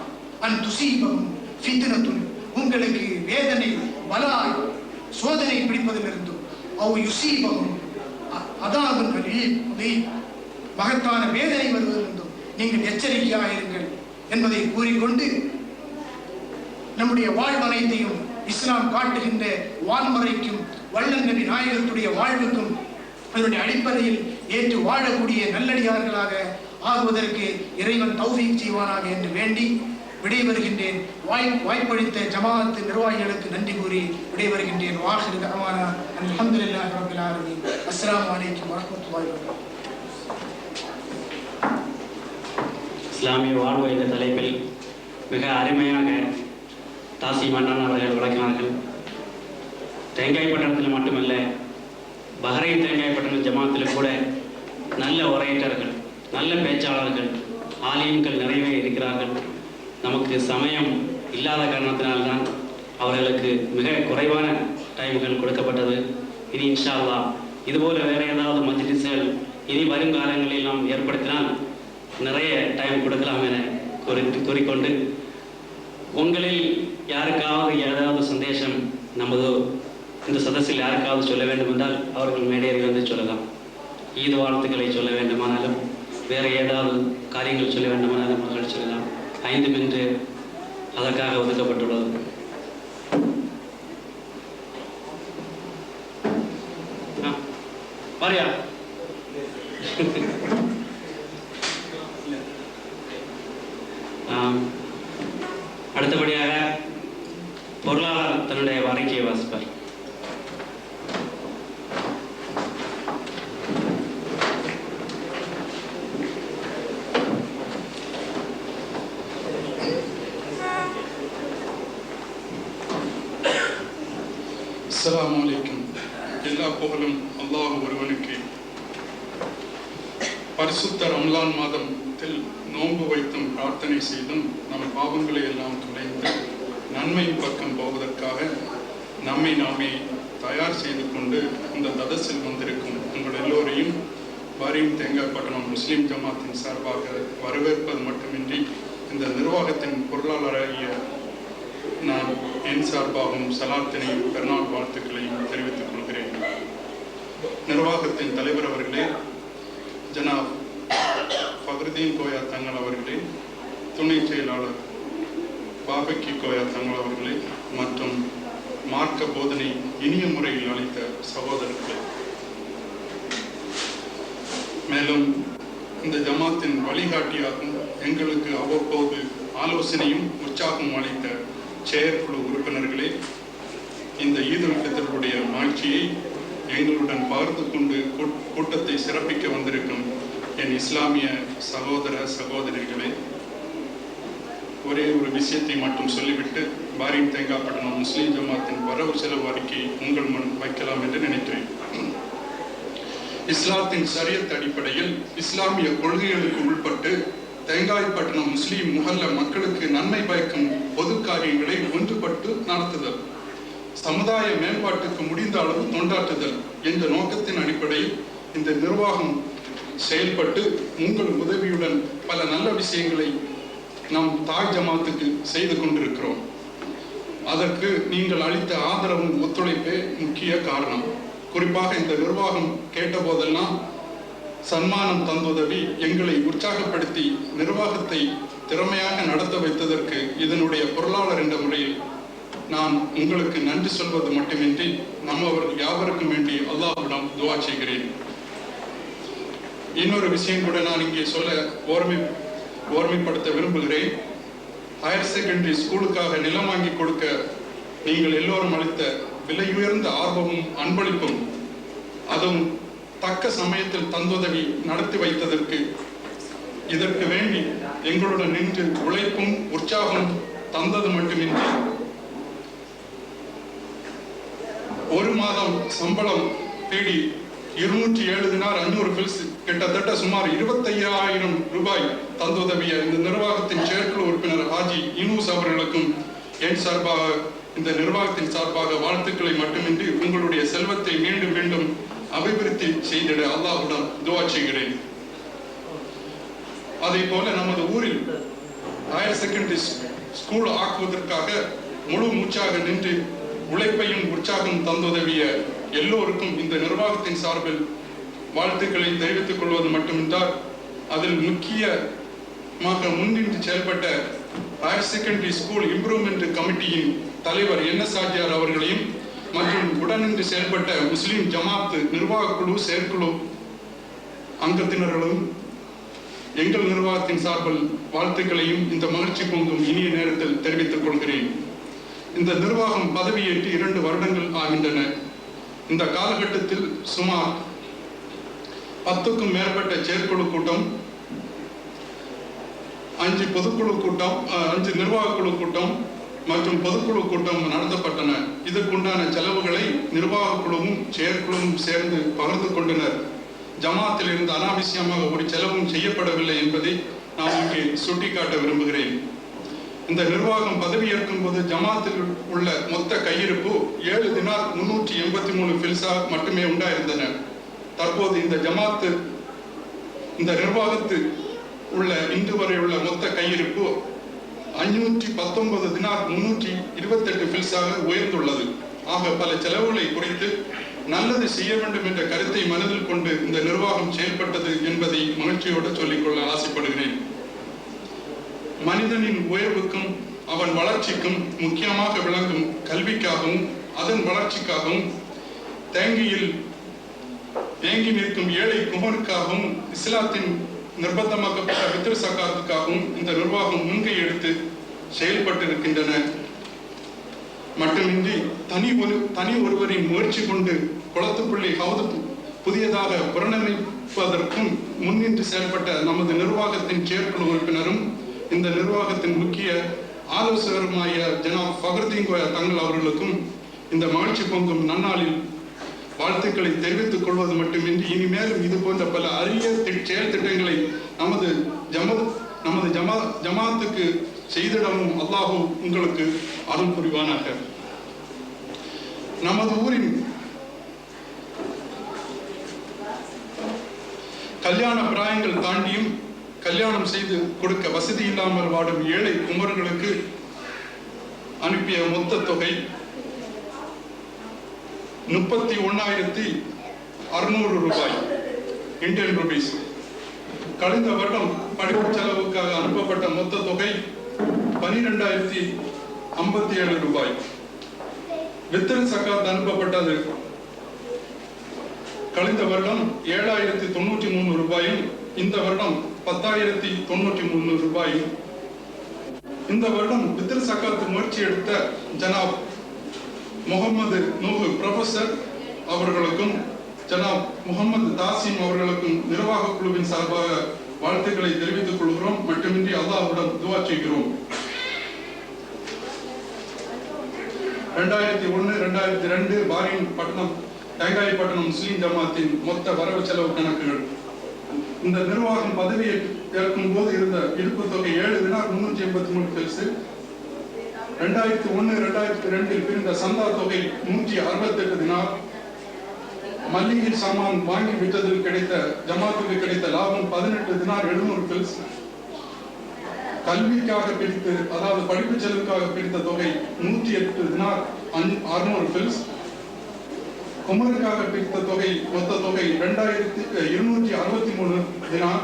அன் துஸீபஹும் ஃபித்னத்துன், உங்களுக்கு வேதனை, பலாய், சோதனை பிடிப்பதிலிருந்தும், அவ் யுஸீபஹும் அதாபுன் அதீம், மகத்தான வேதனை வருவதிலிருந்தும் நீங்கள் எச்சரிக்கையாக இருங்கள் என்பதை கூறிக்கொண்டு, நம்முடைய வாழ்வனைத்தையும் இஸ்லாம் காட்டுகின்ற வான்முறைக்கும் வள்ளல் நபி நாயகத்துடைய வாழ்வுக்கும் அதனுடைய அடிப்படையில் ஏற்று வாழக்கூடிய நல்லடியார்களாக ஆகுவதற்கு இறைவன் தௌஃபீக் செய்வானாக என்று வேண்டி விடைபெறுகின்றேன். வாய்ப்பளித்த ஜமாஅத் நிர்வாகிகளுக்கு நன்றி கூறி விடைபெறுகின்றேன். வாஹிரு தஅவானா அல்ஹம்துலில்லாஹி ரப்பில் ஆலமீன். அஸ்ஸலாமு அலைக்கும் வரஹ்மத்துல்லாஹி வபரகாத்துஹு. இஸ்லாமிய வாழ்வு என்ற தலைப்பில் மிக அருமையாக தாசி மன்னன் அவர்கள் விளக்கினார்கள். தேங்காய்பட்டணத்தில் மட்டுமல்ல, பஹ்ரைன் தேங்காய்பட்டணம் ஜமாத்தில் கூட நல்ல உரையாளர்கள், நல்ல பேச்சாளர்கள், ஆலிம்கள் நிறையவே இருக்கிறார்கள். நமக்கு சமயம் இல்லாத காரணத்தினால்தான் அவர்களுக்கு மிக குறைவான டைம்கள் கொடுக்கப்பட்டது. இனி இன்ஷா அல்லாஹ் இதுபோல வேறு ஏதாவது மஜ்லிஸ்கள் இனி வருங்காலங்களில் நாம் ஏற்படுத்தினால் நிறைய டைம் கொடுக்கலாம் என கூறிக்கொண்டு, உங்களில் யாருக்காவது ஏதாவது சந்தேஷம் நமது இந்த சதஸில் யாருக்காவது சொல்ல வேண்டும் என்றால் அவர்கள் மேடையேறி வந்து சொல்லலாம். ஈது வாழ்த்துக்களை சொல்ல வேண்டுமானாலும் வேறு ஏதாவது காரியங்கள் சொல்ல வேண்டுமானாலும் அவர்கள் சொல்லலாம். 5 மினிட்டு அதற்காக ஒதுக்கப்பட்டுள்ளது. பாரியா அடுத்தபடியாக பொருளாளர் தன்னுடைய அறிக்கையை வாசிப்பார். அஸ்ஸலாமு அலைக்கும். எல்லா புகழும் அல்லாஹ் ஒருவனுக்கு. பரிசுத்த ரம்லான் மாதத்தில் நோன்பு வைத்தும் பிரார்த்தனை செய்தும் நம் பாவங்களை எல்லாம் துடைத்து நன்மையின் பக்கம் போவதற்காக நம்மை நாமே தயார் செய்து கொண்டு இந்த ததஸில் வந்திருக்கும் உங்கள் எல்லோரையும் பஹ்ரைன் தேங்காய்பட்டணம் முஸ்லீம் ஜமாத்தின் சார்பாக வரவேற்பது மட்டுமின்றி இந்த நிர்வாகத்தின் பொருளாளராகிய நான் என் சார்பாகவும் சலாத்தினையும் பெருநாள் வாழ்த்துக்களையும் தெரிவித்துக் கொள்கிறேன். நிர்வாகத்தின் தலைவர் அவர்களே, ஜனாப் ஃபக்ருதீன் கோயா தங்கள் அவர்களே, துணை செயலாளர் பாபக்கி கோயா தங்கள் அவர்களே மற்றும் மார்க்க போதனை இனிய முறையில் அளித்த சகோதரர்களே, மேலும் இந்த ஜமாத்தின் வழிகாட்டியாகவும் எங்களுக்கு அவ்வப்போது ஆலோசனையும் உற்சாகம் அளித்த செயற்குழு உறுப்பினர்களே, இந்த ஈதுல் ஃபித்ருடைய மகிழ்ச்சியை எங்களுடன் பகிர்ந்து கொண்டு கூட்டத்தை சிறப்பிக்க வந்திருக்கும் என் இஸ்லாமிய சகோதர சகோதரிகளே, ஒரே ஒரு விஷயத்தை மட்டும் சொல்லிவிட்டு பாரின் தேங்காய்பட்டணம் முஸ்லீம் ஜமாத்தின் வரவு செலவு அறிக்கை உங்கள் முன் வைக்கலாம் என்று நினைக்கிறேன். இஸ்லாத்தின் ஷரியத் அடிப்படையில் இஸ்லாமிய கொள்கைகளுக்கு உட்பட்டு தேங்காய்பட்டணம் முஸ்லீம் முஹல்ல மக்களுக்கு நன்மை பயக்கும் பொது காரியங்களை ஒன்றுபட்டு நடத்துதல், சமுதாய மேம்பாட்டுக்கு முடிந்த அளவு தொண்டாற்றுதல் என்ற நோக்கத்தின் அடிப்படையில் இந்த நிர்வாகம் செயல்பட்டு உங்கள் உதவியுடன் பல நல்ல விஷயங்களை நாம் தாய் ஜமாத்துக்கு செய்து கொண்டிருக்கிறோம். அதற்கு நீங்கள் அளித்த ஆதரவும் ஒத்துழைப்பே முக்கிய காரணம். குறிப்பாக இந்த நிர்வாகம் கேட்ட போதெல்லாம் சன்மானம் தந்துதவி எங்களை உற்சாகப்படுத்தி நிர்வாகத்தை திறமையாக நடத்த வைத்ததற்கு இதனுடைய பொருளாளர் என்ற முறையில் நான் உங்களுக்கு நன்றி சொல்வது மட்டுமின்றி நம்மவர்கள் யாவருக்கும் வேண்டி அல்லாஹ்விடம் துஆ செய்கிறேன். இன்னொரு விஷயம் கூட நான் இங்கே சொல்ல ஓர்மைப்படுத்த விரும்புகிறேன். ஹையர் செகண்டரி ஸ்கூலுக்காக நிலம் வாங்கி கொடுக்க நீங்கள் எல்லோரும் அளித்த விலையுயர்ந்த ஆர்வமும் அன்பளிப்பும், அதுவும் தக்க சமயத்தில் தந்துதவி நடத்தி வைத்ததற்கு இதற்கு வேண்டி எங்களுடன் நின்று உழைப்பும் உற்சாகம் தந்தது மட்டுமின்றி ஒரு மாதம் சம்பளம் தேடி 207 தினார் 500 பில்ஸ் கிட்டத்தட்ட சுமார் 25,000 ரூபாய் தந்துதவிய இந்த நிர்வாகத்தின் செயற்குழு உறுப்பினர் ஹாஜி யூனூஸ் அவர்களுக்கும் என் சார்பாக இந்த நிர்வாகத்தின் சார்பாக வாழ்த்துக்களை மட்டுமின்றி உங்களுடைய செல்வத்தை மீண்டும் மீண்டும் அபிவிருத்தி செய்திட அல்லாஹ்விடம் துஆ செய்கிறேன். அதே போல நமது ஊரில் ஹையர் செகண்டரி ஸ்கூல் ஆக்குவதற்காக முழு மூச்சாக நின்று உழைப்பையும் உற்சாகம் தந்துதவிய எல்லோருக்கும் இந்த நிர்வாகத்தின் சார்பில் வாழ்த்துக்களை தெரிவித்துக் கொள்வது மட்டுமின்றால் அதில் முக்கியமாக முன்னின்று செயல்பட்ட ஹையர் செகண்டரி ஸ்கூல் இம்ப்ரூவ்மெண்ட் கமிட்டியின் தலைவர் NS ஆஜியார் அவர்களையும் மற்றும் உடனின்று செயல்பட்ட முஸ்லிம் ஜமாத் நிர்வாக குழு செயற்குழு அங்கத்தினர்களும் எங்கள் நிர்வாகத்தின் சார்பில் வாழ்த்துக்களையும் இந்த மகிழ்ச்சி பொங்கும் இனிய நேரத்தில் தெரிவித்துக் கொள்கிறேன். இந்த நிர்வாகம் பதவியேற்று 2 வருடங்கள் ஆகின்றன. இந்த காலகட்டத்தில் சுமார் 10க்கும் மேற்பட்ட செயற்குழு கூட்டம், 5 பொதுக்குழு கூட்டம், 5 நிர்வாக குழு கூட்டம் மற்றும் பொதுக்குழு கூட்டம் நடத்தப்பட்டன. இதற்குண்டான செலவுகளை நிர்வாக குழுவும் செயற்குழுவும் சேர்ந்து பகிர்ந்து கொண்டனர். ஜமாத்தில் இருந்து அனாவசியமாக ஒரு செலவும் செய்யப்படவில்லை என்பதை நான் இங்கே சுட்டிக்காட்ட விரும்புகிறேன். இந்த நிர்வாகம் பதவியேற்கும் போது ஜமாத்தில் உள்ள மொத்த கையிருப்பு 7 தினார் 383 ஃபில்ஸா மட்டுமே உண்டாயிருந்தன. தற்போது இந்த நிர்வாகத்து உள்ள இன்று வரை உள்ள மொத்த கையிருப்பு 519 தினார் 328 ஃபில்ஸாக உயர்ந்துள்ளது. ஆக பல செலவுகளை குறைத்து நல்லது செய்ய வேண்டும் என்ற கருத்தை மனதில் கொண்டு இந்த நிர்வாகம் செயல்பட்டது என்பதை மகிழ்ச்சியோடு சொல்லிக்கொள்ள ஆசைப்படுகிறேன். மனிதனின் உயர்வுக்கும் அவன் வளர்ச்சிக்கும் முக்கியமாக விளங்கும் கல்விக்காகவும் அதன் வளர்ச்சிக்காகவும் தேங்கி நிற்கும் ஏழை குமருக்காகவும் இஸ்லாத்தின் நிர்பந்தமாக்கப்பட்ட பித்ரு சக்காத்துக்காகவும் இந்த நிர்வாகம் முன்கை எடுத்து செயல்பட்டிருக்கின்றன. மட்டுமின்றி தனி ஒருவரின் முயற்சி கொண்டு குளத்துப்புள்ளி ஹவுது புதியதாக புறநமைப்பதற்கும் முன்னின்று செயல்பட்ட நமது நிர்வாகத்தின் செயற்குழு உறுப்பினரும் இந்த நிர்வாகத்தின் முக்கிய ஆலோசகருமாய ஜனாப் ஃபக்ருதீன் கோயா தங்கள் அவர்களுக்கும் இந்த மகிழ்ச்சி பொங்கும் நன்னாளில் வாழ்த்துக்களை தெரிவித்துக் கொள்வது மட்டுமின்றி இனிமேலும் இது போன்ற பல அரிய செயல் திட்டங்களை நமது ஜமாத்துக்கு செய்திடவும் அல்லாஹ் உங்களுக்கு அருள் புரிவானாக. நமது ஊரின் கல்யாண பிராயங்கள் தாண்டியும் கல்யாணம் செய்து கொடுக்க வசதி இல்லாமல் வாடும் ஏழை குமர்களுக்கு அனுப்பிய மொத்த தொகை 31,600 ரூபாய், இந்தியன் ரூபீஸ். கடந்த வருடம் படிப்பு செலவுக்காக அனுப்பப்பட்ட மொத்த தொகை 12,057 ரூபாய். வித்திரு சக்காத் அனுப்பப்பட்டது கழிந்த வருடம் 7,093 ரூபாயும் இந்த வருடம் 10,093 ரூபாயும். இந்த வருடம் வித்திரு சக்காத் முயற்சி எடுத்த ஜனாப் முகமது நூஹு ப்ரொஃபசர் அவர்களுக்கும் ஜனாப் முகமது தாசிம் அவர்களுக்கும் நிர்வாக குழுவின் சார்பாக வாழ்த்துக்களை தெரிவித்துக் கொள்கிறோம். மட்டுமின்றி அல்லாஹ்விடம் துஆ செய்கிறோம். 2001-2002 பாரின் பட்டணம் தேங்காய்பட்டணம் முஸ்லிம் ஜமாத்தின் மொத்த வரவு செலவு கணக்குகள். இந்த நிர்வாகம் பதவியை ஏற்கும் போது இருந்த இருப்பு தொகை 7 தினார் 383 பெல்ஸ். 2001-2002 பிரிந்த சந்தா தொகை 168 தினார். மல்லிகை சாமான் வாங்கி விற்றதில் கிடைத்த ஜமாத்துக்கு கிடைத்த லாபம் 18 தினார் 700 பெல்ஸ். கல்விக்காக பிரித்து, அதாவது படிப்பு செலவுக்காக பிரித்த தொகை 108 தினார் 600 பெல்ஸ். குமருக்காக பிரித்த தொகை மொத்த தொகை 2,263 தினார்.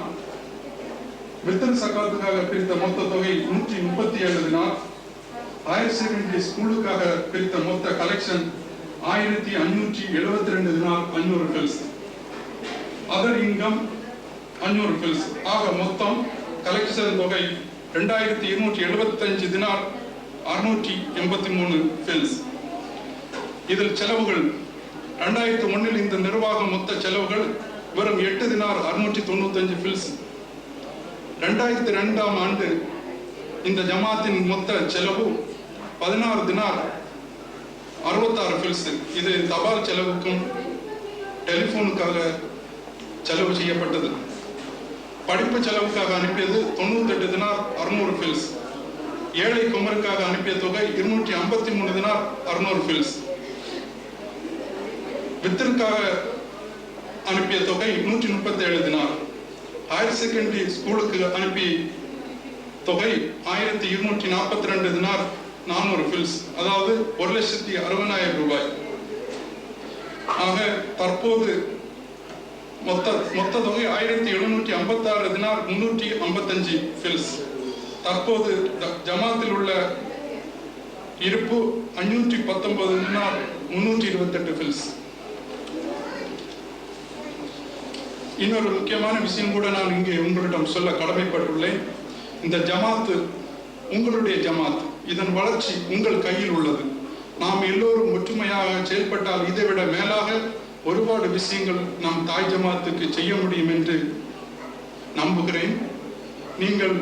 வித்திரு சக்காத்துக்காக பிரித்த மொத்த தொகை 137 தினார். ஹையர் செகண்டரி ஸ்கூலுக்காக பிரித்த மொத்த கலெக்ஷன் 1,572 தினார் 500 பெல்ஸ். அதர் இன்கம் 500 பெல்ஸ். ஆக மொத்தம் கலெக்ஷன் தொகை 2,275 தினார் 683 பெல்ஸ். இதில் செலவுகள் 2001 இந்த நிர்வாகம் மொத்த செலவுகள் வெறும் 8 தினார் 695 பில்ஸ். 2002 ஆண்டு இந்த ஜமாத்தின் மொத்த செலவு 16 தினார் 66 பில்ஸ். இது தபால் செலவுக்கும் டெலிபோனுக்காக செலவு செய்யப்பட்டது. படிப்பு செலவுக்காக அனுப்பியது 98 தினார் 600 பில்ஸ். ஏழை குமருக்காக அனுப்பிய தொகை 253 தினார் 600 பில்ஸ். வித்திற்காக அனுப்பிய தொகை 137 தினார். ஹையர் செகண்டரி ஸ்கூலுக்கு அனுப்பிய தொகை 1,242 தினார் 400 பில்ஸ், அதாவது 1,60,60,000 ரூபாய். ஆக தற்போது மொத்த தொகை 1,756 தினார் 355 பில்ஸ். தற்போது ஜமாத்தில் உள்ள இருப்பு 519 தினார் 328 பில்ஸ். இன்னொரு முக்கியமான விஷயம் கூட நான் இங்கே உங்களிடம் சொல்ல கடமைப்பட்டுள்ளேன். இந்த ஜமாத்து உங்களுடைய ஜமாத். இதன் வளர்ச்சி உங்கள் கையில் உள்ளது. நாம் எல்லோரும் ஒற்றுமையாக செயல்பட்டால் இதைவிட மேலாக ஒருபாடு விஷயங்கள் நம் தாய் ஜமாத்துக்கு செய்ய முடியும் என்று நம்புகிறேன். நீங்கள்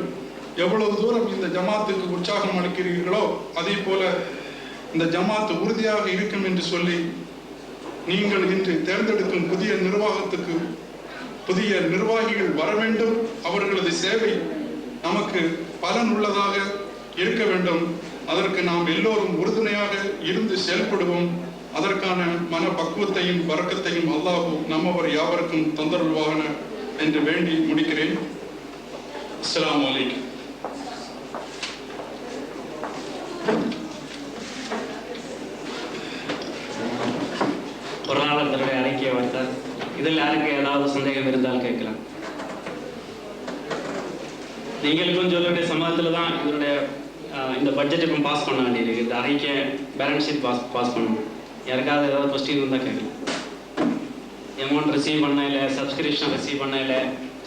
எவ்வளவு தூரம் இந்த ஜமாத்துக்கு உற்சாகம் அளிக்கிறீர்களோ அதே போல இந்த ஜமாத்து உறுதியாக இருக்கும் என்று சொல்லி நீங்கள் இன்று தேர்ந்தெடுக்கும் புதிய நிர்வாகத்துக்கு புதிய நிர்வாகிகள் வர வேண்டும். அவர்களது சேவை நமக்கு பலன் உள்ளதாக இருக்க வேண்டும். அதற்கு நாம் எல்லோரும் உறுதுணையாக இருந்து செயல்படுவோம். அதற்கான மன பக்குவத்தையும் பரக்கத்தையும் அல்லாஹ் நம்மவர் யாவருக்கும் தந்தருள்வாக என்று வேண்டி முடிக்கிறேன். அஸ்ஸலாமு அலைக்கும். ஒரு நாள் தன்னுடைய அறிக்கையை வைத்தார். இதில் யாருக்கு ஏதாவது சந்தேகம் இருந்தால் கேட்கலாம். நீங்களுக்கும் சொல்லுடைய சமூகத்தில் தான் இதனுடைய இந்த பட்ஜெட்டுக்கும் பாஸ் பண்ண வேண்டியிருக்கு. இந்த அறிக்கை பேலன்ஸ் ஷீட் பாஸ் பண்ணணும். யாருக்காவது ஏதாவது கொஸ்டின் இருந்தால் கேட்கலாம். அமௌண்ட் ரிசீவ் பண்ண இல்லை, சப்ஸ்கிரிப்ஷன் ரிசீவ் பண்ண இல்லை,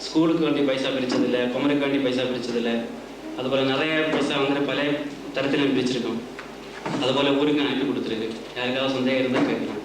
ஸ்கூலுக்கு வேண்டி பைசா பிரித்ததில்லை, குமருக்கு வேண்டி பைசா பிரித்ததில்லை, அதுபோல் நிறைய பைசா வந்துட்டு பல தரத்தில் பிரிச்சிருக்கோம். அதுபோல் ஊருக்கு அனுப்பி கொடுத்துருக்கு. யாருக்காவது சந்தேகம் இருந்தால் கேட்கலாம்.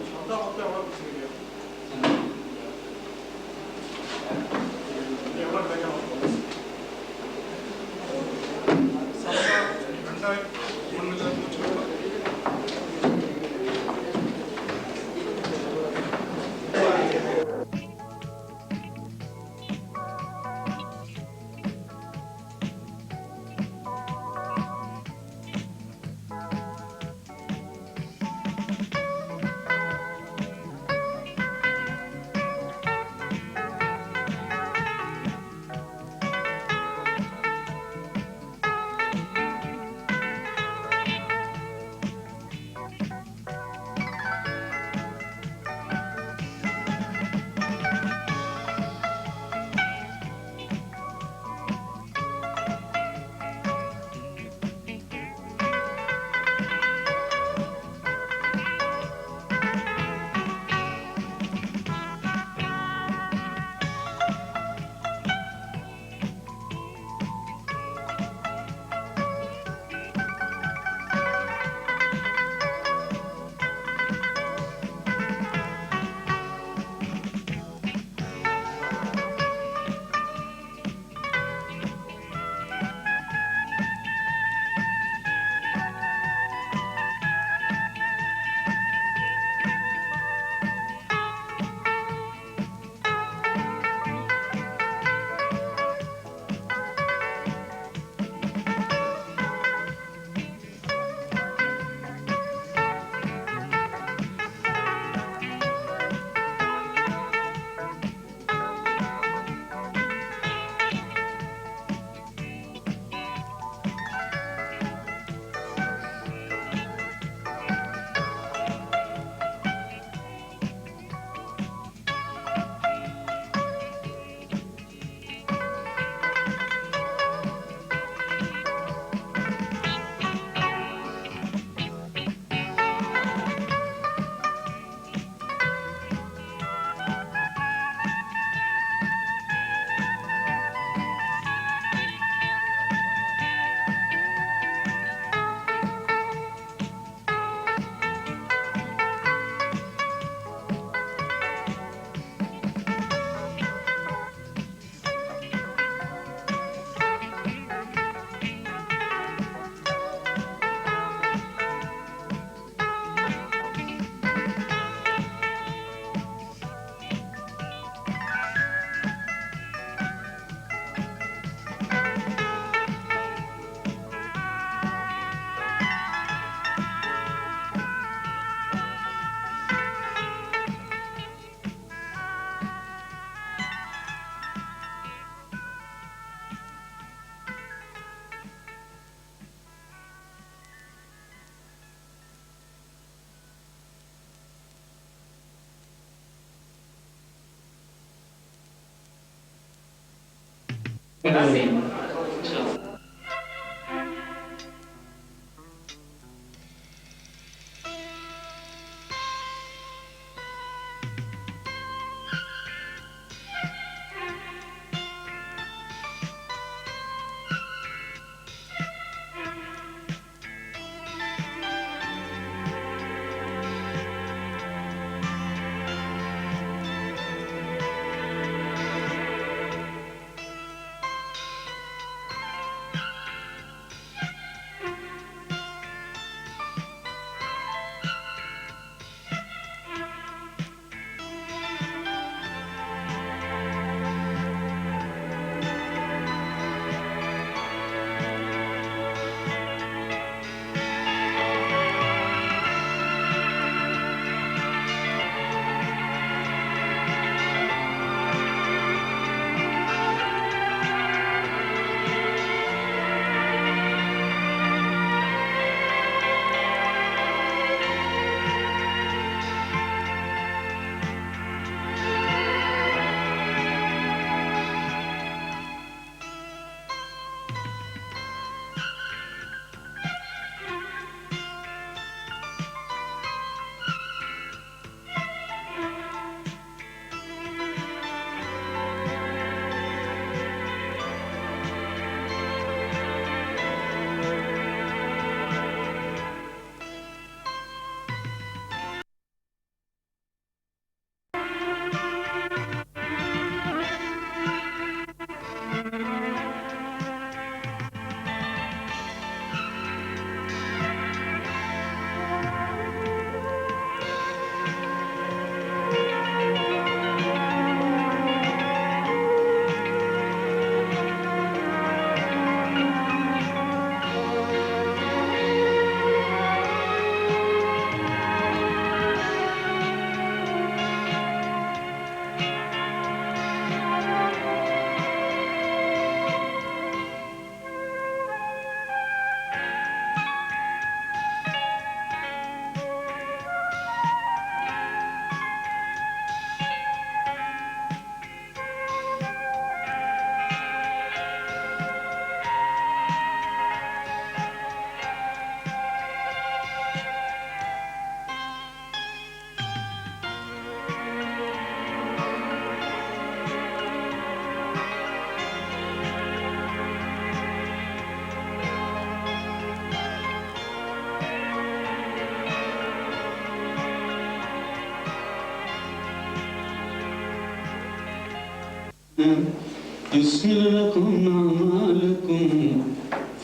يسهل لكم أعمالكم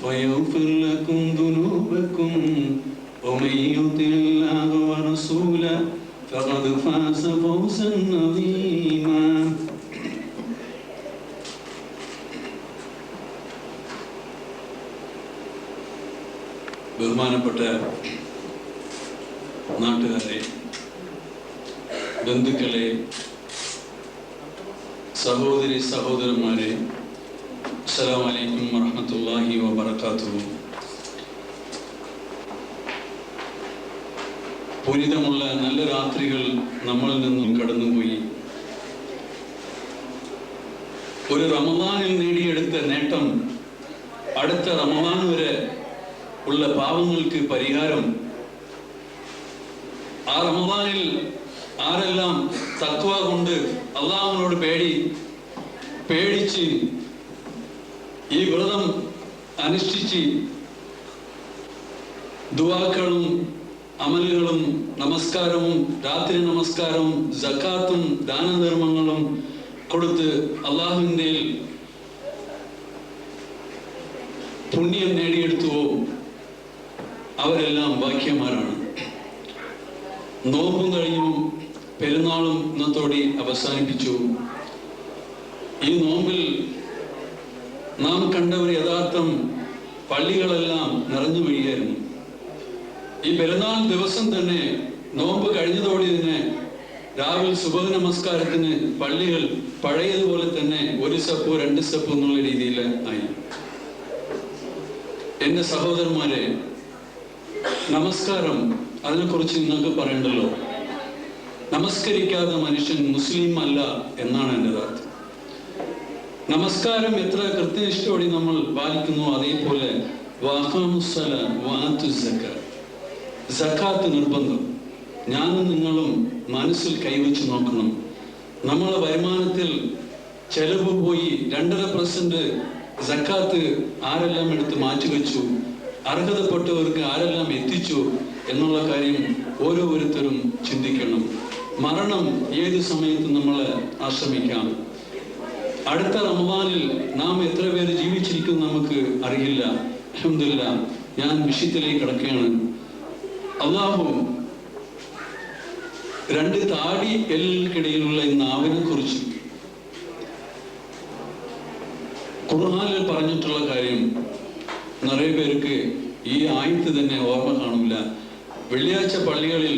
ويغفر لكم ذنوبكم ومن يطع الله ورسوله فقد فاز فوزا عظيما. ബഹുമാനപ്പെട്ട നാട്ടുകാരെ, ബന്ധുക്കളെ, സഹോദരി സഹോദരന്മാരെ, അസ്സലാമു അലൈക്കും വറഹ്മത്തുള്ളാഹി വബറകാതുഹു. പുനിതമുള്ള നല്ല രാത്രികൾ നമ്മളിൽ നിന്നും കടന്നുപോയി. ഒരു റമദാനിൽ നേടിയെടുത്ത നേട്ടം അടുത്ത റമദാൻ വരെ ഉള്ള പാവങ്ങൾക്ക് പരിഹാരം. ആ റമദാനിൽ ആരെല്ലാം തഖ്വ കൊണ്ട് അള്ളാഹുവിനോട് പേടിച്ച് ഈ വ്രതം അനുഷ്ഠിച്ച് ദുആകളും അമലുകളും നമസ്കാരവും രാത്രി നമസ്കാരവും സക്കാത്തും ദാനധർമ്മങ്ങളും കൊടുത്ത് അള്ളാഹുവിൻ്റെ പുണ്യം നേടിയെടുത്തുവോ അവരെല്ലാം ഭാഗ്യമാരാണ്. നോമ്പും കഴിഞ്ഞു, പെരുന്നാളും ഇന്നത്തോടെ അവസാനിപ്പിച്ചു. ഈ നോമ്പിൽ നാം കണ്ട ഒരു യഥാർത്ഥം പള്ളികളെല്ലാം നിറഞ്ഞു വീഴുകയായിരുന്നു. ഈ പെരുന്നാൾ ദിവസം തന്നെ നോമ്പ് കഴിഞ്ഞതോടെ തന്നെ രാവിലെ സുബഹ് നമസ്കാരത്തിന് പള്ളികൾ പഴയതുപോലെ തന്നെ 1 സ്റ്റെപ്പ് 2 സ്റ്റെപ്പ് എന്നുള്ള രീതിയിൽ ആയി. എൻ്റെ സഹോദരന്മാരെ, നമസ്കാരം, അതിനെക്കുറിച്ച് നിങ്ങൾക്ക് പറയണ്ടല്ലോ. നമസ്കരിക്കാത്ത മനുഷ്യൻ മുസ്ലിം അല്ല എന്നാണ് എൻ്റെ അർത്ഥം. നമസ്കാരം എത്ര കൃത്യനിഷ്ഠയോടെ നമ്മൾ പാലിക്കുന്നു, അതേപോലെ സക്കാത്ത് നിർബന്ധം. ഞാനും നിങ്ങളും മനസ്സിൽ കൈവച്ച് നോക്കണം. നമ്മളെ വരുമാനത്തിൽ ചെലവ് പോയി 2.5% സക്കാത്ത് ആരെല്ലാം എടുത്ത് മാറ്റിവെച്ചു, അർഹതപ്പെട്ടവർക്ക് ആരെല്ലാം എത്തിച്ചു എന്നുള്ള കാര്യം ഓരോരുത്തരും ചിന്തിക്കണം. മരണം ഏത് സമയത്തും നമ്മളെ ആശ്രമിക്കാം. അടുത്ത റമദാനിൽ നാം എത്ര പേര് ജീവിച്ചിരിക്കും നമുക്ക് അറിയില്ല. അൽഹംദുലില്ലാ, ഞാൻ വിഷയത്തിലേക്ക് കടക്കുകയാണ്. അല്ലാഹു 2 താടി എല്ലിനിടയിലുള്ള ഈ നാവിനെ കുറിച്ച് ഖുർആനിൽ പറഞ്ഞിട്ടുള്ള കാര്യം നിറയെ പേർക്ക് ഈ ആയത്ത് തന്നെ ഓർമ്മ കാണില്ല. വെള്ളിയാഴ്ച പള്ളികളിൽ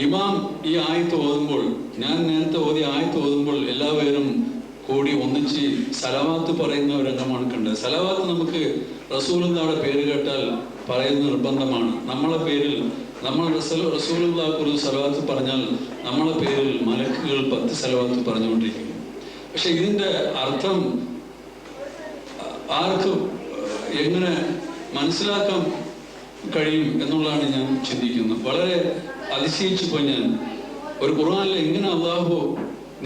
ഇമാം ഈ ആയത്ത് ഓതുമ്പോൾ, ഞാൻ നേരത്തെ ഓതിയ ആയത്ത് ഓതുമ്പോൾ എല്ലാവരും കൂടി ഒന്നിച്ച് സലവാത്ത് പറയുന്ന ഒരു രംഗമാണ് കണ്ടത്. സലവാത്ത് നമുക്ക് റസൂലുള്ളാഹിയുടെ പേര് കേട്ടാൽ പറയുന്ന നിർബന്ധമാണ്. നമ്മളെ പേരിൽ നമ്മൾ റസൂലുള്ളാഹിക്ക് ഒരു സലവാത്ത് പറഞ്ഞാൽ നമ്മളെ പേരിൽ മലക്കുകൾ 10 സലവാത്ത് പറഞ്ഞുകൊണ്ടിരിക്കുന്നു. പക്ഷെ ഇതിന്റെ അർത്ഥം ആർക്കും എങ്ങനെ മനസ്സിലാക്കാൻ കഴിയും എന്നുള്ളതാണ് ഞാൻ ചിന്തിക്കുന്നത്. വളരെ അതിശയിച്ചു പോയി ഞാൻ. ഒരു ഖുർആനിൽ എങ്ങനെ അല്ലാഹു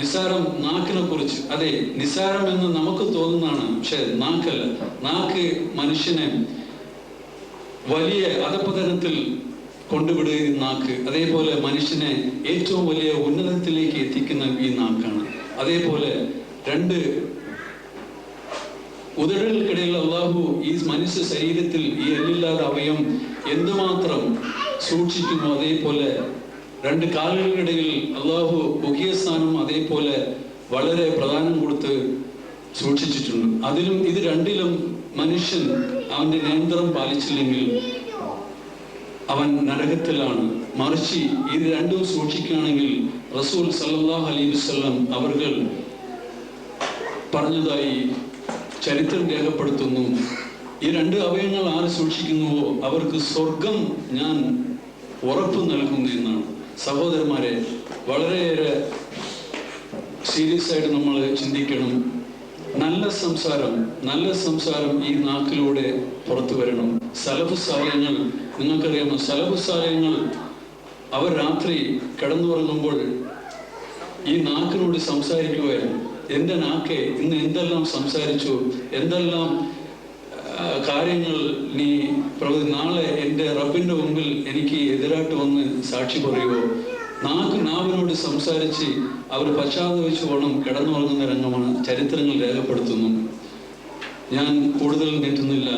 നിസാരം നാക്കിനെ കുറിച്ച്, അതെ നിസാരം എന്ന് നമുക്ക് തോന്നുന്നതാണ്, പക്ഷെ നാക്കല്ല. നാക്ക് മനുഷ്യനെ വലിയ അധപതനത്തിൽ കൊണ്ടുവിടുന്ന നാക്ക്, അതേപോലെ മനുഷ്യനെ ഏറ്റവും വലിയ ഉന്നതത്തിലേക്ക് എത്തിക്കുന്ന ഈ നാക്കാണ്. അതേപോലെ 2 ഉദരങ്ങൾക്കിടയിൽ അള്ളാഹു ഈ മനുഷ്യ ശരീരത്തിൽ ഈ എല്ലില്ലാത്ത അവയം എന്തുമാത്രം സൂക്ഷിക്കുന്നു, അതേപോലെ 2 കാലുകൾക്കിടയിൽ അള്ളാഹു മുഖ്യസ്ഥാനം അതേപോലെ വളരെ പ്രധാനം കൊടുത്ത് സൂക്ഷിച്ചിട്ടുണ്ട്. അതിലും ഇത് 2ലും മനുഷ്യൻ അവന്റെ നിയന്ത്രണം പാലിച്ചില്ലെങ്കിൽ അവൻ നരകത്തിലാണ്. മറിച്ച് ഇത് 2ഉം സൂക്ഷിക്കുകയാണെങ്കിൽ റസൂൽ സല്ലല്ലാഹു അലൈഹി വസല്ലം അവർകൾ പറഞ്ഞതായി ചരിത്രം രേഖപ്പെടുത്തുന്നു, ഈ 2 അവയവങ്ങൾ ആര് സൂക്ഷിക്കുന്നുവോ അവർക്ക് സ്വർഗം ഞാൻ ഉറപ്പ് നൽകുന്നു എന്നാണ്. സഹോദരന്മാരെ, വളരെയേറെ സീരിയസ് ആയിട്ട് നമ്മൾ ചിന്തിക്കണം. നല്ല സംസാരം ഈ നാക്കിലൂടെ പുറത്തു വരണം. സലഫു സാലിഹ്യങ്ങൾ, നിങ്ങൾക്കറിയാമോ, സലഫു സാലിഹ്യങ്ങൾ അവർ രാത്രി കിടന്നുറങ്ങുമ്പോൾ ഈ നാക്കിനോട് സംസാരിക്കുമായിരുന്നു. എൻ്റെ നാക്കെ ഇന്ന് എന്തെല്ലാം സംസാരിച്ചു, എന്തെല്ലാം കാര്യങ്ങൾ നീ നാളെ എൻ്റെ റബ്ബിൻ്റെ മുമ്പിൽ എനിക്ക് എതിരായിട്ട് വന്ന് സാക്ഷി പറയുമോ. നാവിനോട് സംസാരിച്ച് അവർ പശ്ചാത്തപിച്ചു വേണം കിടന്നുറങ്ങുന്ന രംഗമാണ് ചരിത്രങ്ങൾ രേഖപ്പെടുത്തുന്നു. ഞാൻ കൂടുതൽ നീട്ടുന്നില്ല.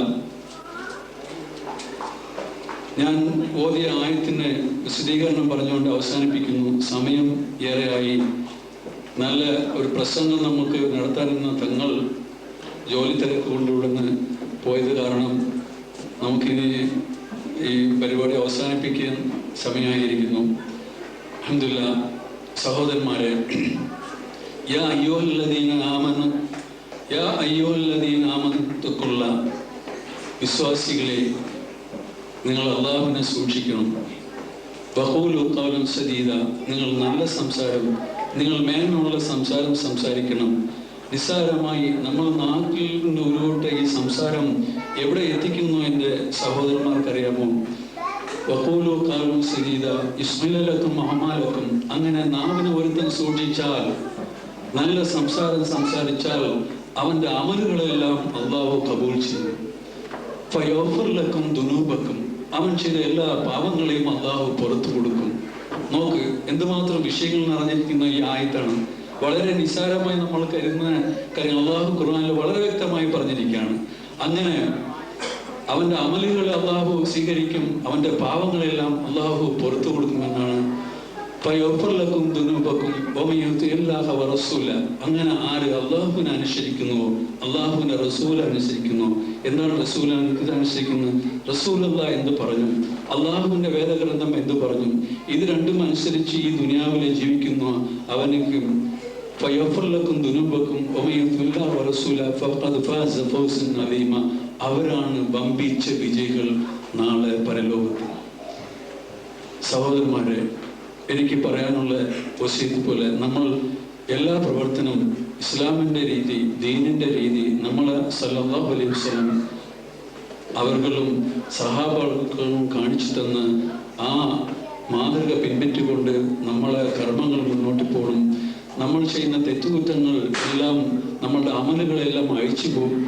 ഞാൻ ഓതിയ ആയത്തിന് വിശദീകരണം പറഞ്ഞുകൊണ്ട് അവസാനിപ്പിക്കുന്നു. സമയം ഏറെയായി. നല്ല ഒരു പ്രസംഗം നമുക്ക് നടത്താനെന്ന തങ്ങൾ ജോലി തിരക്ക് കൊണ്ടിവിടുന്ന് പോയത് കാരണം നമുക്കിനി ഈ പരിപാടി അവസാനിപ്പിക്കാൻ സമയമായിരിക്കുന്നു. അൽഹംദുലില്ലാ, സഹോദരന്മാരെ, യാ അയ്യുഹല്ലദീന ആമനു തഖുല്ലാ, വിശ്വാസികളെ നിങ്ങൾ അല്ലാഹുവിനെ സൂക്ഷിക്കണം. വഖൂലു ഖൗലൻ സദീദ, നിങ്ങൾ നല്ല സംസാരം, നിങ്ങൾ മേന്മയുള്ള സംസാരം സംസാരിക്കണം. നിസ്സാരമായി നമ്മൾ നാട്ടിൽ നിന്ന് ഉരുവിട്ട ഈ സംസാരം എവിടെ എത്തിക്കുന്നു എൻ്റെ സഹോദരന്മാർക്കറിയാമോ? വഖൂലു ഖൗലൻ സദീദ യുസ്ലിഹലക്കും അഅമാലക്കും. അങ്ങനെ നാവിനെ ഒരുത്തൻ സൂക്ഷിച്ചാൽ, നല്ല സംസാരം സംസാരിച്ചാൽ അവൻ്റെ അമലുകളെല്ലാം അല്ലാഹു കബൂൽ ചെയ്യും. ഫയഗ്ഫിർ ലക്കും ദുനൂബക്കും, അവൻ ചെയ്ത എല്ലാ പാപങ്ങളെയും അല്ലാഹു പുറത്തു കൊടുക്കും. നോക്ക് എന്തുമാത്രം വിഷയങ്ങൾ നിറഞ്ഞിരിക്കുന്ന ഈ ആയത്താണ്. വളരെ നിസ്സാരമായി നമ്മൾ കരുതുന്ന കാര്യം അല്ലാഹു ഖുർആനിൽ വളരെ വ്യക്തമായി പറഞ്ഞിരിക്കുകയാണ്. അങ്ങനെ അവന്റെ അമലുകളെ അല്ലാഹു സ്വീകരിക്കും, അവന്റെ പാവങ്ങളെല്ലാം അല്ലാഹു പുറത്തു കൊടുക്കുമെന്നാണ്. അങ്ങനെ ആര് അള്ളാഹുവിനെ അനുസരിക്കുന്നുവോ, അള്ളാഹുവിന്റെ റസൂൽ അനുസരിക്കുന്നു. എന്താണ് റസൂൽ അനുസരിക്കുന്നത്? റസൂലുള്ളാഹി എന്ത് പറഞ്ഞു, അള്ളാഹുവിന്റെ വേദഗ്രന്ഥം എന്ത് പറഞ്ഞു, ഇത് 2ഉം അനുസരിച്ച് ഈ ദുനിയാവിലെ ജീവിക്കുന്നു അവനക്ക് അവരാണ് വമ്പിച്ച വിജയികൾ നാളെ പരലോകത്ത്. സഹോദരന്മാരെ, എനിക്ക് പറയാനുള്ള വസീയത്ത് പോലെ നമ്മൾ എല്ലാ പ്രവർത്തനവും ഇസ്ലാമിൻ്റെ രീതി, ദീനിൻ്റെ രീതി നമ്മൾ സല്ലല്ലാഹു അലൈഹി വസല്ലം അവർകളും സഹാബാക്കളും കാണിച്ചു തന്ന ആ മാതൃക പിൻപറ്റിക്കൊണ്ട് നമ്മളെ കർമ്മങ്ങൾ മുന്നോട്ട് പോകണം. നമ്മൾ ചെയ്യുന്ന തെറ്റുകുറ്റങ്ങൾ എല്ലാം, നമ്മളുടെ അമലുകളെല്ലാം അഴിച്ചു പോകും.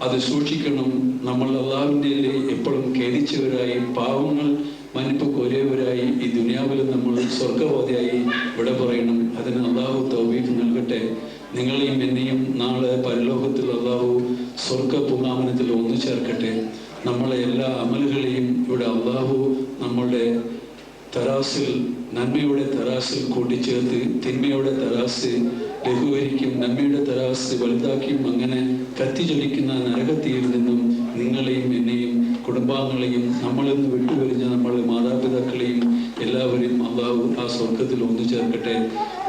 അത് സൂക്ഷിക്കണം. നമ്മൾ അള്ളാഹുവിൻ്റെ എപ്പോഴും ഖേദിച്ചവരായി, പാവങ്ങൾ മന്നിപ്പ് കോരിയവരായി ഈ ദുനിയാവിൽ നമ്മൾ സ്വർഗവാദിയായി വിട പറയണം. അതിന് അള്ളാഹു തൗഫീഖ് നൽകട്ടെ. നിങ്ങളെയും എന്നെയും നാളെ പരലോകത്തിൽ അള്ളാഹു സ്വർഗ പൂങ്കാവനത്തിൽ ഒന്നു ചേർക്കട്ടെ. നമ്മളെ എല്ലാ അമലുകളെയും ഇവിടെ അള്ളാഹു നമ്മളുടെ തറാസിൽ, നന്മയുടെ തറാസിൽ കൂട്ടിച്ചേർത്ത് തിന്മയുടെ തറാസ് ലഘൂകരിക്കും, നന്മയുടെ തറാസ് വലുതാക്കിയും അങ്ങനെ കത്തിജ്വലിക്കുന്ന നരകത്തിയിൽ നിന്നും നിങ്ങളെയും എന്നെയും കുടുംബാംഗങ്ങളെയും നമ്മളിൽ നിന്ന് വിട്ടുവരിഞ്ഞ നമ്മളുടെ മാതാപിതാക്കളെയും എല്ലാവരെയും അള്ളാഹു ആ സ്വർഗത്തിൽ ഒന്നു ചേർക്കട്ടെ.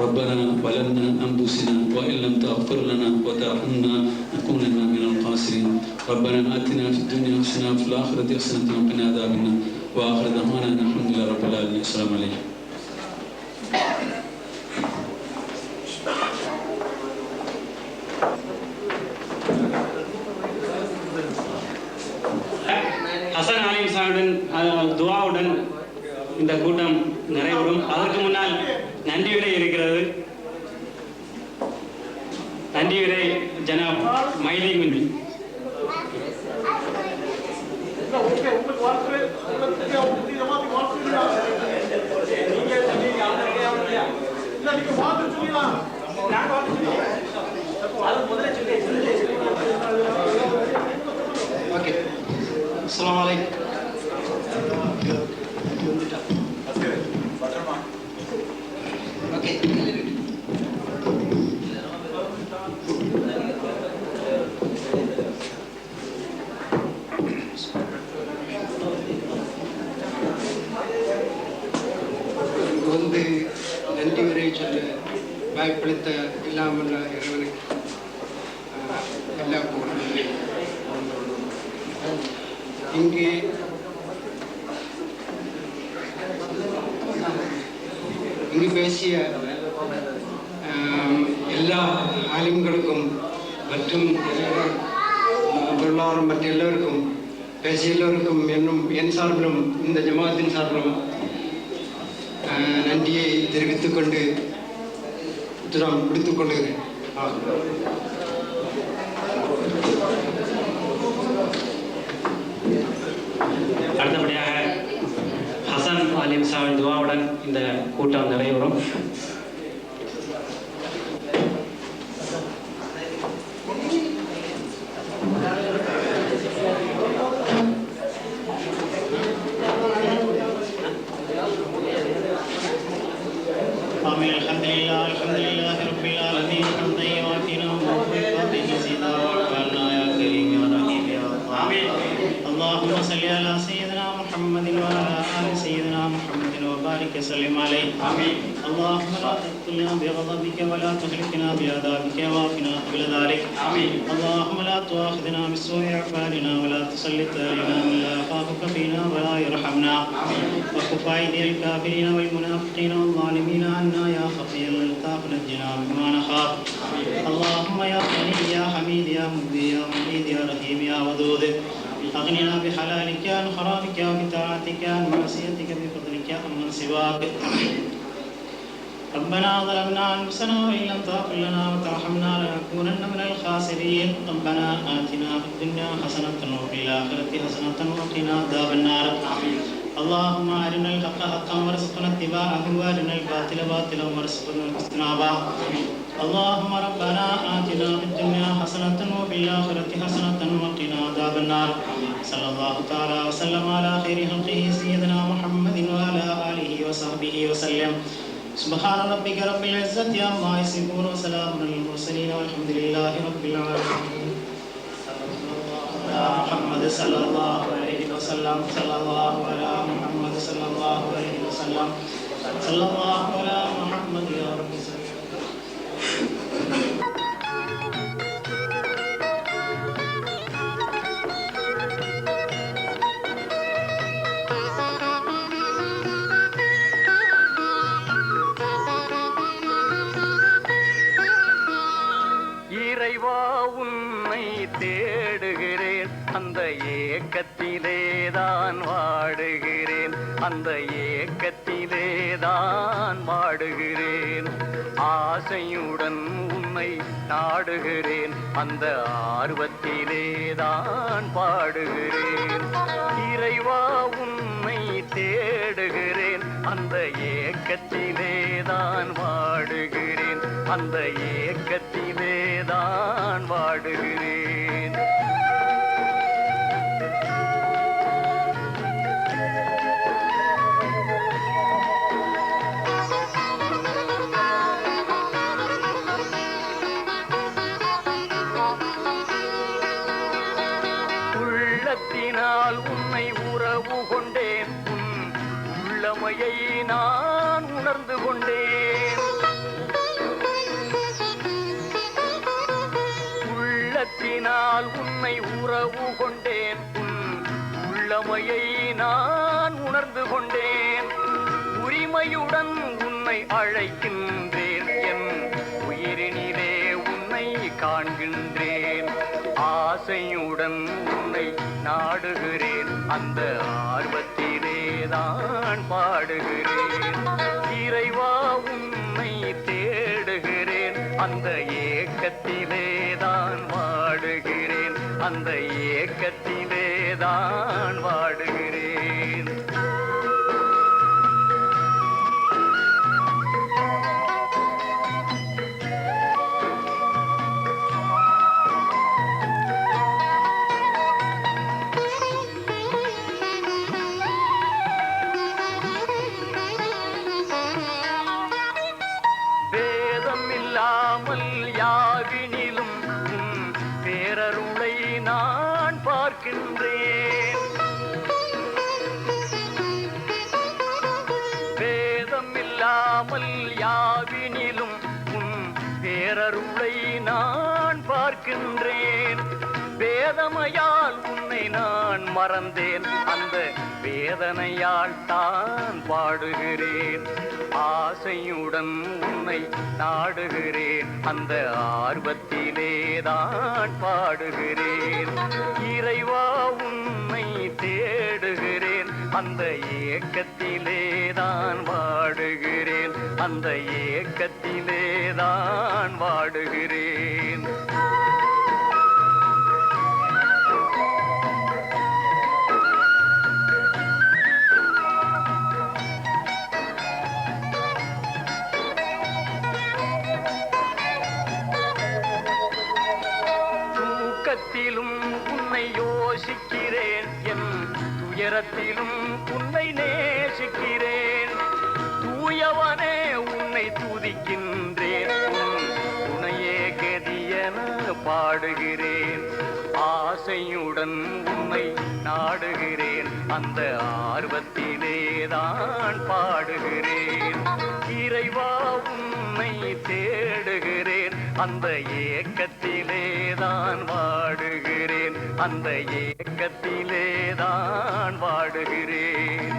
റബ്ബന വലന്ന അൻഫുസന വഇൻ ലം തഗ്ഫിർ ലനാ വതർഹംനാ നകൂനന്ന മിനൽ ഖാസിരീൻ. റബ്ബന ആതിനാ ഫിദ്ദുനിയ ഹസനത വഫിൽ ആഖിറതി ഹസനത വഖിനാ അദാബന്നാർ. വആഖിറു ദഅവാനാ അൽഹംദുലില്ലാഹി റബ്ബിൽ ആലമീൻ. അസ്സലാമു അലൈക്കും. ஹசன் ஆலிம் சாருடன் துவாவுடன் இந்த கூட்டம் நிறைவேறும். அதற்கு முன்னால் நன்றி விடை இருக்கிறது. நன்றி விடை ஜனாப் மைலி மின்றி. ஓகே, அஸ்ஸலாமு அலைக்கும். ஓகே, வந்து நன்றி உரை சொல்ல வாய்ப்பளித்த இல்லாமல் இறைவனுக்கு எல்லா புகழும். இங்கே பேசிய எல்லா ஆலிம்களுக்கும் மற்றும் பொருளாதாரம் மற்ற எல்லோருக்கும் பேசிய எல்லோருக்கும் என் சார்பிலும் இந்த ஜமாத்தின் சார்பிலும் நன்றியை தெரிவித்துக் கொண்டு நான் பிடித்துக் கொள்கிறேன். அடுத்தபடியாக ஹசன் ஆலிம் சாவின் துவாவுடன் இந்த கூட்டம் நிறைவேறும். آمين. الحمد لله رب العالمين حمدا يوافي نعمه ويكافئ مزيدا وارحمنا يا كريم يا رحيم يا آمين. اللهم صل على سيدنا محمد وعلى آل سيدنا محمد وبارك وسلم عليه. آمين. اللهم لا تقتلنا بغضبك ولا تهلكنا بعذابك واعفنا قبل ذلك. آمين. اللهم لا تؤاخذنا بسوء أفعالنا ولا تسلط علينا من لا يخافك فينا ولا يرحمنا. آمين. وكف أيدي الكافرين والمنافقين والظالمين عنا يا خفي الألطاف نجنا مما نخاف. اللهم يا غني يا حميد يا مبدي يا مجيد يا رحيم يا ودود أغننا بحلالك عن حرامك وبطاعتك عن معصيتك بفضلك عمن سواك. ربنا ظلمنا أنفسنا وإن لم تغفر لنا وترحمنا لنكونن من الخاسرين. ربنا آتنا في الدنيا حسنة وفي الآخرة حسنة وقنا عذاب النار. اللهم أرنا الحق حقا وارزقنا اتباعه وأرنا الباطل باطلا وارزقنا اجتنابه. اللهم ربنا آتنا في الدنيا حسنة وفي الآخرة حسنة وقنا عذاب النار. صلى الله تعالى وسلم على خير خلقه سيدنا محمد وعلى آله وصحبه وسلم. سبحان ربك رب العزة عما يصفون وسلام على المرسلين والحمد لله رب العالمين. محمد صلى الله عليه وسلم. صلى الله على محمد صلى الله عليه وسلم. صلى الله على محمد يا رب. தேடுகிறேன், அந்த ஏக்கத்திலேதான் வாடுகிறேன், அந்த ஏக்கத்திலேதான் வாடுகிறேன். ஆசையுடன் உன்னை நாடுகிறேன், அந்த ஆர்வத்திலேதான் பாடுகிறேன். இறைவா உன்னை தேடுகிறேன், அந்த ஏக்கத்திலேதான் வாடுகிறேன், அந்த ஏக்கத்திலேதான் வாடுகிறேன். உள்ளத்தினால் உன்னை உறவு கொண்டேன், உன் உள்ளமையை நான் உணர்ந்து கொண்டேன். உள்ளத்தினால் உன்னை உறவு கொண்டேன், உன் உள்ளமையை நான் உணர்ந்து கொண்டேன். உரிமையுடன் உன்னை அழைக்கின்றேன், என் உயிரினிலே உன்னை காண்கின்றேன். ஆசையுடன் உன்னை நாடுகிறேன், அந்த ஆர்வத்திலேதான் பாடுகிறேன். இறைவா உன்னை தேடுகிறேன், அந்த ஏக்கத்திலேதான் வாடுகிறேன், அந்த ஏக்கத்திலேதான் வாடுகிறேன். யாவினிலும் உன் பேரருளை நான் பார்க்கின்றேன். வேதமில்லாமல் யாவினிலும் உன் பேரருளை நான் பார்க்கின்றேன். வேதமையால் உன்னை நான் மறந்தேன், அந்த வேதனையால் தான் பாடுகிறேன். ஆசையுடன் உன்னை நாடுகிறேன், அந்த ஆர்வத்திலேதான் பாடுகிறேன். இறைவா உன்னை தேடுகிறேன், அந்த ஏக்கத்திலேதான் வாடுகிறேன், அந்த ஏக்கத்திலேதான் வாடுகிறேன். தூக்கத்திலும் உன்னை யோசிக்கிறேன், என் துயரத்திலும் உன்னை நேசிக்கிறேன். தூயவனே உன்னை துதிக்கின்றேன், உன் துணையே கதியென பாடுகிறேன். ஆசையுடன் உன்னை நாடுகிறேன், அந்த ஆர்வத்திலேதான் பாடுகிறேன். இறைவா உன்னை தேடுகிறேன், அந்த ஏக்கத்திலேதான் வாடுகிறேன், அந்த ஏக்கத்திலேதான் வாடுகிறேன்.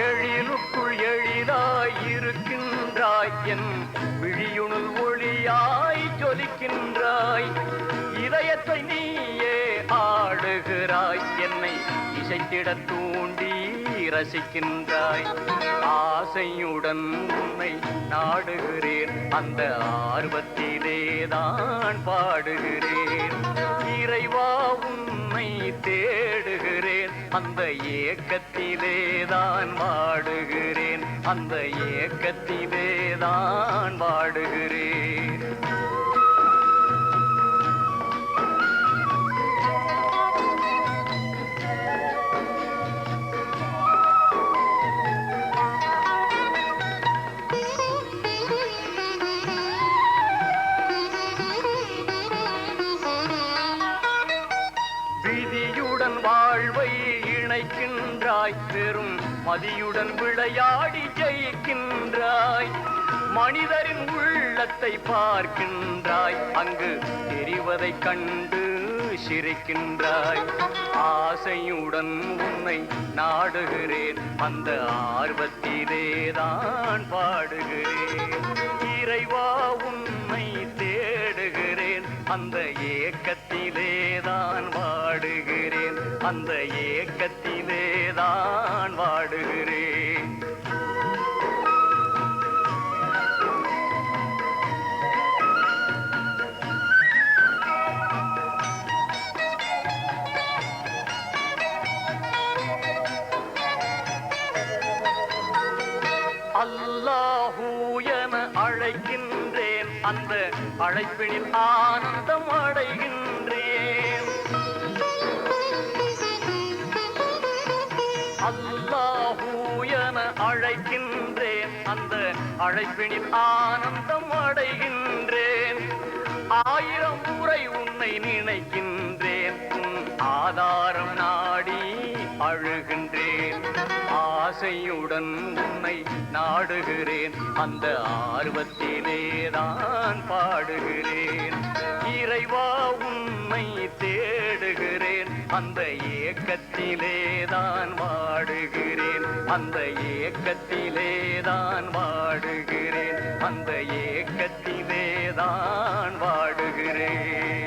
எழிலுக்குள் எழிலாயிருக்கின்றாய், என் விழியுணுள் ஒளியாய் ஜொலிக்கின்றாய். இதயத்தை நீயே ஆடுகிறாய், என்னை இசைத்திட தூண்டி ரசிக்கின்றாய். ஆசையுடன் உன்னை நாடுகிறேன், அந்த ஆர்வத்திலேதான் பாடுகிறேன். இறைவா உன்னை தேடுகிறேன், அந்த ஏக்கத்திலேதான் வாடுகிறேன், அந்த ஏக்கத்திலேதான் வாடுகிறேன். விதியுடன் வாழ்வை இணைக்கின்றாய், பெரும் மதியுடன் விளையாடி ஜெயிக்கின்றாய். மனிதரின் உள்ளத்தை பார்க்கின்றாய், அங்கு தெரிவதைக் கண்டு சிரிக்கின்றாய். ஆசையுடன் உன்னை நாடுகிறேன், அந்த ஆர்வத்திலேதான் பாடுகிறேன். இறைவா உன்னை தேடுகிறேன், அந்த ஏக்கத்திலேதான் வாடுகிறேன், அந்த ஏக்கத்திலேதான் வாடுகிறேன். அல்லாஹூ என அழைக்கின்றேன், அந்த அழைப்பினில் ஆனந்தம் அடைகின்றேன். அல்லாஹூ என அழைக்கின்றேன், அந்த அழைப்பினில் ஆனந்தம் அடைகின்றேன். 1000 முறை உன்னை நினைக்கின்றேன், உன் ஆதாரம் நாடி அழுகின்றேன். ஆசையுடன் உன்னை நாடுகிறேன், அந்த ஆர்வத்திலேதான் பாடுகிறேன். இறைவா உன்னை தேடுகிறேன், அந்த ஏக்கத்திலேதான் வாடுகிறேன், அந்த ஏக்கத்திலேதான் வாடுகிறேன், அந்த ஏக்கத்திலேதான் வாடுகிறேன்.